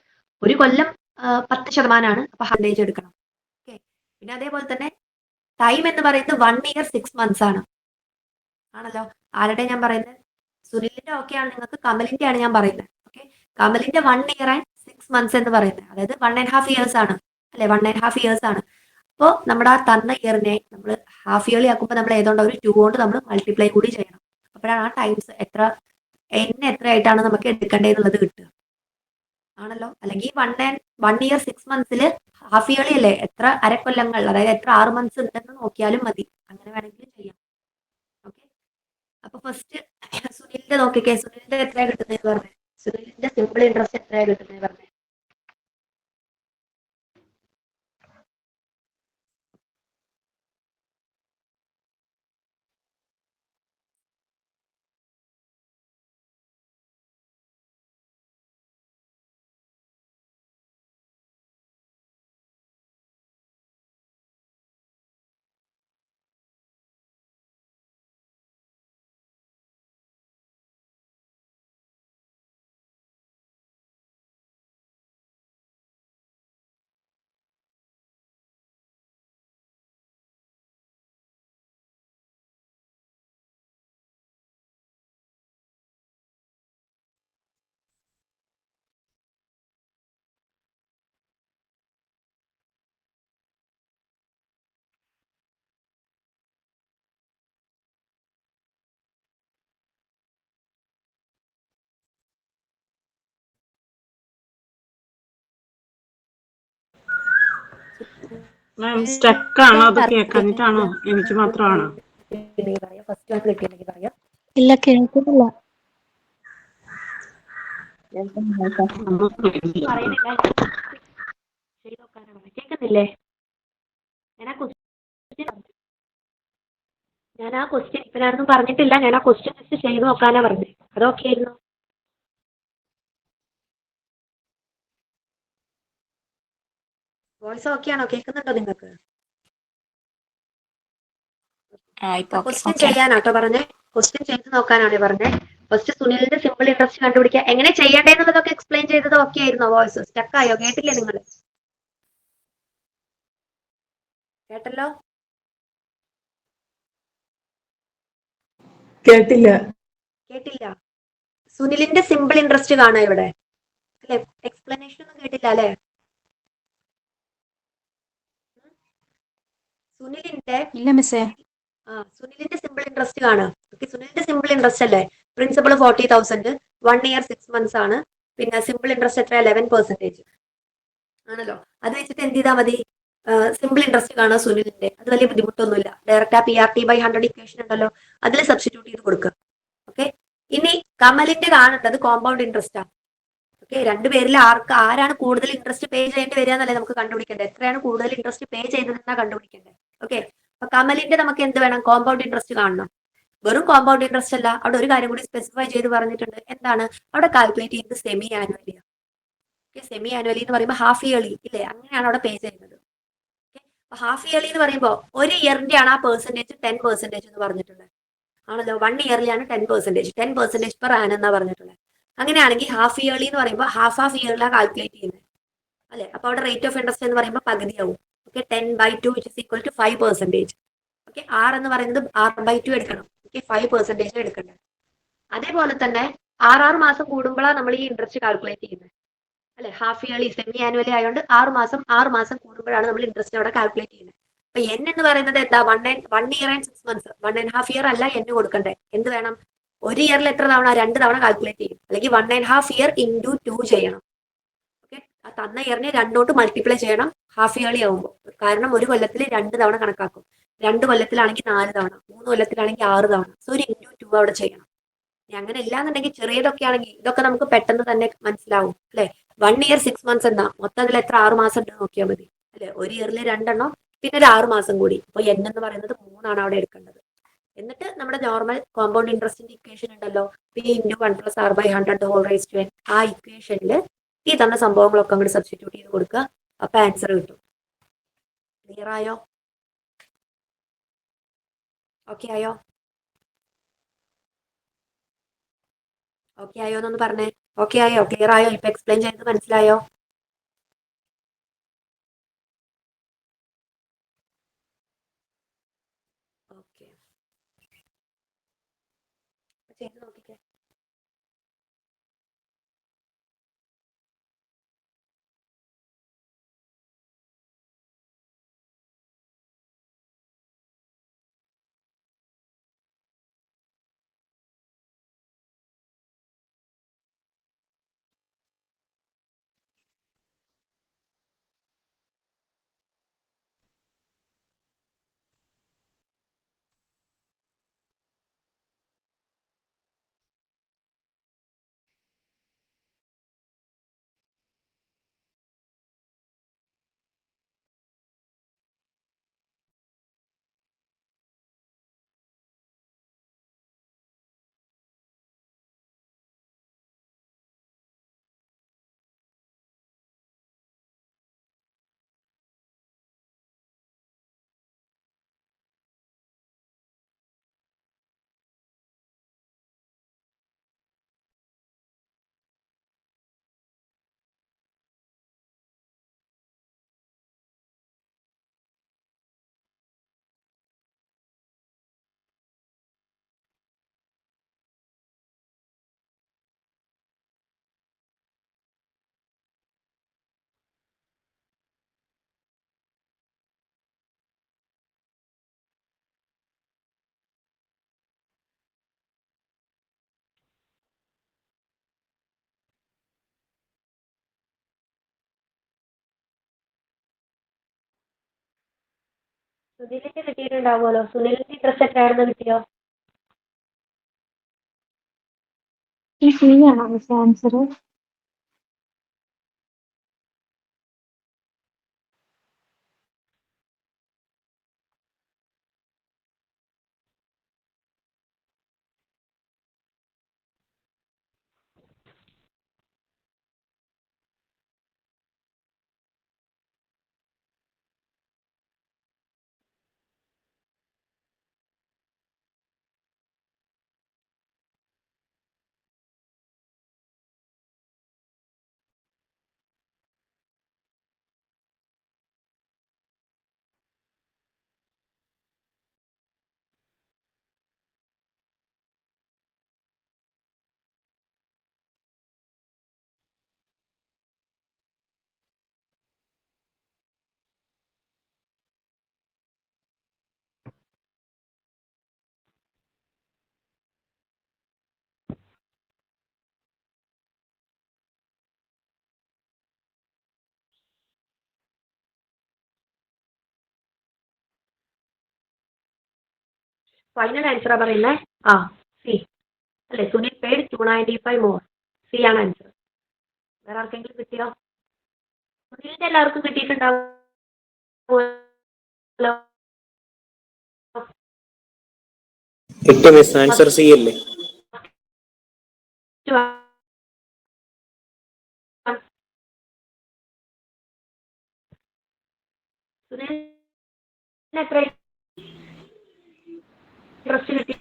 ഒരു കൊല്ലം 10% അപ്പൊ 100 എടുക്കണം. ഓക്കെ, പിന്നെ അതേപോലെ തന്നെ ടൈം എന്ന് പറയുന്നത് 1 year 6 months ആണ്. ആണല്ലോ. ആരുടെ ഞാൻ പറയുന്നത്? സുനിലിന്റെ ഓക്കെ ആണ് നിങ്ങൾക്ക്, കമലിന്റെ ആണ് ഞാൻ പറയുന്നത്. ഓക്കെ, കമലിന്റെ 1 year and 6 months എന്ന് പറയുന്നത് അതായത് 1.5 years ആണ് അല്ലെ. 1.5 years ആണ്. അപ്പോൾ നമ്മുടെ ആ തന്ന ഇയറിനെ നമ്മൾ ഹാഫ് ഇയർലി ആക്കുമ്പോൾ നമ്മൾ ഏതുകൊണ്ട് ഒരു 2 കൊണ്ട് നമ്മൾ മൾട്ടിപ്ലൈ കൂടി ചെയ്യണം. അപ്പോഴാണ് ആ ടൈംസ് എത്രയായിട്ടാണ് നമുക്ക് എടുക്കേണ്ടതെന്നുള്ളത് കിട്ടുക. ആണല്ലോ. അല്ലെങ്കിൽ 1 year 6 months ഹാഫ് ഇയർലി അല്ലേ, എത്ര അരക്കൊല്ലങ്ങൾ അതായത് എത്ര 6 months ഉണ്ടെന്ന് നോക്കിയാലും മതി. അങ്ങനെ വേണമെങ്കിൽ ചെയ്യാം. ഓക്കെ, അപ്പൊ ഫസ്റ്റ് സുനിലിന്റെ നോക്കിക്കേ. സുനിലിന്റെ എത്രയാ കിട്ടുന്നത് പറഞ്ഞേ? സുനിലിന്റെ സിമ്പിൾ ഇൻട്രസ്റ്റ് എത്രയാ കിട്ടുന്നത് പറഞ്ഞേ? മാം സ്റ്റക്ക് ആണോ, അത് കേൾക്കാഞ്ഞിട്ടാണോ, എനിക്ക് മാത്രമാണോ? ഫസ്റ്റ് വൺ കിട്ടിയെങ്കിൽ പറയാം. ഇല്ല, കേൾക്കുന്നില്ല. പറയുന്നില്ല, ചെയ്ത് നോക്കാനാണ് പറഞ്ഞത്. കേൾക്കുന്നില്ലേ? ഞാൻ ആ ക്വസ്റ്റ്യൻ ഇപ്പൊ ഞാനൊന്നും പറഞ്ഞിട്ടില്ല. ഞാൻ ആ ക്വസ്റ്റ്യൻ ജസ്റ്റ് ചെയ്ത് നോക്കാനാ പറഞ്ഞത്. അതൊക്കെ ആയിരുന്നു. വോയിസ് ഓക്കെ ആണോ? കേൾക്കുന്നുണ്ടോ നിങ്ങൾക്ക്? ക്വസ്റ്റ്യൻ ചെയ്യാനാട്ടോ പറഞ്ഞേ. ക്വസ്റ്റ്യൻ ചെയ്ത് നോക്കാനാണ് പറഞ്ഞേ. ഫസ്റ്റ് സുനിലിന്റെ സിമ്പിൾ ഇൻട്രസ്റ്റ് കണ്ടുപിടിക്കുക. എങ്ങനെ ചെയ്യേണ്ടതെന്നുള്ളതൊക്കെ എക്സ്പ്ലെയിൻ ചെയ്തത് ഓക്കെ ആയിരുന്നോ? വോയിസ് സ്റ്റക്ക് ആയോ? കേട്ടില്ലേ നിങ്ങൾ? കേട്ടല്ലോ? കേട്ടില്ല. സുനിലിന്റെ സിമ്പിൾ ഇൻട്രസ്റ്റ് കാണാം ഇവിടെ അല്ലെ. എക്സ്പ്ലനേഷൻ ഒന്നും കേട്ടില്ല അല്ലെ? സുനിലിന്റെ ഇല്ല മിസ്സേ. സുനിലിന്റെ സിമ്പിൾ ഇൻട്രസ്റ്റ് കാണുക. ഓക്കെ, സുനിലിന്റെ സിമ്പിൾ ഇൻട്രസ്റ്റ് അല്ലേ? പ്രിൻസിപ്പൾ 40,000, 1 ഇയർ 6 months ആണ്. പിന്നെ സിമ്പിൾ ഇൻട്രസ്റ്റ് എത്ര? 11% ആണല്ലോ. അത് വെച്ചിട്ട് എന്ത് ചെയ്താൽ മതി? സിമ്പിൾ ഇൻട്രസ്റ്റ് കാണുക സുനിലിന്റെ. അത് വലിയ ബുദ്ധിമുട്ടൊന്നുമില്ല. ഡയറക്റ്റ് ആ PRT/100 ഇക്വേഷൻ ഉണ്ടല്ലോ, അതിൽ സബ്സ്റ്റിറ്റ്യൂട്ട് ചെയ്ത് കൊടുക്കുക. ഓക്കെ, ഇനി കമലിന്റെ കാണേണ്ടത് കോമ്പൗണ്ട് ഇൻട്രസ്റ്റ് ആണ്. ഓക്കെ, രണ്ടുപേരിൽ ആരാണ് കൂടുതൽ ഇൻട്രസ്റ്റ് പേ ചെയ്യേണ്ടി വരിക എന്നല്ലേ നമുക്ക് കണ്ടുപിടിക്കേണ്ടത്. എത്രയാണ് കൂടുതൽ ഇൻട്രസ്റ്റ് പേ ചെയ്തതെന്നാ കണ്ടുപിടിക്കേണ്ടത്. ഓക്കെ, അപ്പൊ കമലിന്റെ നമുക്ക് എന്ത് വേണം? കോമ്പൗണ്ട് ഇൻട്രസ്റ്റ് കാണണം. വെറും കോമ്പൗണ്ട് ഇൻട്രസ്റ്റ് അല്ല, അവിടെ ഒരു കാര്യം കൂടി സ്പെസിഫൈ ചെയ്ത് പറഞ്ഞിട്ടുണ്ട്. എന്താണ് അവിടെ കാൽക്കുലേറ്റ് ചെയ്യുന്നത്? Semi annually. Okay, semi annually എന്ന് പറയുമ്പോൾ ഹാഫ് ഇയർലി ഇല്ലേ, അങ്ങനെയാണ് അവിടെ പേ ചെയ്യുന്നത്. ഹാഫ് ഇയർലി എന്ന് പറയുമ്പോൾ ഒരു ഇയറിന്റെ ആണ് ആ പെർസെന്റേജ് 10% എന്ന് പറഞ്ഞിട്ടുള്ളത് ആണല്ലോ. 1 ഇയർലിയാണ് 10% പെർ ആനം എന്നാ പറഞ്ഞിട്ടുള്ളത്. അങ്ങനെയാണെങ്കിൽ ഹാഫ് ഇയർലി എന്ന് പറയുമ്പോൾ ഹാഫ് ഇയറിലാണ് കാൽക്കുലേറ്റ് ചെയ്യുന്നത് അല്ലെ. അപ്പൊ അവിടെ റേറ്റ് ഓഫ് ഇൻട്രസ്റ്റ് എന്ന് പറയുമ്പോൾ പകുതിയാവും. Okay, 10/2 which is equal to 5%. Okay, R എന്ന് പറയുന്നത് R/2 എടുക്കണം. ഓക്കെ, 5% എടുക്കേണ്ടത്. അതേപോലെ തന്നെ 6 മാസം കൂടുമ്പോഴാണ് നമ്മൾ ഈ ഇൻട്രസ്റ്റ് കാൽക്കുലേറ്റ് ചെയ്യുന്നത് അല്ലെ. ഹാഫ് ഇയർലി സെമി ആനുവലി ആയതുകൊണ്ട് 6 മാസം കൂടുമ്പോഴാണ് നമ്മൾ ഇൻട്രസ്റ്റ് അവിടെ കാൽക്കുലേറ്റ് ചെയ്യുന്നത്. അപ്പൊ എൻ എന്ന് പറയുന്നത് എന്താ? 1 ഇയർ ആൻഡ് 6 months, 1.5 year അല്ല എൻ കൊടുക്കണ്ടേ. എന്ത് വേണം? ഒരു ഇയറിൽ എത്ര തവണ? 2 തവണ കാൽക്കുലേറ്റ് ചെയ്യും. അല്ലെങ്കിൽ 1.5 year into 2 ചെയ്യണം. ഓക്കെ, ആ തന്ന ഇയറിനെ 2 കൊണ്ട് മൾട്ടിപ്ലൈ ചെയ്യണം ഹാഫ് ഇയർലി ആവുമ്പോൾ. കാരണം ഒരു കൊല്ലത്തിൽ 2 തവണ കണക്കാക്കും. 2 കൊല്ലത്തിലാണെങ്കിൽ 4 തവണ, 3 കൊല്ലത്തിലാണെങ്കിൽ 6 തവണ. സോ ഒരു into 2 അവിടെ ചെയ്യണം. അങ്ങനെ ഇല്ലാന്നുണ്ടെങ്കിൽ ചെറിയതൊക്കെ ആണെങ്കിൽ ഇതൊക്കെ നമുക്ക് പെട്ടെന്ന് തന്നെ മനസ്സിലാവും അല്ലെ. 1 year 6 months എന്നാ മൊത്തത്തിൽ എത്ര? 6 മാസം ഉണ്ട് നോക്കിയാൽ മതി അല്ലെ. ഒരു ഇയറിൽ 2 പിന്നെ ഒരു 6 മാസം കൂടി. അപ്പൊ n എന്ന് പറയുന്നത് 3 അവിടെ എടുക്കേണ്ടത്. എന്നിട്ട് നമ്മുടെ നോർമൽ കോമ്പൗണ്ട് ഇൻട്രസ്റ്റിന്റെ ഇക്വേഷൻ ഉണ്ടല്ലോ, P×1 + R/100 ആ ഇക്വേഷനിൽ ഈ തന്ന സംഭവങ്ങളൊക്കെ അങ്ങോട്ട് സബ്സ്റ്റിറ്റ്യൂട്ട് ചെയ്ത് കൊടുക്കുക. അപ്പൊ ആൻസർ കിട്ടും. ക്ലിയർ ആയോ? ഓക്കെ ആയോ? ഓക്കെ ആയോ എന്നൊന്ന് പറഞ്ഞേ. ഓക്കെ ആയോ? ക്ലിയർ ആയോ? ഇപ്പൊ എക്സ്പ്ലെയിൻ ചെയ്തത് മനസ്സിലായോ? ഓക്കെ, ചെയ്ത് നോക്കിക്കേ. സുനിലിന്റെ കിട്ടിയിട്ടുണ്ടാവുമല്ലോ. സുനിലിന്റെ ഇൻട്രസ്റ്റ് എത്രയാണെന്ന് കിട്ടിയോ? ഈ സി ആണോ മിസ് ആൻസർ? ഫൈനൽ ആൻസറാ പറയുന്നത്. ആ സി അല്ലേ, സുനിൽ പെയ്ഡ് 295 മോർ. സി ആണ് ആൻസർ. വേറെ ആർക്കെങ്കിലും കിട്ടിയോ? സുനിലിന്റെ എല്ലാവർക്കും കിട്ടിയിട്ടുണ്ടാവുമല്ലോ. കിട്ടി മിസ്, ആൻസർ സി അല്ലേ? സുനിലിന് എത്ര ഇൻട്രസ്റ്റ് കിട്ടി?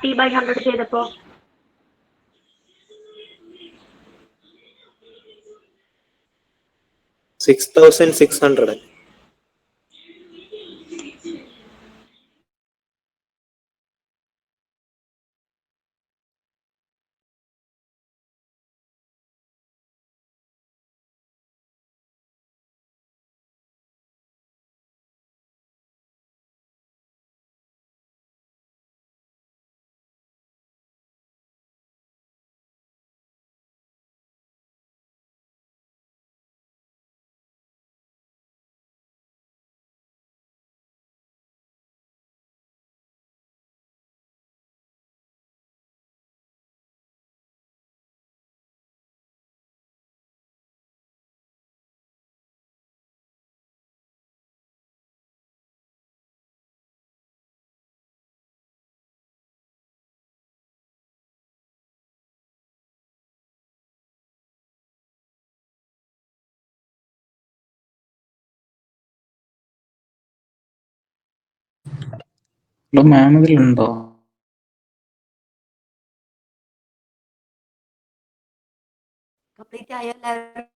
T/100 ചെയ്തപ്പോ 6,600. മാം ഇതിലുണ്ടോ? കംപ്ലീറ്റ് ആയോ എല്ലാവരും?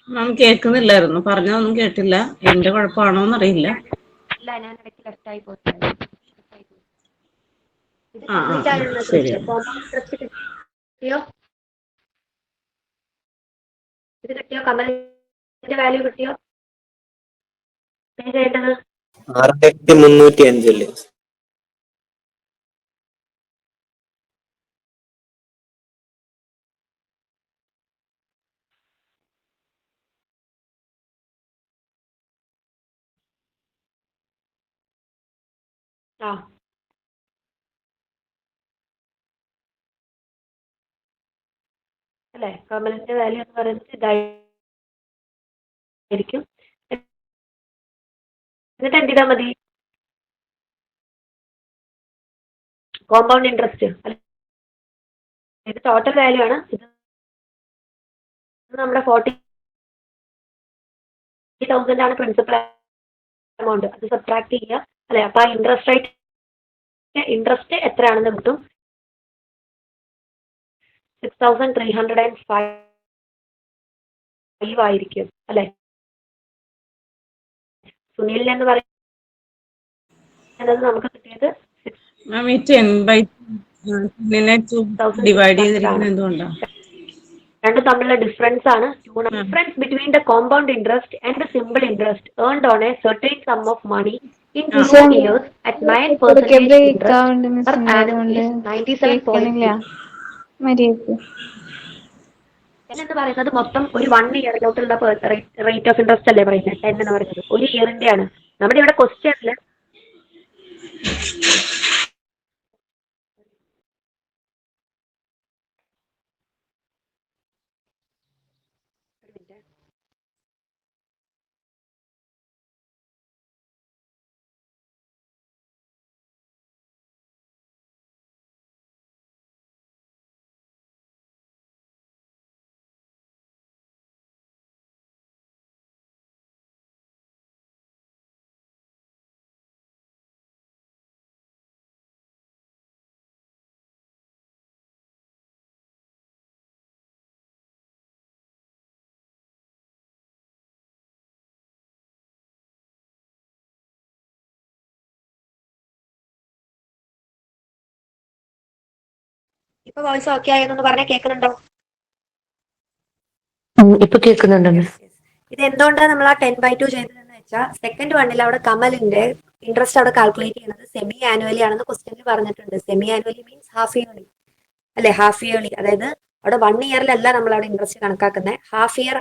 മാം കേൾക്കുന്നില്ലായിരുന്നു, പറഞ്ഞതൊന്നും കേട്ടില്ല. എന്റെ കുഴപ്പമാണോന്ന് അറിയില്ല. ഇല്ല, ഞാൻ ഇടയ്ക്ക് ലെഫ്റ്റായി പോയിട്ടായിരുന്നു. ഇത് ആ, ആ, കംപ്ലീറ്റ് ആ, ആയോ? ശരി. കോമ്പൗണ്ട് ഇൻട്രസ്റ്റ് കിട്ടിയോ? ഇത് കിട്ടിയോ? കമലിന്റെ വാല്യൂ കിട്ടിയോ? പേ ചെയ്യേണ്ടത് 6,305 അല്ലേ? ആ അല്ലേ, കമലിന്റെ വാല്യൂ എന്ന് പറയുന്നത് ഇതായിരിക്കും. എന്നിട്ട് എന്ത് ചെയ്താൽ മതി? കോമ്പൗണ്ട് ഇൻട്രസ്റ്റ് ഇത് ടോട്ടൽ വാല്യൂ ആണ്. ഇത് നമ്മുടെ 40,000 ആണ് പ്രിൻസിപ്പൽ എമൗണ്ട്. അത് സബ്ട്രാക്ട് ചെയ്യുക അല്ലെ. അപ്പൊ ആ ഇൻട്രസ്റ്റ് എത്രയാണെന്ന് കിട്ടും? 6,305 ആയിരിക്കും അല്ലെ. സുനിലിന് എന്ന് പറയുന്നത് നമുക്ക് കിട്ടിയത് മാം ഈ 10/2 ഡിവൈഡ് ചെയ്തിരിക്കുന്നത് എന്തുകൊണ്ടാണ്? രണ്ടും തമ്മിലുള്ള ഡിഫറൻസ് ആണ്. Difference between the compound interest and the simple interest earned on a certain sum of money in 2 years at 9% interest per annum is 97.6. എന്ന് പറയുന്നത് മൊത്തം ഒരു 1 ഇയറിലോട്ടുള്ള റേറ്റ് ഓഫ് ഇൻട്രസ്റ്റ് അല്ലേ പറയുന്നത്. 10 എന്ന് പറയുന്നത് ഒരു ഇയറിന്റെ ആണ്. നമ്മുടെ ഇവിടെ ക്വസ്റ്റ്യനില് ഇപ്പൊ വോയിസ് ഓക്കെ ആയെന്ന് പറഞ്ഞാൽ കേൾക്കുന്നുണ്ടോ? ഇപ്പൊ കേൾക്കുന്നുണ്ട് മിസ്. ഇത് എന്തുകൊണ്ടാണ് നമ്മൾ ആ 10/2 ചെയ്തതെന്ന് വെച്ചാൽ സെക്കൻഡ് വണ്ണിൽ അവിടെ കമലിന്റെ ഇൻട്രസ്റ്റ് അവിടെ കാൽക്കുലേറ്റ് ചെയ്യുന്നത് സെമി ആനുവലി ആണെന്ന് ക്വസ്റ്റ്യനിൽ പറഞ്ഞിട്ടുണ്ട്. Semi annually means half yearly അല്ലെ. ഹാഫ് ഇയർലി അതായത് അവിടെ 1 ഇയറിലല്ല നമ്മൾ അവിടെ ഇൻട്രസ്റ്റ് കണക്കാക്കുന്നത്. ഹാഫ് ഇയർ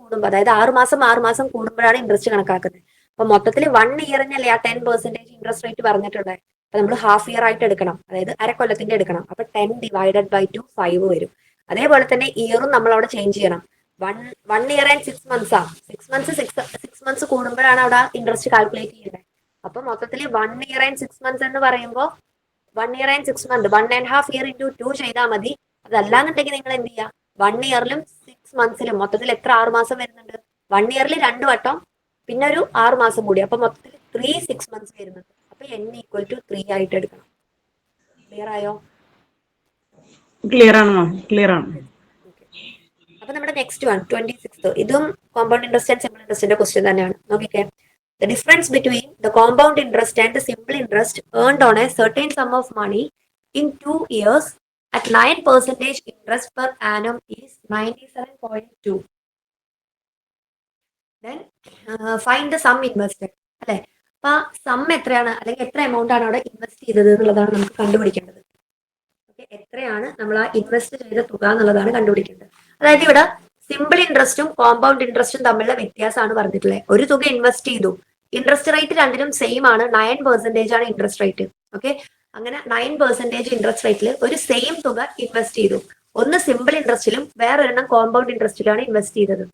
കൂടുമ്പോൾ, അതായത് 6 മാസം കൂടുമ്പോഴാണ് ഇൻട്രസ്റ്റ് കണക്കാക്കുന്നത്. അപ്പൊ മൊത്തത്തിൽ 1 ഇയറിനല്ലേ ആ 10% ഇൻട്രസ്റ്റ് റേറ്റ് പറഞ്ഞിട്ടുണ്ട്. അപ്പൊ നമ്മൾ ഹാഫ് ഇയർ ആയിട്ട് എടുക്കണം, അതായത് അരക്കൊല്ലത്തിന്റെ എടുക്കണം. അപ്പൊ 10 ഡിവൈഡഡ് ബൈ 2 5 വരും. അതേപോലെ തന്നെ ഇയറും നമ്മൾ അവിടെ ചേഞ്ച് ചെയ്യണം. 1 ഇയർ ആൻഡ് 6 മന്ത്സ് 6 മന്ത്സ് കൂടുമ്പോഴാണ് അവിടെ ഇൻട്രസ്റ്റ് കാൽക്കുലേറ്റ് ചെയ്യുന്നത്. അപ്പൊ മൊത്തത്തിൽ 1 ഇയർ ആൻഡ് 6 മന്ത്സ് എന്ന് പറയുമ്പോൾ 1 year and 6 month 1.5 year into 2 ചെയ്താൽ മതി. അതല്ലാന്നുണ്ടെങ്കിൽ നിങ്ങൾ എന്ത് ചെയ്യുക, 1 ഇയറിലും 6 മന്ത്സിലും മൊത്തത്തിൽ എത്ര 6 മാസം വരുന്നുണ്ട്? 1 ഇയറിൽ 2 വട്ടം, പിന്നെ ഒരു 6 മാസം കൂടി. അപ്പൊ മൊത്തത്തിൽ 3 6 മന്ത്സ് വരുന്നുണ്ട്. അപ്പൊ n ഈക്വൽ ടു 3 ആയിട്ട് എടുക്കണം. ക്ലിയർ ആയോ? ക്ലിയർ ആണോ? ക്ലിയർ ആണ്. അപ്പൊ നമ്മുടെ നെക്സ്റ്റ് 26th, ഇതും കോമ്പൗണ്ട് ഇൻട്രസ്റ്റ് ആൻഡ് സിമ്പിൾ ഇൻട്രസ്റ്റിന്റെ ക്വസ്റ്റ്യൻ തന്നെയാണ്. നോക്കിക്കേ. The difference between the compound interest and the simple interest earned on a certain sum of money in 2 years at 9% interest per annum is 97.2. Then find the sum invested. അല്ലെ, അപ്പൊ some എത്രയാണ്, അല്ലെങ്കിൽ എത്ര amount ആണ് അവിടെ invest ചെയ്തത് എന്നുള്ളതാണ് നമുക്ക് കണ്ടുപിടിക്കേണ്ടത്. ഓക്കെ, എത്രയാണ് നമ്മൾ ആ ഇൻവെസ്റ്റ് ചെയ്ത തുക എന്നുള്ളതാണ് കണ്ടുപിടിക്കേണ്ടത്. അതായത് ഇവിടെ സിമ്പിൾ ഇൻട്രസ്റ്റും കോമ്പൗണ്ട് ഇൻട്രസ്റ്റും തമ്മിലുള്ള വ്യത്യാസമാണ് പറഞ്ഞിട്ടുള്ളത്. ഒരു തുക ഇൻവെസ്റ്റ് ചെയ്തു, ഇൻട്രസ്റ്റ് റേറ്റ് രണ്ടിനും സെയിം ആണ്, 9% ആണ് ഇൻട്രസ്റ്റ് റേറ്റ്. ഓക്കെ, അങ്ങനെ 9% ഇൻട്രസ്റ്റ് റേറ്റിൽ ഒരു സെയിം തുക ഇൻവെസ്റ്റ് ചെയ്തു. ഒന്ന് സിമ്പിൾ ഇൻട്രസ്റ്റിലും വേറൊരെണ്ണം കോമ്പൗണ്ട് ഇൻട്രസ്റ്റിലാണ് ഇൻവെസ്റ്റ് ചെയ്തത്.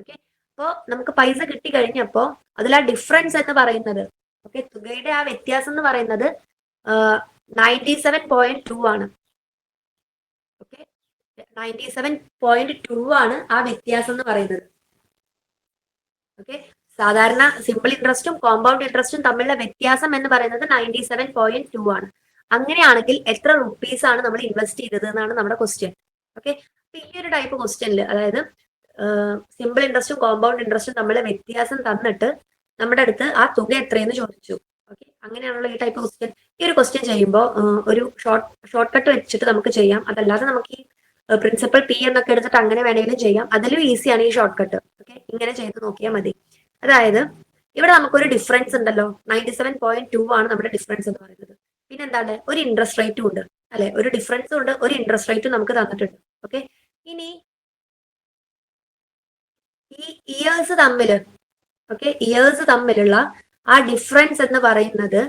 ഓക്കെ, അപ്പോൾ നമുക്ക് പൈസ കിട്ടി കഴിഞ്ഞപ്പോൾ അതിൽ ആ ഡിഫറൻസ് എന്ന് പറയുന്നത്, ഓക്കെ, തുകയുടെ ആ വ്യത്യാസം എന്ന് പറയുന്നത് 97.2 ആണ്. ഓക്കെ, 97.2 ആണ് ആ വ്യത്യാസം എന്ന് പറയുന്നത്. ഓക്കെ, സാധാരണ സിമ്പിൾ ഇൻട്രസ്റ്റും കോമ്പൗണ്ട് ഇൻട്രസ്റ്റും തമ്മിലുള്ള വ്യത്യാസം എന്ന് പറയുന്നത് 97.2 ആണ്. അങ്ങനെയാണെങ്കിൽ എത്ര റുപ്പീസ് ആണ് നമ്മൾ ഇൻവെസ്റ്റ് ചെയ്തത് എന്നാണ് നമ്മുടെ ക്വസ്റ്റ്യൻ. ഓക്കെ, അപ്പൊ ഈ ഒരു ടൈപ്പ് ക്വസ്റ്റ്യനിൽ, അതായത് സിമ്പിൾ ഇൻട്രസ്റ്റും കോമ്പൗണ്ട് ഇൻട്രസ്റ്റും തമ്മിലുള്ള വ്യത്യാസം തന്നിട്ട് നമ്മുടെ അടുത്ത് ആ തുക എത്രയെന്ന് ചോദിച്ചു. ഓക്കെ, അങ്ങനെയാണുള്ള ഈ ടൈപ്പ് ക്വസ്റ്റ്യൻ. ഈ ഒരു ക്വസ്റ്റ്യൻ ചെയ്യുമ്പോൾ ഒരു ഷോർട്ട് കട്ട് വെച്ചിട്ട് നമുക്ക് ചെയ്യാം. അതല്ലാതെ നമുക്ക് ഈ പ്രിൻസിപ്പൽ പി എന്നൊക്കെ എടുത്തിട്ട് അങ്ങനെ വേണമെങ്കിലും ചെയ്യാം. അതിലും ഈസിയാണ് ഈ ഷോർട്ട് കട്ട്. ഓക്കെ, ഇങ്ങനെ ചെയ്ത് നോക്കിയാൽ മതി. അതായത് ഇവിടെ നമുക്കൊരു ഡിഫറൻസ് ഉണ്ടല്ലോ, 97.2 ആണ് നമ്മുടെ ഡിഫറൻസ് എന്ന് പറയുന്നത്. പിന്നെ എന്താണ്, ഒരു ഇൻട്രസ്റ്റ് റേറ്റും ഉണ്ട് അല്ലെ, ഒരു ഡിഫറൻസും ഉണ്ട്, ഒരു ഇൻട്രസ്റ്റ് റേറ്റും നമുക്ക് തന്നിട്ടുണ്ട്. ഓക്കെ, ഇനി ഈ ഇയേഴ്സ് തമ്മില്, ഓക്കെ, ഇയേഴ്സ് തമ്മിലുള്ള ആ ഡിഫറൻസ് എന്ന് പറയുന്നത്,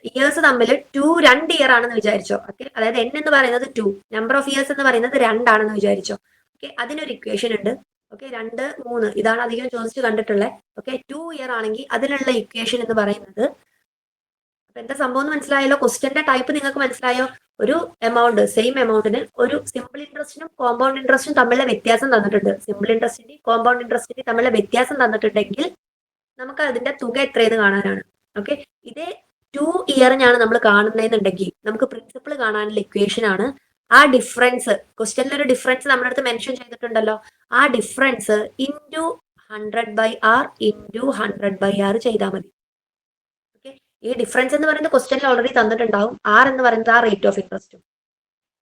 ഇയേഴ്സ് തമ്മിൽ 2 ഇയർ ആണെന്ന് വിചാരിച്ചോ. ഓക്കെ, അതായത് n എന്ന് പറയുന്നത് 2, നമ്പർ ഓഫ് ഇയേഴ്സ് എന്ന് പറയുന്നത് 2 ആണെന്ന് വിചാരിച്ചോ. ഓക്കെ, അതിനൊരു ഇക്വേഷൻ ഉണ്ട്. ഓക്കെ, 2 3 ഇതാണ് അധികം ചോദിച്ചു കണ്ടിട്ടുള്ളത്. ഓക്കെ, 2 ഇയർ ആണെങ്കിൽ അതിനുള്ള ഇക്വേഷൻ എന്ന് പറയുന്നത്, അപ്പൊ എന്താ സംഭവം എന്ന് മനസ്സിലായല്ലോ? ക്വസ്റ്റ്യന്റെ ടൈപ്പ് നിങ്ങൾക്ക് മനസ്സിലായോ? ഒരു എമൗണ്ട്, സെയിം എമൗണ്ടിന് ഒരു സിമ്പിൾ ഇൻട്രസ്റ്റിനും കോമ്പൗണ്ട് ഇൻട്രസ്റ്റും തമ്മിലുള്ള വ്യത്യാസം തന്നിട്ടുണ്ട്. സിമ്പിൾ ഇൻട്രസ്റ്റിന്റെയും കോമ്പൗണ്ട് ഇൻട്രസ്റ്റിന്റെയും തമ്മിലുള്ള വ്യത്യാസം തന്നിട്ടുണ്ടെങ്കിൽ നമുക്ക് അതിന്റെ തുക എത്രയെന്ന് കാണാനാണ്. ഓക്കെ, ഇതേ 2 ഇയറിനാണ് നമ്മൾ കാണുന്നതെന്നുണ്ടെങ്കിൽ നമുക്ക് പ്രിൻസിപ്പിൾ കാണാനുള്ള ഇക്വേഷൻ ആണ് ആ ഡിഫറൻസ്. ക്വസ്റ്റ്യനിൽ ഒരു ഡിഫറൻസ് നമ്മുടെ അടുത്ത് മെൻഷൻ ചെയ്തിട്ടുണ്ടല്ലോ, ആ difference into 100/r into 100/r ചെയ്താൽ മതി. ഓക്കെ, ഈ ഡിഫറൻസ് എന്ന് പറയുന്നത് ക്വസ്റ്റ്യനിൽ ഓൾറെഡി തന്നിട്ടുണ്ടാവും. ആർ എന്ന് പറയുന്നത് ആ റേറ്റ് ഓഫ് ഇൻട്രസ്റ്റും.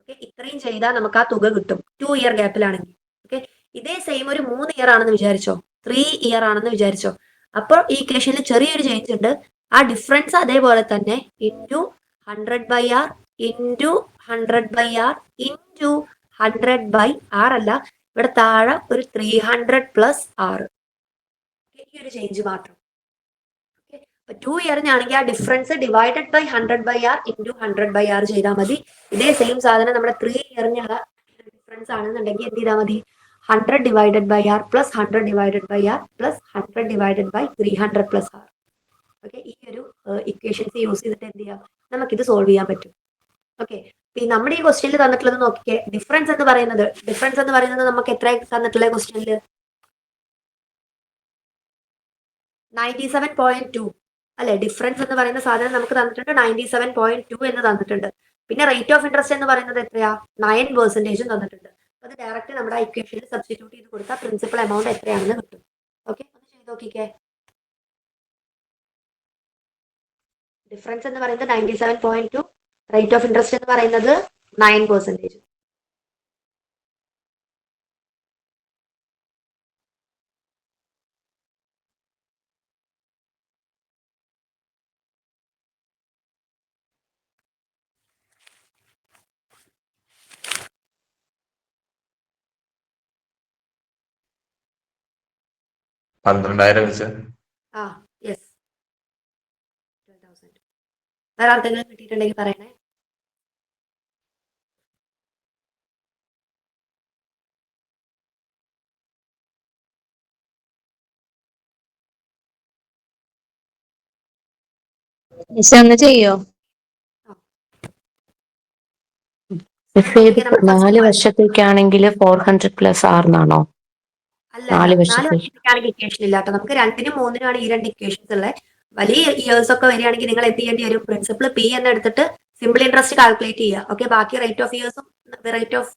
ഓക്കെ, ഇത്രയും ചെയ്താൽ നമുക്ക് ആ തുക കിട്ടും 2 ഇയർ ഗ്യാപ്പിലാണെങ്കിൽ. ഓക്കെ, ഇതേ സെയിം ഒരു 3 ഇയർ ആണെന്ന് വിചാരിച്ചോ, 3 ഇയർ ആണെന്ന് വിചാരിച്ചോ. അപ്പോൾ ഈ ഇക്വേഷനിൽ ചെറിയൊരു ചേഞ്ച് ഉണ്ട്. ആ ഡിഫറൻസ് അതേപോലെ തന്നെ into 100/r into 100/r into 100/r അല്ല, ഇവിടെ താഴെ ഒരു 300 + r. ഈ ഒരു ചേഞ്ച് മാത്രം. ഓക്കെ, 2 ഇയറിനാണെങ്കിൽ ആ difference divided by 100/r into 100/r ചെയ്താൽ മതി. ഇതേ സെയിം സാധനം നമ്മുടെ 3 ഇയറിനുള്ള ഡിഫറൻസ് ആണെന്നുണ്ടെങ്കിൽ എന്ത് ചെയ്താൽ മതി, 100/r + 100/r + 100/300 + r. ഓക്കെ, ഈ ഒരു ഇക്വേഷൻസ് യൂസ് ചെയ്തിട്ട് എന്ത് ചെയ്യാം, നമുക്കിത് സോൾവ് ചെയ്യാൻ പറ്റും. ഓക്കെ, നമ്മുടെ ഈ ക്വസ്റ്റ്യനിൽ തന്നിട്ടുള്ളത് നോക്കിക്കേ. ഡിഫറൻസ് എന്ന് പറയുന്നത് നമുക്ക് എത്ര തന്നിട്ടുള്ള ക്വസ്റ്റ്യനിൽ 97.2 അല്ലെ. ഡിഫറൻസ് എന്ന് പറയുന്ന സാധനം നമുക്ക് തന്നിട്ടുണ്ട്, 97.2 എന്ന് തന്നിട്ടുണ്ട്. പിന്നെ റേറ്റ് ഓഫ് ഇൻട്രസ്റ്റ് എന്ന് പറയുന്നത് എത്രയാ, 9% തന്നിട്ടുണ്ട്. അത് ഡയറക്റ്റ് നമ്മുടെ ഇക്വേഷനിൽ സബ്സ്റ്റിറ്റ്യൂട്ട് ചെയ്ത് കൊടുത്താൽ പ്രിൻസിപ്പൽ എമൗണ്ട് എത്രയാണെന്ന് കിട്ടും. ഓക്കെ, ഒന്ന് ചെയ്ത് നോക്കിക്കേ. ഡിഫറൻസ് എന്ന് പറയുന്നത് 97.2, റേറ്റ് ഓഫ് ഇൻട്രസ്റ്റ് എന്ന് പറയുന്നത് 9%. 12,000 വെച്ച്. ആ യെസ് 12,000. വേറെ ആർക്കെങ്കിലും കിട്ടിയിട്ടുണ്ടെങ്കിൽ പറയണേ. മിസ് ഒന്ന് ചെയ്യോ? മിസ് ഇത് 4 വർഷത്തേക്കാണെങ്കിൽ 400 പ്ലസ് ആർന്നാണോ? അല്ല 4 4 വർഷത്തേക്ക് വർഷത്തേക്കാണെങ്കിൽ ഇക്വേഷൻ ഇല്ല കേട്ടോ. നമുക്ക് 2നും 3നുമാണ് ഈ 2 ഇക്വേഷൻസ് ഉള്ളത്. വലിയ ഇയേഴ്സ് ഒക്കെ വരികയാണെങ്കിൽ നിങ്ങൾ എന്ത് ചെയ്യേണ്ടി വരും? പ്രിൻസിപ്പിൾ പി എന്ന് എടുത്തിട്ട് സിമ്പിൾ ഇൻട്രസ്റ്റ് കാൽക്കുലേറ്റ് ചെയ്യുക. ഓക്കെ, ബാക്കി റേറ്റ് ഓഫ് ഇയേഴ്സും റേറ്റ് ഓഫ്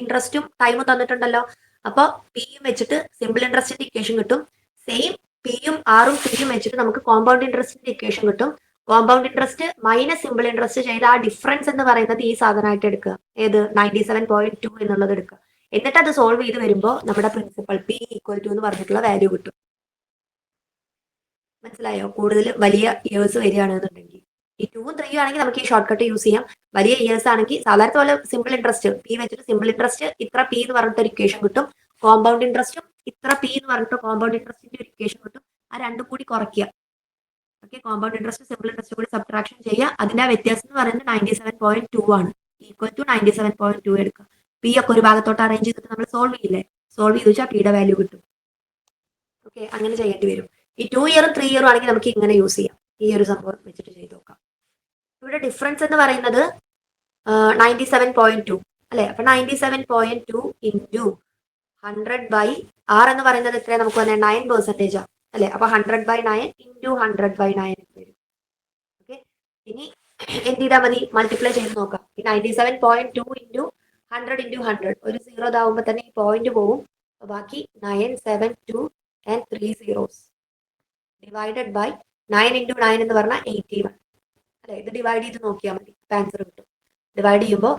ഇൻട്രസ്റ്റും ടൈമും തന്നിട്ടുണ്ടല്ലോ. അപ്പോൾ പിയും വെച്ചിട്ട് സിമ്പിൾ ഇൻട്രസ്റ്റിന്റെ ഇക്വേഷൻ കിട്ടും. സെയിം പിയും ആറും പിയും വെച്ചിട്ട് നമുക്ക് കോമ്പൗണ്ട് ഇൻട്രസ്റ്റിന്റെ ഇക്വേഷൻ കിട്ടും. Compound interest minus simple interest ചെയ്ത് ആ ഡിഫറൻസ് എന്ന് പറയുന്നത് ഈ സാധനമായിട്ട് എടുക്കുക. ഏത് 97.2 എന്നുള്ളത് എടുക്കുക. എന്നിട്ട് അത് സോൾവ് ചെയ്ത് വരുമ്പോൾ നമ്മുടെ പ്രിൻസിപ്പൽ പി ഈക്വൽ ടു എന്ന് പറഞ്ഞിട്ടുള്ള വാല്യൂ കിട്ടും. മനസ്സിലായോ? കൂടുതൽ വലിയ ഇയേഴ്സ് വരികയാണെന്നുണ്ടെങ്കിൽ ഈ 2ഉം 3ഉം ആണെങ്കിൽ നമുക്ക് ഈ ഷോർട്ട് കട്ട് യൂസ് ചെയ്യാം. വലിയ ഇയേഴ്സ് ആണെങ്കിൽ സാധാരണ പോലെ സിമ്പിൾ ഇൻട്രസ്റ്റ് പി വെച്ചിട്ട് സിമ്പിൾ ഇൻട്രസ്റ്റ് ഇത്ര പി എന്ന് പറഞ്ഞിട്ട് ഒരു ഇക്വേഷൻ കിട്ടും. കോമ്പൗണ്ട് ഇൻട്രസ്റ്റും ഇത്ര പി എന്ന് പറഞ്ഞിട്ട് കോമ്പൗണ്ട് ഇൻട്രസ്റ്റിന്റെ ഒരു ഇക്വേഷൻ കിട്ടും. ആ രണ്ടും കൂടി കുറയ്ക്കുക. Okay, compound interest simple interest കൂടി സബ്ട്രാക്ഷൻ ചെയ്യുക. അതിന്റെ വ്യത്യാസം എന്ന് പറയുന്നത് 97.2 ആണ്. ഈക്വൽ ടു 97.2 എടുക്കുക. പി ഒക്കെ ഒരു ഭാഗത്തോട്ട് അറേഞ്ച് ചെയ്തിട്ട് നമ്മൾ സോൾവ് ചെയ്യില്ലേ? സോൾവ് ചെയ്ത് വെച്ചാൽ പിയുടെ വാല്യൂ കിട്ടും. ഓക്കെ, അങ്ങനെ ചെയ്യേണ്ടി വരും. ഈ 2 ഇയറും 3 ഇയറും ആണെങ്കിൽ നമുക്ക് ഇങ്ങനെ യൂസ് ചെയ്യാം. ഈ ഒരു സംഭവം വെച്ചിട്ട് ചെയ്ത് നോക്കാം. ഇവിടെ ഡിഫറൻസ് എന്ന് പറയുന്നത് 97.2 അല്ലെ? അപ്പൊ 97.2 ഇൻറ്റു 100/, ആർ എന്ന് പറയുന്നത് എത്രയാണ് നമുക്ക് വന്നത്? 9% അല്ലെ? അപ്പൊ 100/9 ഇൻറ്റു 100/9 വരും. ഓക്കെ, ഇനി എന്ത് ചെയ്താൽ മതി? മൾട്ടിപ്ലൈ ചെയ്ത് നോക്കാം. ഈ 97.2 ഇൻറ്റു 100 ഇൻറ്റു 100 ഒരു 0 ഇതാവുമ്പോൾ തന്നെ ഈ പോയിന്റ് പോവും. ബാക്കി 972 and 3 zeros divided by 9 into 9 എന്ന് പറഞ്ഞാൽ 81 അല്ലെ? ഇത് ഡിവൈഡ് ചെയ്ത് നോക്കിയാൽ മതി, ആൻസർ കിട്ടും. ഡിവൈഡ് ചെയ്യുമ്പോൾ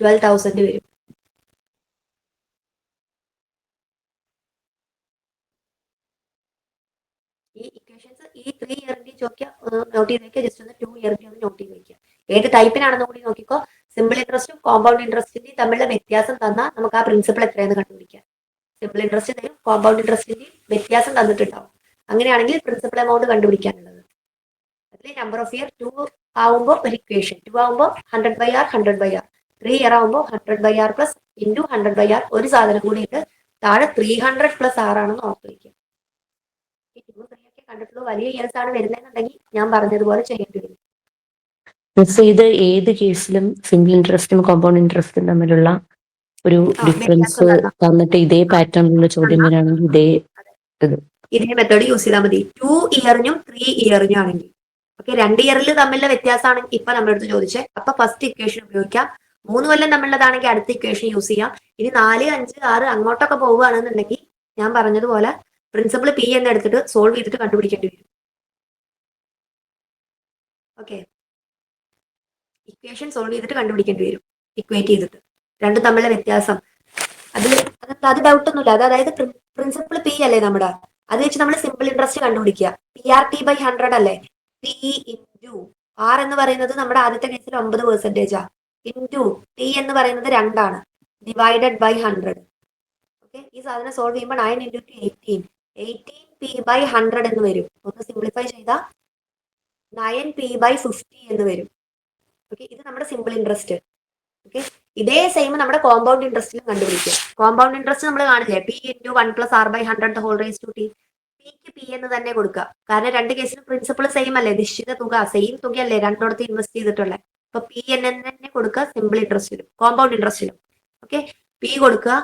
12,000 വരും. ഈ ഇക്വേഷൻസ് ഈ 3 ഇയറിന്റെ നോട്ട് ചെയ്ത് വെക്കുക. ജസ്റ്റ് ഒന്ന് 2 ഇയറിന്റെ ഒന്ന് നോട്ട് ചെയ്ത് വെക്കുക. ഏത് ടൈപ്പിനാണെന്ന് കൂടി നോക്കിക്കോ. സിമ്പിൾ ഇൻട്രസ്റ്റും കോമ്പൗണ്ട് ഇൻട്രസ്റ്റിന്റെയും തമ്മിലുള്ള വ്യത്യാസം തന്നാൽ നമുക്ക് ആ പ്രിൻസിപ്പിൾ എത്രയെന്ന് കണ്ടുപിടിക്കാം. സിമ്പിൾ ഇൻട്രസ്റ്റിന്റെയും കോമ്പൗണ്ട് ഇൻട്രസ്റ്റിന്റെയും വ്യത്യാസം തന്നിട്ടുണ്ടാവും. അങ്ങനെയാണെങ്കിൽ പ്രിൻസിപ്പൽ എമൗണ്ട് കണ്ടുപിടിക്കാനുള്ളത് അതിൽ നമ്പർ ഓഫ് ഇയർ 2 ആവുമ്പോൾ ഒരു ഇക്വേഷൻ, 2 ആവുമ്പോൾ 100/r 100/r, 3 ഇയർ ആവുമ്പോൾ 100/r പ്ലസ് ഇൻറ്റു 100/r ഒരു സാധനം കൂടി ഉണ്ട് താഴെ 300 പ്ലസ് r ആണെന്ന് ഓർത്ത് വയ്ക്കുക. ഈ 2, 3 ഒക്കെ കണ്ടിട്ടുള്ള വലിയ ഇയേഴ്സ് ആണ് വരുന്നതെന്നുണ്ടെങ്കിൽ ഞാൻ പറഞ്ഞതുപോലെ ചെയ്യേണ്ടി വരും. മിസ് ഇത് ഏത് കേസിലും സിമ്പിൾ ഇൻട്രസ്റ്റും കോമ്പൗണ്ട് ഇൻട്രസ്റ്റും തമ്മിലുള്ള ഒരു ഡിഫറൻസ് തന്നിട്ട് ഇതേ പാറ്റേണിലുള്ള ചോദ്യം വരികയാണെങ്കിൽ ഇതേ മെത്തേഡ് യൂസ് ചെയ്താൽ മതി. 2 ഇയറിനും 3 ഇയറിനും ആണെങ്കിൽ. ഓക്കെ, 2 ഇയറിൽ തമ്മിലുള്ള വ്യത്യാസമാണെങ്കിൽ ഇപ്പൊ നമ്മളെടുത്ത് ചോദിച്ചേ, അപ്പൊ ഫസ്റ്റ് ഇക്വേഷൻ ഉപയോഗിക്കാം. 3 കൊല്ലം തമ്മിലുള്ളതാണെങ്കിൽ അടുത്ത ഇക്വേഷൻ യൂസ് ചെയ്യാം. ഇനി 4, 5, 6 അങ്ങോട്ടൊക്കെ പോവുകയാണെന്നുണ്ടെങ്കിൽ ഞാൻ പറഞ്ഞതുപോലെ പ്രിൻസിപ്പിൾ പി എന്ന് എടുത്തിട്ട് സോൾവ് ചെയ്തിട്ട് കണ്ടുപിടിക്കേണ്ടി വരും. ഓക്കെ, ഇക്വേഷൻ സോൾവ് ചെയ്തിട്ട് കണ്ടുപിടിക്കേണ്ടി വരും. ഇക്വേറ്റ് ചെയ്തിട്ട് രണ്ടും തമ്മിലുള്ള വ്യത്യാസം അത് ഡൗട്ട് ഒന്നുമില്ല. അതായത് പ്രിൻസിപ്പിൾ പി അല്ലേ നമ്മുടെ, അത് വെച്ച് നമ്മൾ സിമ്പിൾ ഇൻട്രസ്റ്റ് കണ്ടുപിടിക്കുക. PRT/100 അല്ലേ? പി ഇൻറ്റു ആർ എന്ന് പറയുന്നത് നമ്മുടെ ആദ്യത്തെ കേസിൽ 9% ഇൻറ്റു ടി എന്ന് പറയുന്നത് 2 ആണ് ഡിവൈഡഡ് ബൈ 100. ഓക്കെ, ഈ സാധനം സോൾവ് ചെയ്യുമ്പോൾ 9 ഇൻറ്റു 18 18p/100 എന്ന് വരും. ഒന്ന് സിംപ്ലിഫൈ ചെയ്താൽ 9p/50 എന്ന് വരും. ഓക്കെ, ഇത് നമ്മുടെ സിമ്പിൾ ഇൻട്രസ്റ്റ്. ഓക്കെ, ഇതേ സെയിം നമ്മുടെ കോമ്പൗണ്ട് ഇൻട്രസ്റ്റിലും കണ്ടുപിടിക്കുക. കോമ്പൗണ്ട് ഇൻട്രസ്റ്റ് നമ്മൾ കാണില്ലേ? P into 1+r/100 whole raise to T. Pick P എന്ന് തന്നെ കൊടുക്കുക. കാരണം രണ്ട് കേസിലും പ്രിൻസിപ്പിൾ സെയിം അല്ലേ? നിശ്ചിത തുക സെയിം തുകയല്ലേ രണ്ടിടത്ത് ഇൻവെസ്റ്റ് ചെയ്തിട്ടുള്ളത്. അപ്പൊ പി എന്ന് തന്നെ കൊടുക്കുക സിമ്പിൾ ഇൻട്രസ്റ്റിലും കോമ്പൗണ്ട് ഇൻട്രസ്റ്റിലും. ഓക്കെ, പി കൊടുക്കുക.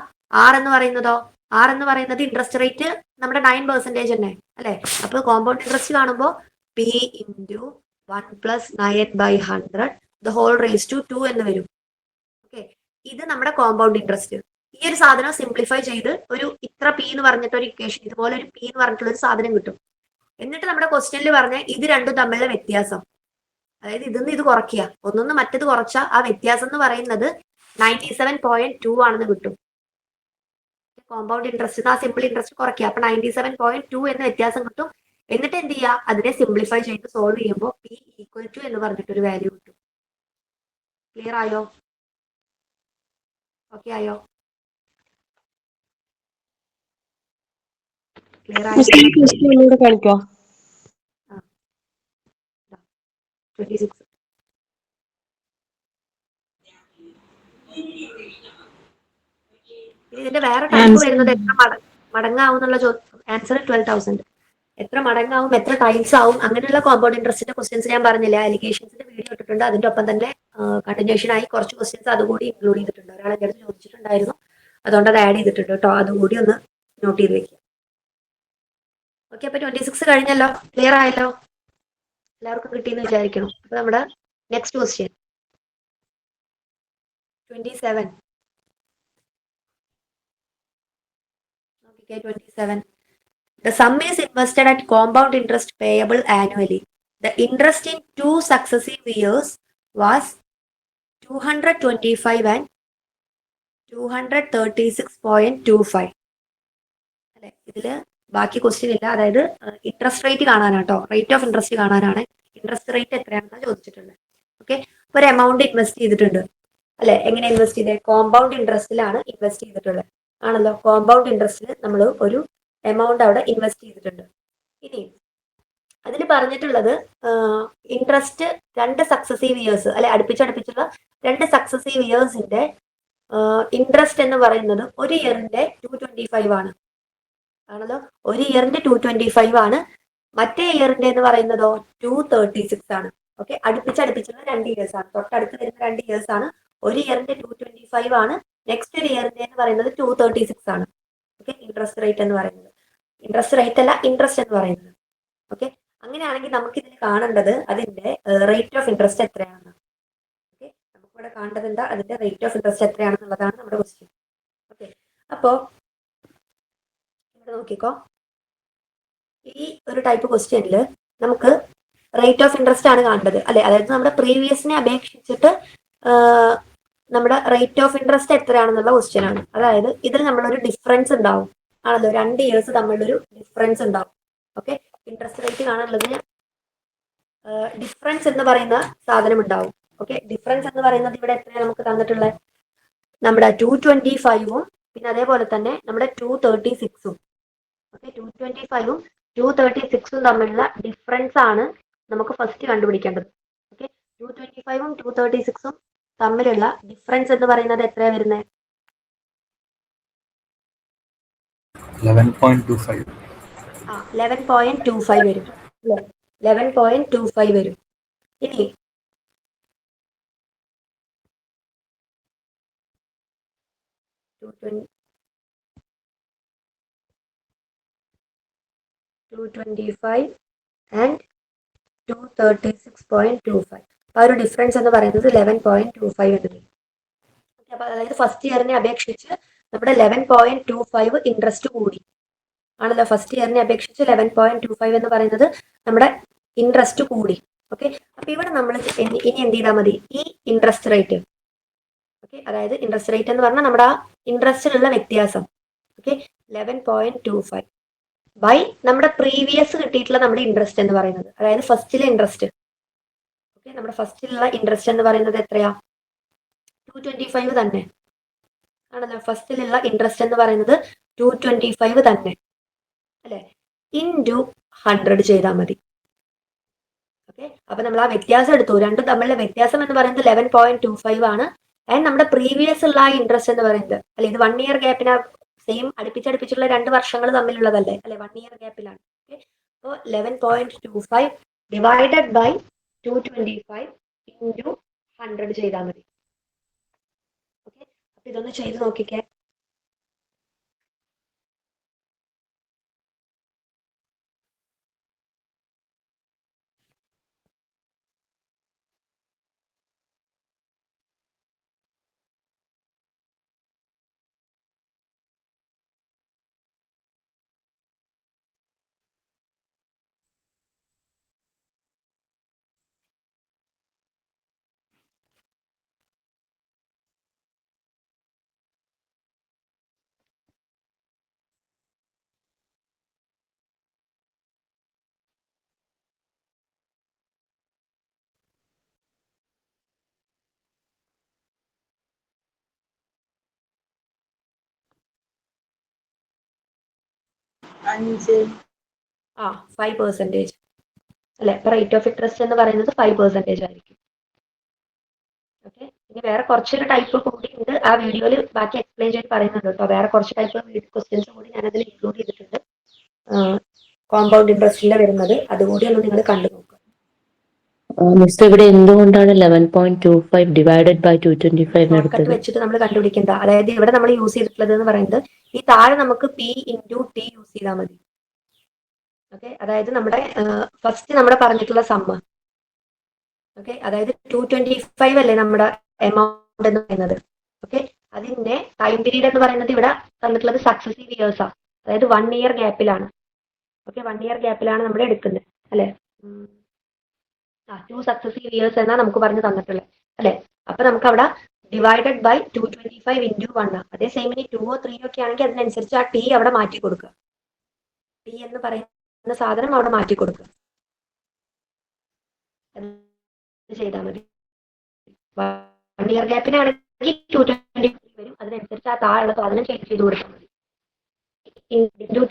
ആർ എന്ന് പറയുന്നതോ? ആർ എന്ന് പറയുന്നത് ഇൻട്രസ്റ്റ് റേറ്റ് നമ്മുടെ 9% തന്നെ അല്ലെ? അപ്പൊ കോമ്പൗണ്ട് ഇൻട്രസ്റ്റ് കാണുമ്പോൾ P into 1+9/100 the whole raise to 2 എന്ന് വരും. ഓക്കെ, ഇത് നമ്മുടെ കോമ്പൗണ്ട് ഇൻട്രസ്റ്റ്. ഈ ഒരു സാധനം സിംപ്ലിഫൈ ചെയ്ത് ഒരു ഇത്ര പി എന്ന് പറഞ്ഞിട്ട് ഒരു ഇക്വേഷൻ ഇതുപോലെ ഒരു പി എന്ന് പറഞ്ഞിട്ടുള്ള ഒരു സാധനം കിട്ടും. എന്നിട്ട് നമ്മുടെ ക്വസ്റ്റ്യനിൽ പറഞ്ഞ ഇത് രണ്ടും തമ്മിലുള്ള വ്യത്യാസം, അതായത് ഇതിന്ന് ഇത് കുറയ്ക്കുക, ഒന്നൊന്ന് മറ്റത് കുറച്ചാൽ ആ വ്യത്യാസം എന്ന് പറയുന്നത് 97.2 ആണെന്ന് കിട്ടും. കോമ്പൗണ്ട് ഇൻട്രസ്റ്റ് ആ സിമ്പിൾ ഇൻട്രസ്റ്റ് കുറയ്ക്കുക, അപ്പൊ 97.2 എന്ന വ്യത്യാസം കിട്ടും. എന്നിട്ട് എന്ത് ചെയ്യുക? അതിനെ സിംപ്ലിഫൈ ചെയ്ത് സോൾവ് ചെയ്യുമ്പോൾ പി ഈക്വൽ ടു എന്ന് പറഞ്ഞിട്ടൊരു വാല്യൂ കിട്ടും. ക്ലിയർ ആയോ? ഓക്കെ ആയോ? ക്ലിയർ ആയിട്ട് ഒന്നുകൂടെ കാണിക്കോ? 26. ഇതിന്റെ വേറെ ടൈപ്പ് വരുന്നത് എത്ര മടങ്ങാവും എന്നുള്ള ആൻസർ 12,000. എത്ര മടങ്ങാവും, എത്ര ടൈംസ് ആവും, അങ്ങനെയുള്ള കോമ്പൗണ്ട് ഇൻട്രസ്റ്റിന്റെ ക്വസ്റ്റ്യൻസ് ഞാൻ പറഞ്ഞില്ല, അലിഗേഷൻസിന്റെ വീഡിയോ ഇട്ടിട്ടുണ്ട്. അതിന്റെ ഒപ്പം തന്നെ കണ്ടിന്യൂഷൻ ആയി കുറച്ച് ക്വസ്റ്റ്യൻസ് അതുകൂടി ഇൻക്ലൂഡ് ചെയ്തിട്ടുണ്ട്. ഒരാൾ എൻ്റെ അടുത്ത് ചോദിച്ചിട്ടുണ്ടായിരുന്നു, അതുകൊണ്ട് അത് ആഡ് ചെയ്തിട്ടുണ്ട് കേട്ടോ. അതുകൂടി ഒന്ന് നോട്ട് ചെയ്ത് വെക്കുക. ഓക്കെ, അപ്പൊ 26 കഴിഞ്ഞല്ലോ, ക്ലിയർ ആയല്ലോ, എല്ലാവർക്കും കിട്ടിയെന്ന് വിചാരിക്കണം. അപ്പൊ നമ്മുടെ next question 27. Okay, 27. The sum is invested at compound interest payable annually. The interest in 2 successive years was 225 and 236.25. അല്ലെ, ഇതില് ബാക്കി ക്വസ്റ്റ്യൻ ഇല്ല. അതായത് ഇൻട്രസ്റ്റ് റേറ്റ് കാണാനാട്ടോ, റേറ്റ് ഓഫ് ഇൻട്രസ്റ്റ് കാണാനാണ്. ഇൻട്രസ്റ്റ് റേറ്റ് എത്രയാണെന്ന് ചോദിച്ചിട്ടുണ്ട്. ഓക്കെ, ഒരു എമൗണ്ട് ഇൻവെസ്റ്റ് ചെയ്തിട്ടുണ്ട് അല്ലെ. എങ്ങനെ ഇൻവെസ്റ്റ് ചെയ്തത്? കോമ്പൗണ്ട് ഇൻട്രസ്റ്റിലാണ് ഇൻവെസ്റ്റ് ചെയ്തിട്ടുള്ളത് ആണല്ലോ. കോമ്പൗണ്ട് ഇൻട്രസ്റ്റിൽ നമ്മൾ ഒരു എമൗണ്ട് അവിടെ ഇൻവെസ്റ്റ് ചെയ്തിട്ടുണ്ട്. ഇനി അതിൽ പറഞ്ഞിട്ടുള്ളത് ഇൻട്രസ്റ്റ് 2 സക്സസീവ് ഇയേഴ്സ് അല്ലെ, അടുപ്പിച്ചടുപ്പിച്ചുള്ള 2 സക്സസീവ് ഇയേഴ്സിന്റെ ഇൻട്രസ്റ്റ് എന്ന് പറയുന്നത് ഒരു ഇയറിന്റെ 225 ആണ് ആണല്ലോ. ഒരു ഇയറിന്റെ 225 ആണ്. മറ്റേ ഇയറിന്റെ എന്ന് പറയുന്നതോ 236 ആണ്. ഓക്കെ, അടുപ്പിച്ചടുപ്പിച്ചുള്ള 2 ഇയേഴ്സ് ആണ്, തൊട്ടടുത്ത് വരുന്ന 2 ഇയേഴ്സ് ആണ്. ഒരു ഇയറിന്റെ 225 ആണ്, നെക്സ്റ്റ് ഒരു ഇയറിന്റെ എന്ന് പറയുന്നത് 236 ആണ്. ഓക്കെ, ഇൻട്രസ്റ്റ് റേറ്റ് എന്ന് പറയുന്നത്, ഇൻട്രസ്റ്റ് റേറ്റ് അല്ല, ഇൻട്രസ്റ്റ് എന്ന് പറയുന്നത്. ഓക്കെ, അങ്ങനെയാണെങ്കിൽ നമുക്ക് ഇതിൽ കാണേണ്ടത് അതിന്റെ റേറ്റ് ഓഫ് ഇൻട്രസ്റ്റ് എത്രയാണ്. ഓക്കെ, നമുക്കിവിടെ കാണേണ്ടത് എന്താ? അതിന്റെ റേറ്റ് ഓഫ് ഇൻട്രസ്റ്റ് എത്രയാണെന്നുള്ളതാണ് നമ്മുടെ ക്വസ്റ്റ്യൻ. ഓക്കെ, അപ്പോ ഇവിടെ നോക്കിക്കോ, ഈ ഒരു ടൈപ്പ് ക്വസ്റ്റ്യനിൽ നമുക്ക് റേറ്റ് ഓഫ് ഇൻട്രസ്റ്റ് ആണ് കാണേണ്ടത് അല്ലെ. അതായത് നമ്മുടെ പ്രീവിയസിനെ അപേക്ഷിച്ചിട്ട് നമ്മുടെ റേറ്റ് ഓഫ് ഇൻട്രസ്റ്റ് എത്രയാണെന്നുള്ള ക്വസ്റ്റ്യൻ ആണ്. അതായത് ഇതിൽ നമ്മളൊരു ഡിഫറൻസ് ഉണ്ടാവും ആണല്ലോ, 2 ഇയേഴ്സ് തമ്മിലൊരു ഡിഫറൻസ് ഉണ്ടാവും. ഓക്കെ, ഇൻട്രസ്റ്റ് റേറ്റ് കാണാനുള്ളതിന് ഡിഫറൻസ് എന്ന് പറയുന്ന സാധനം ഉണ്ടാവും. ഓക്കെ, ഡിഫറൻസ് എന്ന് പറയുന്നത് ഇവിടെ എത്രയാണ് നമുക്ക് തന്നിട്ടുള്ളത്? നമ്മുടെ 225ഉം പിന്നെ അതേപോലെ തന്നെ നമ്മുടെ 236ഉം. ഓക്കെ, 225ഉം 236ഉം തമ്മിലുള്ള ഡിഫറൻസ് ആണ് നമുക്ക് ഫസ്റ്റ് കണ്ടുപിടിക്കേണ്ടത്. ഓക്കെ, 225ഉം 236ഉം തമ്മിലുള്ള ഡിഫറൻസ് എന്ന് പറയുന്നത് എത്രയാ വരുന്നത്? 11.25. 11.25 വരും അല്ലേ, 11.25 വരും. ഇനി 225 ആൻഡ് 236.25, ആ ഒരു ഡിഫറൻസ് എന്ന് പറയുന്നത് 11.25 എന്ന് വരും. അപ്പൊ അതായത് ഫസ്റ്റ് ഇയറിനെ അപേക്ഷിച്ച് നമ്മുടെ 11.25 ഇൻട്രസ്റ്റ് കൂടി ആണല്ലോ. ഫസ്റ്റ് ഇയറിനെ അപേക്ഷിച്ച് 11.25 എന്ന് പറയുന്നത് നമ്മുടെ ഇൻട്രസ്റ്റ് കൂടി. ഓക്കെ, അപ്പൊ ഇവിടെ നമ്മൾ ഇനി എന്ത് ചെയ്താൽ മതി? ഈ ഇൻട്രസ്റ്റ് റേറ്റ്, ഓക്കെ, അതായത് ഇൻട്രസ്റ്റ് റേറ്റ് എന്ന് പറഞ്ഞാൽ നമ്മുടെ ഇൻട്രസ്റ്റിലുള്ള വ്യത്യാസം. ഓക്കെ, 11.25 ബൈ നമ്മുടെ പ്രീവിയസ് കിട്ടിയിട്ടുള്ള നമ്മുടെ ഇൻട്രസ്റ്റ് എന്ന് പറയുന്നത്, അതായത് ഫസ്റ്റിലെ ഇൻട്രസ്റ്റ്. ഓക്കെ, നമ്മുടെ ഫസ്റ്റിലുള്ള ഇൻട്രസ്റ്റ് എന്ന് പറയുന്നത് എത്രയാ? 225 തന്നെ ആണല്ലോ. ഫസ്റ്റിലുള്ള ഇൻട്രസ്റ്റ് എന്ന് പറയുന്നത് 225 തന്നെ അല്ലെ, ഇൻറ്റു 100 ചെയ്താൽ മതി. ഓക്കെ, അപ്പൊ നമ്മൾ ആ വ്യത്യാസം എടുത്തു, രണ്ടും തമ്മിലുള്ള വ്യത്യാസം എന്ന് പറയുന്നത് 11.25 ആണ്. ആൻഡ് നമ്മുടെ പ്രീവിയസ് ഉള്ള ആ ഇൻട്രസ്റ്റ് എന്ന് പറയുന്നത് അല്ലെ, ഇത് 1 ഇയർ ഗ്യാപ്പിനാ, സെയിം അടുപ്പിച്ചടുപ്പിച്ചുള്ള 2 വർഷങ്ങൾ തമ്മിലുള്ളതല്ലേ അല്ലെ, 1 ഇയർ ഗ്യാപ്പിലാണ്. ഓക്കെ, അപ്പോൾ 11.25 ഡിവൈഡഡ് ബൈ 225 ഇൻറ്റു 100 ചെയ്താൽ മതി. ഓക്കെ, അപ്പൊ ഇതൊന്ന് ചെയ്ത് നോക്കിക്കേ. ആ 5%. അല്ലെ, റേറ്റ് ഓഫ് ഇൻട്രസ്റ്റ് എന്ന് പറയുന്നത് 5% ആയിരിക്കും. ഓക്കെ, ഇനി വേറെ കുറച്ചൊരു ടൈപ്പ് കൂടി ഉണ്ട്, ആ വീഡിയോയിൽ ബാക്കി എക്സ്പ്ലെയിൻ ചെയ്ത് പറയുന്നുണ്ട് കേട്ടോ. വേറെ കുറച്ച് ടൈപ്പ് ക്വസ്റ്റ്യൻസ് കൂടി ഞാനതിൽ ഇൻക്ലൂഡ് ചെയ്തിട്ടുണ്ട്, കോമ്പൗണ്ട് ഇൻട്രസ്റ്റിൽ വരുന്നത്. അതുകൂടി ഒന്ന് നിങ്ങൾ കണ്ടു നോക്കുക. മിസ്റ്റർ ഇവിടെ എന്തുകൊണ്ടാണ് 11.25 ഡിവൈഡഡ് ബൈ 225 ഷോർട്ട് കട്ട് എടുത്തത്? വെച്ചിട്ട് നമ്മൾ കണ്ടുപിടിക്കേണ്ട. അതായത് ഇവിടെ നമ്മൾ യൂസ് ചെയ്തിട്ടുള്ളത് എന്ന് പറയുന്നത്, ഈ താഴെ നമുക്ക് P ഇൻറ്റു ടി യൂസ് ചെയ്താൽ മതി. ഓക്കെ, അതായത് നമ്മുടെ ഫസ്റ്റ് നമ്മുടെ പറഞ്ഞിട്ടുള്ള സമ്മ്. ഓക്കെ, അതായത് 225 അല്ലേ നമ്മുടെ എമൗണ്ട് എന്ന് പറയുന്നത്. ഓക്കെ, അതിന്റെ ടൈം പീരീഡ് എന്ന് പറയുന്നത് ഇവിടെ തന്നിട്ടുള്ളത് സക്സസീവ് ഇയേഴ്സ് ആണ്. അതായത് 1 ഇയർ ഗ്യാപ്പിലാണ്. ഓക്കെ, 1 ഇയർ ഗ്യാപ്പിലാണ് നമ്മൾ എടുക്കുന്നത് അല്ലെ. 2 സക്സസീവ് ഇയേഴ്സ് എന്നാ നമുക്ക് പറഞ്ഞു തന്നിട്ടുള്ളത് അല്ലെ. അപ്പൊ നമുക്ക് അവിടെ ഡിവൈഡഡ് ബൈ 225 ഇൻറ്റു 1. അതേ സെയിം ഇനി 2 3 ഒക്കെ ആണെങ്കിൽ അതിനനുസരിച്ച് ആ ടി അവിടെ മാറ്റി കൊടുക്കുക. ടി എന്ന് പറയുന്ന സാധനം അവിടെ മാറ്റി കൊടുക്കുക ചെയ്താൽ മതി. 1 ഇയർ ഗ്യാപ്പിനാണെങ്കിൽ 225 വരും. അതിനനുസരിച്ച് ആ താഴെയുള്ള സാധനം ചേഞ്ച് ചെയ്ത് കൊടുത്താൽ മതി.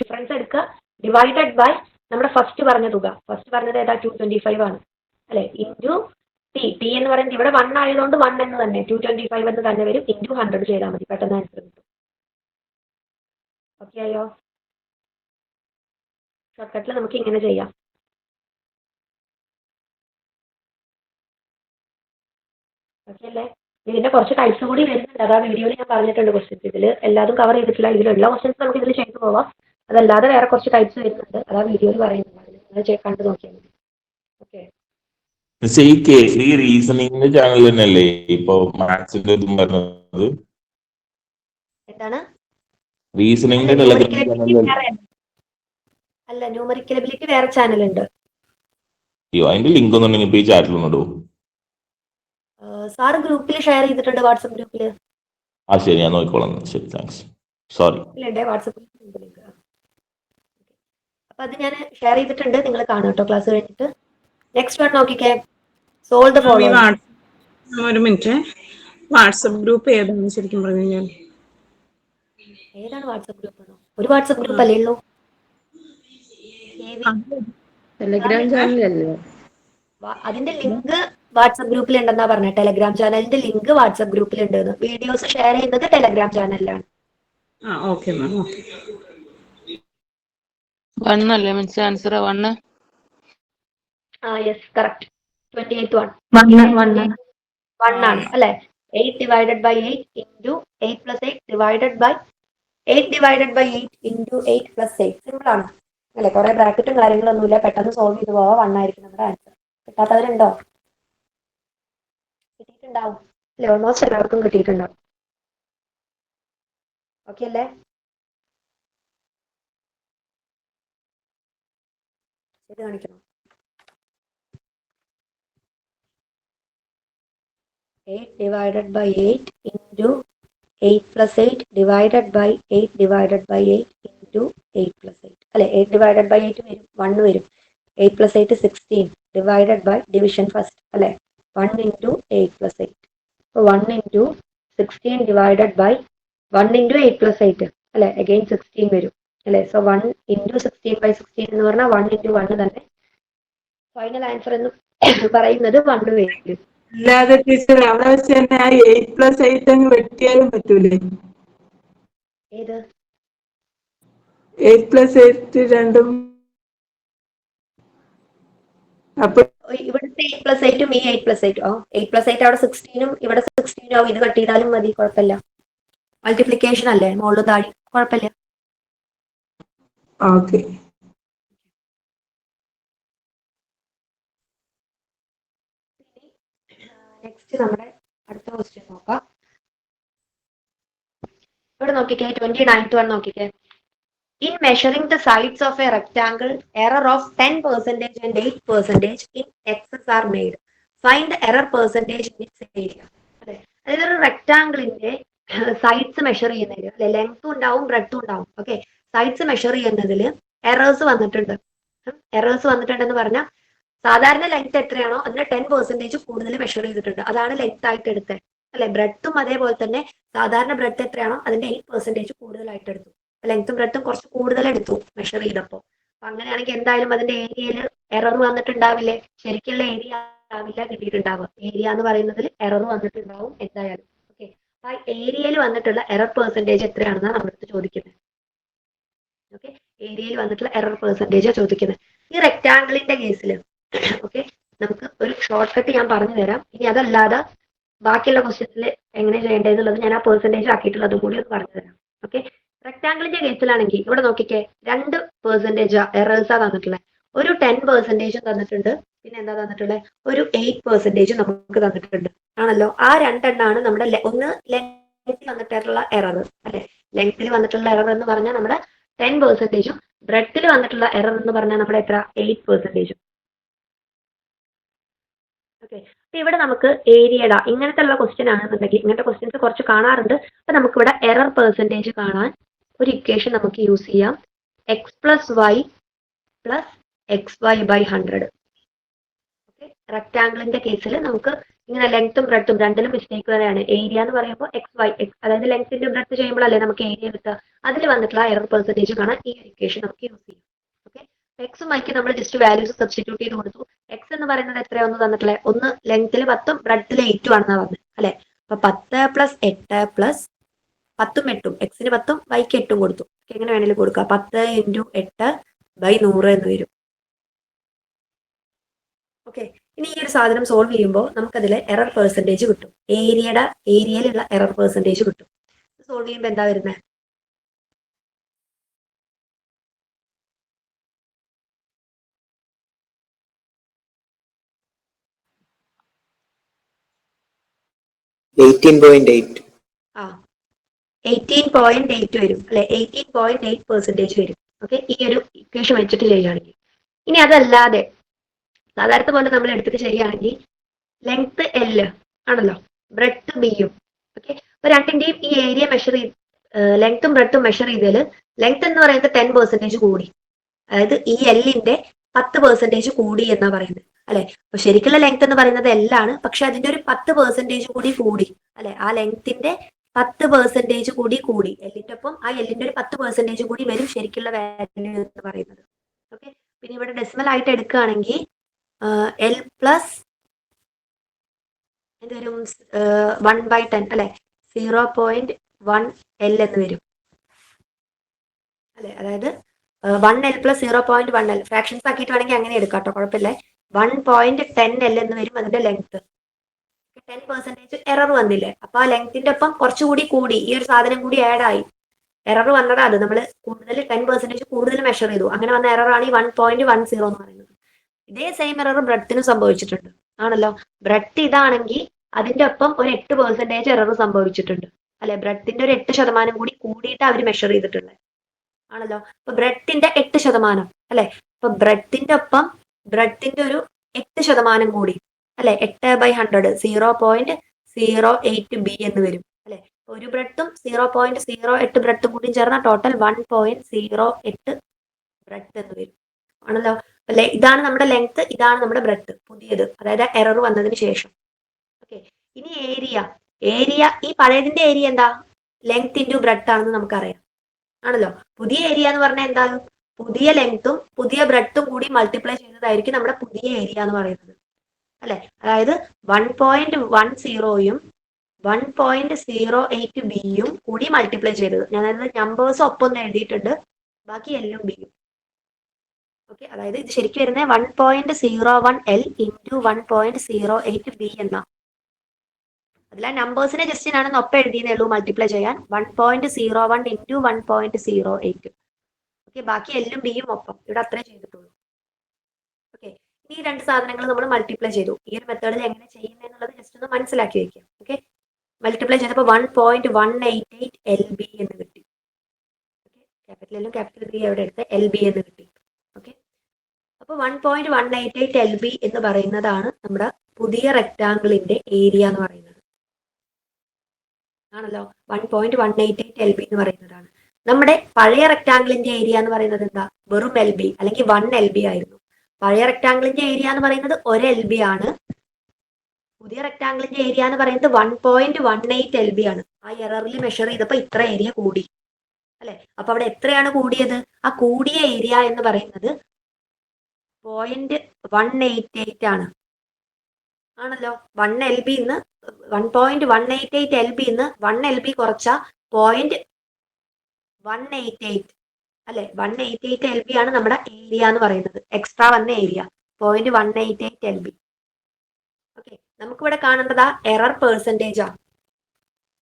ഡിഫറൻസ് എടുക്കുക, ഡിവൈഡഡ് ബൈ നമ്മുടെ ഫസ്റ്റ് പറഞ്ഞ തുക. ഫസ്റ്റ് പറഞ്ഞത് ഏതാ? 225 ആണ് അല്ലെ. Into T. ടി എന്ന് പറയുന്നത് ഇവിടെ 1 ആയതുകൊണ്ട് 1 എന്ന് തന്നെ 225 എന്ന് തന്നെ വരും. ഇൻറ്റു 100 ചെയ്താൽ മതി, പെട്ടെന്ന് ആൻസർ കിട്ടും. ഓക്കെ ആയോ? ഷോർട്ട് കട്ടിൽ നമുക്ക് ഇങ്ങനെ ചെയ്യാം. ഓക്കെ അല്ലേ? ഇതിന്റെ കുറച്ച് ടൈപ്സ് കൂടി വരുന്നുണ്ട്, അതാ വീഡിയോയിൽ ഞാൻ പറഞ്ഞിട്ടുണ്ട്. ക്വസ്റ്റ്യൻസ് ഇതിൽ എല്ലാതും കവർ ചെയ്തിട്ടില്ല. ഇതിലുള്ള ക്വസ്റ്റ്യൻസ് നമുക്ക് ഇതിൽ ചെയ്തു പോവാം. അതല്ലാതെ വേറെ കുറച്ച് ടൈപ്സ് വരുന്നുണ്ട്, അതാ വീഡിയോയിൽ പറയുന്നുണ്ട്. നിങ്ങൾ കണ്ടു നോക്കിയാൽ മതി. ഓക്കെ, ഈ റീസണിങ്ങിന്റെ ചാനൽ തന്നെയല്ലേ ഇപ്പൊ മാത്സിന്റെ ഇതും പറഞ്ഞത്? എന്താണ്? റീസണിങ്ങിന്റെ ടെലഗ്രാം ചാനൽ അല്ല, ന്യൂമറിക്കൽ എബിലിറ്റി വേറെ ചാനൽ ഉണ്ട്. അയ്യോ, അതിന്റെ ലിങ്ക് ഒന്നുണ്ടെങ്കിൽ ഇപ്പൊ ഈ ചാറ്റിൽ ഒന്നിടുവോ? സാറ് ഗ്രൂപ്പിൽ ഷെയർ ചെയ്തിട്ടുണ്ട്, വാട്സപ്പ് ഗ്രൂപ്പിൽ. ആ ശരി, ഞാൻ നോക്കിക്കോളാം. ശരി, താങ്ക്സ്. സോറി. വാട്സപ്പിൽ ലിങ്ക്. അപ്പൊ അത് ഞാൻ ഷെയർ ചെയ്തിട്ടുണ്ട്, നിങ്ങൾ കാണും കേട്ടോ ക്ലാസ് കഴിഞ്ഞിട്ട്. നെക്സ്റ്റ് വൺ നോക്കിക്കേ, സോൾവ് ദ ഫോളോയിങ്. ഒരു മിനിറ്റ്, വാട്സപ്പ് ഗ്രൂപ്പ് ഏതാണ് ശരിക്കും പറഞ്ഞു കഴിഞ്ഞാൽ? ഏതാണ് വാട്സപ്പ് ഗ്രൂപ്പ്? ആണോ? ഒരു വാട്സപ്പ് ഗ്രൂപ്പ് അല്ലേ ഉള്ളൂ? ടെലഗ്രാം ചാനലല്ലേ? അതിന്റെ ലിങ്ക് വാട്സപ്പ് ഗ്രൂപ്പിൽ ഉണ്ടെന്നാ പറഞ്ഞത്. ടെലഗ്രാം ചാനലിന്റെ ലിങ്ക് വാട്സപ്പ് ഗ്രൂപ്പിൽ ഉണ്ട്. വീഡിയോസ് ഷെയർ ചെയ്യുന്നത് ടെലഗ്രാം ചാനലിലാണ്. Okay ma'am. വണ്ണല്ലേ means answer? One. Yes, correct. 28 1 ആണ് അല്ലെ. 8 divided by 8 into 8 plus 8 divided by 8 divided by 8 into 8 plus 8. Simple ആണ് അല്ലെ. കുറെ ബ്രാക്കറ്റും കാര്യങ്ങളൊന്നുമില്ല, പെട്ടെന്ന് സോൾവ് ചെയ്ത് പോവാം. 1 ആയിരിക്കും നമ്മുടെ ആൻസർ. കിട്ടാത്തവരുണ്ടോ? കിട്ടിയിട്ടുണ്ടാവും അല്ലെ. ഓൾമോസ്റ്റ് എല്ലാവർക്കും കിട്ടിയിട്ടുണ്ടാവും. ഓക്കെ അല്ലേ? ഇത് കാണിക്കണം. 8 divided by 8 into 8 plus 8 divided by 8 divided by 8 into 8 plus 8. അല്ലെ, 8 divided by 8 വരും, 1 വരും. 8 plus 8 16 divided by division first അല്ലെ. 1 into 8 plus 8. അപ്പോൾ 1 into 16 divided by 1 into 8 plus 8 അല്ലെ. again 16 വരും അല്ലെ. സോ 1 into 16 by 16 എന്ന് പറഞ്ഞാൽ 1 into 1 തന്നെ. ഫൈനൽ ആൻസർ എന്ന് പറയുന്നത് 1 വരും. അല്ലാതെ ടീച്ചർ അവിടെ വെച്ച് തന്നെ ആ 8+8 അങ്ങ് വെട്ടിയാലും പറ്റൂലേ? ഏത് 8+8 രണ്ടും? അപ്പൊ ഇവിടുത്തെ 8+8 ഈ 8+8 8+8 അവിടെ 16 ഇവിടെ 16 ആവും. ഇത് കട്ട് ചെയ്താലും മതി, കുഴപ്പമില്ല. മൾട്ടിപ്ലിക്കേഷൻ അല്ലേ, മുകളിൽ താഴെ, കുഴപ്പമില്ല. ഓക്കെ. നെക്സ്റ്റ് നമ്മുടെ അടുത്ത ക്വസ്റ്റ്യൻ നോക്കാം. ഇവിടെ നോക്കിക്കേ, 29th one നോക്കിക്കേ. In measuring the sides of a rectangle, error of 10% and 8% in excess are made. Find the error percentage in its area. അല്ലെ, അതായത് ഒരു റെക്ടാംഗിളിന്റെ സൈഡ്സ് മെഷർ ചെയ്യുന്നതിൽ അല്ലെ, ലെങ്ത്തും ഉണ്ടാവും ബ്രെഡ്ത്തും ഉണ്ടാവും. ഓക്കെ, സൈഡ്സ് മെഷർ ചെയ്യുന്നതിൽ എറേഴ്സ് വന്നിട്ടുണ്ട്. എറേഴ്സ് വന്നിട്ടുണ്ടെന്ന് പറഞ്ഞാൽ സാധാരണ ലെങ്ത് എത്രയാണോ അതിന് 10% കൂടുതൽ മെഷർ ചെയ്തിട്ടുണ്ട്. അതാണ് ലെങ്ത് ആയിട്ട് എടുത്തത് അല്ലെ. ബ്രെഡ്ത്തും അതേപോലെ തന്നെ സാധാരണ ബ്രെഡ്ത്ത് എത്രയാണോ അതിന്റെ 8% കൂടുതലായിട്ട് എടുത്തു. ലെങ്ത്തും ബ്രെഡ്ത്തും കുറച്ച് കൂടുതൽ എടുത്തു മെഷർ ചെയ്തപ്പോൾ. അപ്പൊ അങ്ങനെയാണെങ്കിൽ എന്തായാലും അതിന്റെ ഏരിയയിൽ എറർ വന്നിട്ടുണ്ടാവില്ലേ? ശരിക്കുള്ള ഏരിയ ആവില്ല കിട്ടിയിട്ടുണ്ടാവുക. ഏരിയ എന്ന് പറയുന്നതിൽ എറർ വന്നിട്ടുണ്ടാവും എന്തായാലും. ഓക്കെ, അപ്പൊ ആ ഏരിയയിൽ വന്നിട്ടുള്ള എറർ പെർസെൻറ്റേജ് എത്രയാണെന്നാണ് നമ്മളടുത്ത് ചോദിക്കുന്നത്. ഓക്കെ, ഏരിയയിൽ വന്നിട്ടുള്ള എറർ പെർസെൻറ്റേജ് ചോദിക്കുന്നത്. ഈ റെക്ടാങ്കിളിന്റെ കേസിൽ ഓക്കെ നമുക്ക് ഒരു ഷോർട്ട് കട്ട് ഞാൻ പറഞ്ഞു തരാം. ഇനി അതല്ലാതെ ബാക്കിയുള്ള ക്വസ്റ്റ്യൻസിൽ എങ്ങനെ ചെയ്യേണ്ടതെന്നുള്ളത് ഞാൻ ആ പെർസെൻറ്റേജ് ആക്കിയിട്ടുള്ളതും കൂടി ഒന്ന് പറഞ്ഞു തരാം. ഓക്കെ, റെക്ടാങ്കിളിന്റെ കേസിലാണെങ്കിൽ ഇവിടെ നോക്കിക്കേ, 2% എറേഴ്സാ തന്നിട്ടുള്ളത്. ഒരു 10% തന്നിട്ടുണ്ട്, പിന്നെ എന്താ തന്നിട്ടുള്ളത്, ഒരു 8% നമുക്ക് തന്നിട്ടുണ്ട് ആണല്ലോ. ആ രണ്ടെണ്ണാണ് നമ്മുടെ ഒന്ന് ലെങ്ത്തിൽ വന്നിട്ടുള്ള എറർ അല്ലെ. ലെങ്ത്തിൽ വന്നിട്ടുള്ള എറർ എന്ന് പറഞ്ഞാൽ നമ്മുടെ 10%, ബ്രെഡ്ത്തിൽ വന്നിട്ടുള്ള എറർ എന്ന് പറഞ്ഞാൽ നമ്മുടെ എത്ര, 8%. ഓക്കെ, അപ്പൊ ഇവിടെ നമുക്ക് ഏരിയയുടെ ഇങ്ങനത്തെ ഉള്ള ക്വസ്റ്റ്യൻ ആണെന്നുണ്ടെങ്കിൽ, ഇങ്ങനത്തെ ക്വസ്റ്റ്യൻസ് കുറച്ച് കാണാറുണ്ട്. അപ്പൊ നമുക്ക് ഇവിടെ എറർ പെർസെൻറ്റേജ് കാണാൻ ഒരു ഇക്വേഷൻ നമുക്ക് യൂസ് ചെയ്യാം. x+y + xy/100. ഓക്കെ, റെക്ടാങ്കിളിന്റെ കേസിൽ നമുക്ക് ഇങ്ങനെ ലെങ്ത്തും ബ്രെഡ്ത്തും രണ്ടിലും മിസ്റ്റേക്ക് വരെയാണ്. ഏരിയ എന്ന് പറയുമ്പോൾ xy, അതായത് ലെങ്ത്തിന്റെ ബ്രെഡ്ത്ത് ചെയ്യുമ്പോഴല്ലേ നമുക്ക് ഏരിയ കിട്ടുക. അതിൽ വന്നിട്ടുള്ള എറർ പെർസെൻറ്റേജ് കാണാൻ ഈ ഒരു ഇക്വേഷൻ നമുക്ക് യൂസ് ചെയ്യാം. ഓക്കെ, എക്സും വൈക്ക് നമ്മൾ ജസ്റ്റ് വാല്യൂസ് സബ്സ്റ്റിറ്റ്യൂട്ട് ചെയ്ത് കൊടുത്തു. എക്സ് എന്ന് പറയുന്നത് എത്രയാണെന്ന് തന്നിട്ടുള്ളത്, ഒന്ന് ലെങ്ത്തിൽ 10ഉം ബ്രെഡ്ത്തിൽ 8ഉം ആണെന്നാണ് പറഞ്ഞത് അല്ലെ. അപ്പൊ 10 + 8 + 10ഉം 8ഉം, എക്സിന് 10ഉം വൈക്ക് 8ഉം കൊടുത്തു. എങ്ങനെ വേണമെങ്കിലും കൊടുക്കുക. 10 × 8/100 എന്ന് വരും. ഓക്കെ, ഇനി ഈ ഒരു സാധനം സോൾവ് ചെയ്യുമ്പോൾ നമുക്കതിൽ എറർ പെർസെൻറ്റേജ് കിട്ടും. ഏരിയയിലുള്ള എറർ പെർസെൻറ്റേജ് കിട്ടും. സോൾവ് ചെയ്യുമ്പോൾ എന്താ വരുന്നത്, 18.8. 18.8 വരും അല്ലെ. 18.8% വരും. ഓക്കെ, ഈ ഒരു ഇക്വേഷൻ വെച്ചിട്ട് ചെയ്യുകയാണെങ്കിൽ. ഇനി അതല്ലാതെ സാധാരണ പോലെ നമ്മൾ എടുത്തിട്ട് ചെയ്യുകയാണെങ്കിൽ ലെങ്ത് L ആണല്ലോ, ബ്രെഡ്ത്ത് B-യും. ഓക്കെ, അപ്പൊ രണ്ടിന്റെയും ഈ ഏരിയ മെഷർ ചെയ്ത് ലെങ്ത്തും ബ്രെഡ്ത്തും മെഷർ ചെയ്തതിൽ ലെങ്ത് എന്ന് പറയുന്നത് 10% കൂടി, അതായത് ഈ L-ന്റെ 10% കൂടി എന്നാ പറയുന്നത് അല്ലെ. അപ്പൊ ശരിക്കുള്ള ലെങ്ത് എന്ന് പറയുന്നത് L ആണ്, പക്ഷെ അതിന്റെ ഒരു 10% കൂടി അല്ലെ. ആ ലെങ്ത്തിന്റെ 10% കൂടി എല്ലിന്റെ ഒപ്പം ആ എല്ലിന്റെ ഒരു 10% കൂടി വരും ശരിക്കുള്ള വാല്യൂ എന്ന് പറയുന്നത്. ഓക്കെ, പിന്നെ ഇവിടെ ഡെസിമൽ ആയിട്ട് എടുക്കുകയാണെങ്കിൽ L + എന്ത് വരും, 1/10 അല്ലെ, 0.1 L എന്ന് വരും അല്ലെ. അതായത് 1L + 0.1 L ഫ്രാക്ഷൻസ് ആക്കിയിട്ട് വേണമെങ്കിൽ അങ്ങനെ എടുക്കാം കേട്ടോ, കുഴപ്പമില്ല. 1.10 L എന്ന് വരും അതിന്റെ ലെങ്ത്. 10% എറർ വന്നില്ലേ, അപ്പൊ ആ ലെങ്ത്തിന്റെ ഒപ്പം കുറച്ചുകൂടി ഈ ഒരു സാധനം കൂടി ആഡ് ആയി. എറർ വന്നതാ അത്, നമ്മൾ കൂടുതൽ 10% കൂടുതൽ മെഷർ ചെയ്തു, അങ്ങനെ വന്ന എററാണ് ഈ 1.10 എന്ന് പറയുന്നത്. ഇതേ സെയിം എറർ ബ്രെഡ്ത്തിനും സംഭവിച്ചിട്ടുണ്ട് ആണല്ലോ. ബ്രെഡ്ത്ത് ഇതാണെങ്കിൽ അതിന്റെ ഒപ്പം ഒരു 8% എറർ സംഭവിച്ചിട്ടുണ്ട് അല്ലെ. ബ്രെഡ്ത്തിന്റെ ഒരു 8% കൂടിയിട്ട് അവർ മെഷർ ചെയ്തിട്ടുണ്ട് ആണല്ലോ. അപ്പൊ ബ്രെഡ്ത്തിന്റെ 8% അല്ലെ. അപ്പൊ ബ്രെഡ്ത്തിന്റെ ഒപ്പം ബ്രെഡ്ത്തിന്റെ ഒരു 8% കൂടി അല്ലെ. 8/100 0.08 B എന്ന് വരും അല്ലെ. ഒരു ബ്രെഡ്ത്തും 0.08 ബ്രെഡ്ത്തും കൂടി ചേർന്ന ടോട്ടൽ 1.08 ബ്രെഡ്ത്ത് എന്ന് വരും ആണല്ലോ. അല്ലെ, ഇതാണ് നമ്മുടെ ലെങ്ത്, ഇതാണ് നമ്മുടെ ബ്രെഡ്ത്ത് പുതിയത്, അതായത് എറർ വന്നതിന് ശേഷം. ഓക്കെ, ഇനി ഏരിയ ഈ പഴയതിന്റെ ഏരിയ എന്താ, ലെങ്ത് ഇൻറ്റു ബ്രെഡ്ത്ത് ആണെന്ന് നമുക്കറിയാം ആണല്ലോ. പുതിയ ഏരിയ എന്ന് പറഞ്ഞാൽ എന്താണ്, പുതിയ ലെങ്ത്തും പുതിയ ബ്രെഡ്ത്തും കൂടി മൾട്ടിപ്ലൈ ചെയ്തതായിരിക്കും നമ്മുടെ പുതിയ ഏരിയ എന്ന് പറയുന്നത് അല്ലെ. അതായത് 1.10യും 1.08 B-യും കൂടി മൾട്ടിപ്ലൈ ചെയ്തത്. ഞാനത് നമ്പേഴ്സ് ഒപ്പം ഒന്ന് എഴുതിയിട്ടുണ്ട്, ബാക്കി L-ഉം B-യും. ഓക്കെ, അതായത് ഇത് ശരിക്കും വരുന്നത് 1.01 L × 1.08 B എന്നാ. അതിൽ ആ നമ്പേഴ്സിനെ ജസ്റ്റ് ഞാനൊന്ന് ഒപ്പം എഴുതിയെന്നേ ഉള്ളൂ മൾട്ടിപ്ലൈ ചെയ്യാൻ. 1.01 × 1.08. ഓക്കെ, ബാക്കി L-ഉം B-യും ഒപ്പം, ഇവിടെ അത്രേ ചെയ്തിട്ടുള്ളൂ. ഓക്കെ, ഈ രണ്ട് സാധനങ്ങൾ നമ്മൾ മൾട്ടിപ്ലൈ ചെയ്തു. ഈ ഒരു മെത്തേഡിൽ എങ്ങനെ ചെയ്യുന്നതെന്നുള്ളത് ജസ്റ്റ് ഒന്ന് മനസ്സിലാക്കി വെക്കാം. ഓക്കെ, മൾട്ടിപ്ലൈ ചെയ്തപ്പോൾ 1.188 LB എന്ന് കിട്ടി. ഓക്കെ, ക്യാപിറ്റൽ L-ഉം ക്യാപിറ്റൽ B എവിടെ എടുത്ത് LB എന്ന് കിട്ടി. ഓക്കെ, അപ്പൊ 1.188 LB എന്ന് പറയുന്നതാണ് നമ്മുടെ പുതിയ റെക്ടാങ്കിളിന്റെ ഏരിയ എന്ന് പറയുന്നത് ആണല്ലോ. 1.188 LB എന്ന് പറയുന്നതാണ്. നമ്മുടെ പഴയ റെക്ടാങ്കിളിന്റെ ഏരിയ എന്ന് പറയുന്നത് എന്താ, വെറും LB അല്ലെങ്കിൽ 1 LB ആയിരുന്നു. പഴയ റെക്ടാങ്കിളിന്റെ ഏരിയ എന്ന് പറയുന്നത് 1 LB ആണ്. പുതിയ റെക്ടാങ്കിളിന്റെ ഏരിയ എന്ന് പറയുന്നത് 1.18 LB ആണ്. ആ എററിൽ മെഷർ ചെയ്തപ്പോൾ ഇത്ര ഏരിയ കൂടി അല്ലെ? അപ്പൊ അവിടെ എത്രയാണ് കൂടിയത്? ആ കൂടിയ ഏരിയ എന്ന് പറയുന്നത് 0.188 ആണ്. ആണല്ലോ. 1 LB 1.188 LB 1 LB കുറച്ച 0.188 അല്ലെ? 188 LB ആണ് നമ്മുടെ ഏരിയ എന്ന് പറയുന്നത്. എക്സ്ട്രാ വന്ന ഏരിയ 0.188 LB. ഓക്കെ, നമുക്കിവിടെ കാണേണ്ടതാ എറർ പെർസെൻറ്റേജാ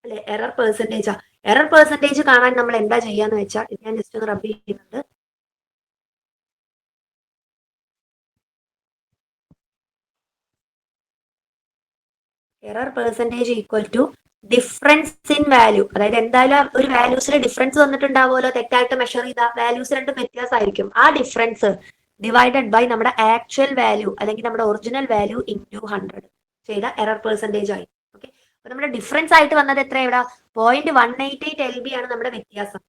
അല്ലെ? എറർ പെർസെൻറ്റേജാ. എറർ പെർസെൻറ്റേജ് കാണാൻ നമ്മൾ എന്താ ചെയ്യാന്ന് വെച്ചാൽ, ഇത് ഞാൻ ജസ്റ്റ് ഒന്ന് റബ്ബ് ചെയ്യുന്നുണ്ട്. Error percentage equal to difference in value. അതായത് എന്തായാലും ഒരു വാല്യൂസിൽ ഡിഫറൻസ് വന്നിട്ടുണ്ടാവുമല്ലോ, തെറ്റായിട്ട് മെഷർ ചെയ്ത വാല്യൂസ് രണ്ടും വ്യത്യാസമായിരിക്കും. ആ ഡിഫറൻസ് ഡിവൈഡഡ് ബൈ നമ്മുടെ ആക്ച്വൽ വാല്യൂ അല്ലെങ്കിൽ നമ്മുടെ ഒറിജിനൽ വാല്യൂ ഇൻറ്റു 100 ചെയ്ത എറർ പെർസെൻറ്റേജ് ആയി. ഓക്കെ, അപ്പൊ നമ്മുടെ ഡിഫറൻസ് ആയിട്ട് വന്നത് എത്ര? ഇവിടെ 0.188 LB ആണ് നമ്മുടെ വ്യത്യാസം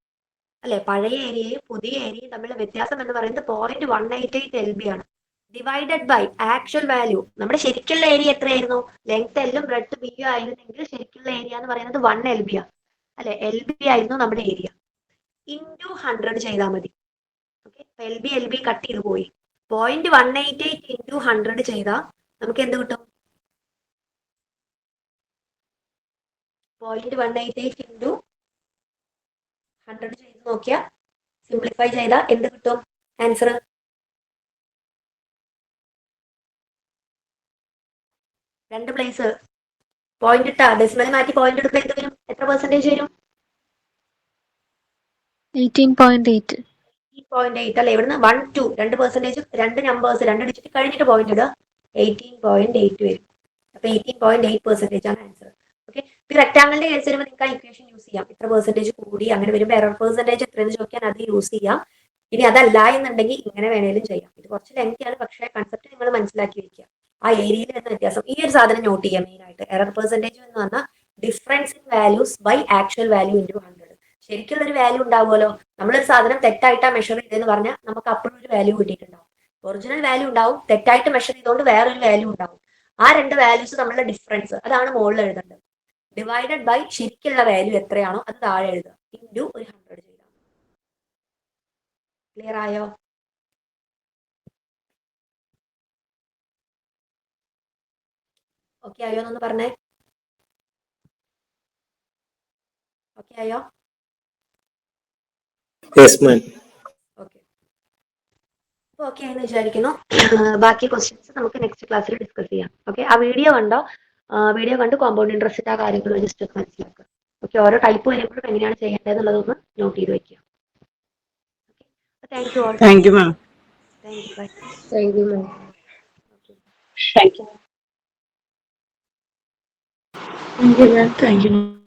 അല്ലെ? പഴയ ഏരിയയും പുതിയ ഏരിയയും തമ്മിലുള്ള വ്യത്യാസം എന്ന് പറയുന്നത് 0.188 LB ആണ്. Divided by actual value. നമ്മുടെ ശരിക്കുള്ള ഏരിയ എത്രയായിരുന്നു? ലെങ്ത് എല്ലും ബ്രെഡ്ത്ത് ബിയും ആയിരുന്നെങ്കിൽ ശരിക്കുള്ള ഏരിയ എന്ന് പറയുന്നത് 1 LB ആണ് അല്ലെ? LB ആയിരുന്നു നമ്മുടെ ഏരിയ. ഇൻറ്റു 100 ചെയ്താൽ മതി. ഓക്കെ, LB കട്ട് ചെയ്ത് പോയി. 0.188 ഇൻറ്റു 100 ചെയ്താൽ നമുക്ക് എന്ത് കിട്ടും? 0.188 ഇൻറ്റു 100 ചെയ്ത് നോക്കിയാൽ, സിംപ്ലിഫൈ ചെയ്താൽ എന്ത് കിട്ടും ആൻസർ? രണ്ട് പ്ലേസ് പോയിന്റ് ഇട്ടാ ഡെസിമൽ മാറ്റി പോയിന്റ് എടുക്കുമ്പോൾ എന്ത് വരും? എത്ര പെർസെന്റേജ് വരും? 18.8. 18.8 അല്ലെ? ഇവിടുന്ന് 1 2 2%, രണ്ട് നമ്പേഴ്സ്, രണ്ട് ഡിജിറ്റ് കഴിഞ്ഞിട്ട് പോയിന്റ് ഇടുക, 18.8 വരും. അപ്പൊ 18.8% ആണ് ആൻസർ. ഓക്കെ, ഈ റെക്ടാങ്കിളിന്റെ കേസ് വരുമ്പോൾ നിങ്ങൾക്ക് ആ ഇക്വേഷൻ യൂസ് ചെയ്യാം. ഇത്ര പെർസെന്റേജ് കൂടി അങ്ങനെ വരുമ്പോൾ എറർ പെർസെന്റേജ് എത്രയെന്ന് ചോദിക്കാൻ അത് യൂസ് ചെയ്യാം. ഇനി അതല്ല എന്നുണ്ടെങ്കിൽ ഇങ്ങനെ വേണേലും ചെയ്യാം. ഇത് കുറച്ച് ലെങ്തി ആണ്, പക്ഷേ കൺസെപ്റ്റ് നിങ്ങൾ മനസ്സിലാക്കി വെക്കുക. ആ ഏരിയയിൽ വരുന്ന വ്യത്യാസം, ഈ ഒരു സാധനം നോട്ട് ചെയ്യാം മെയിൻ ആയിട്ട്. എറർ പെർസെന്റേജ് എന്ന് പറഞ്ഞാൽ difference in values by actual value into 100. ശരിക്കുള്ള ഒരു വാല്യൂ ഉണ്ടാവുമല്ലോ. നമ്മളൊരു സാധനം തെറ്റായിട്ടാ മെഷർ ചെയ്തെന്ന് പറഞ്ഞാൽ നമുക്ക് അപ്പോഴും ഒരു വാല്യൂ കിട്ടിയിട്ടുണ്ടാവും. ഒറിജിനൽ വാല്യൂ ഉണ്ടാവും, തെറ്റായിട്ട് മെഷർ ചെയ്തുകൊണ്ട് വേറൊരു വാല്യൂ ഉണ്ടാവും. ആ രണ്ട് വാല്യൂസ് തമ്മിലുള്ള ഡിഫറൻസ് അതാണ് മുകളിൽ എഴുതേണ്ടത്. ഡിവൈഡഡ് ബൈ ശരിക്കുള്ള വാല്യൂ എത്രയാണോ അത് താഴെ എഴുതുക, ഇൻറ്റു 100 ചെയ്താൽ. ക്ലിയർ ആയോ? ഓക്കെ ആയോ എന്നൊന്ന് പറഞ്ഞേ. ഓക്കെ ആയോ? ഓക്കെ, ഓക്കെ എന്ന് വിചാരിക്കുന്നു. ബാക്കി ക്വസ്റ്റ്യൻസ് നമുക്ക് നെക്സ്റ്റ് ക്ലാസ്സിൽ ഡിസ്കസ് ചെയ്യാം. ഓക്കെ, ആ വീഡിയോ കണ്ടോ? വീഡിയോ കണ്ട് കോമ്പൗണ്ട് ഇൻട്രസ്റ്റിന്റെ ആ കാര്യങ്ങൾ ജസ്റ്റ് ഒന്ന് മനസ്സിലാക്കുക. ഓക്കെ, ഓരോ ടൈപ്പ് വരുമ്പോഴും എങ്ങനെയാണ് ചെയ്യേണ്ടതെന്നുള്ളതൊന്ന് നോട്ട് ചെയ്ത് വെക്കുക. Okay, thank you all. Thank you ma'am. Thank you, bye. Thank you, ma'am. Thank you. Thank you.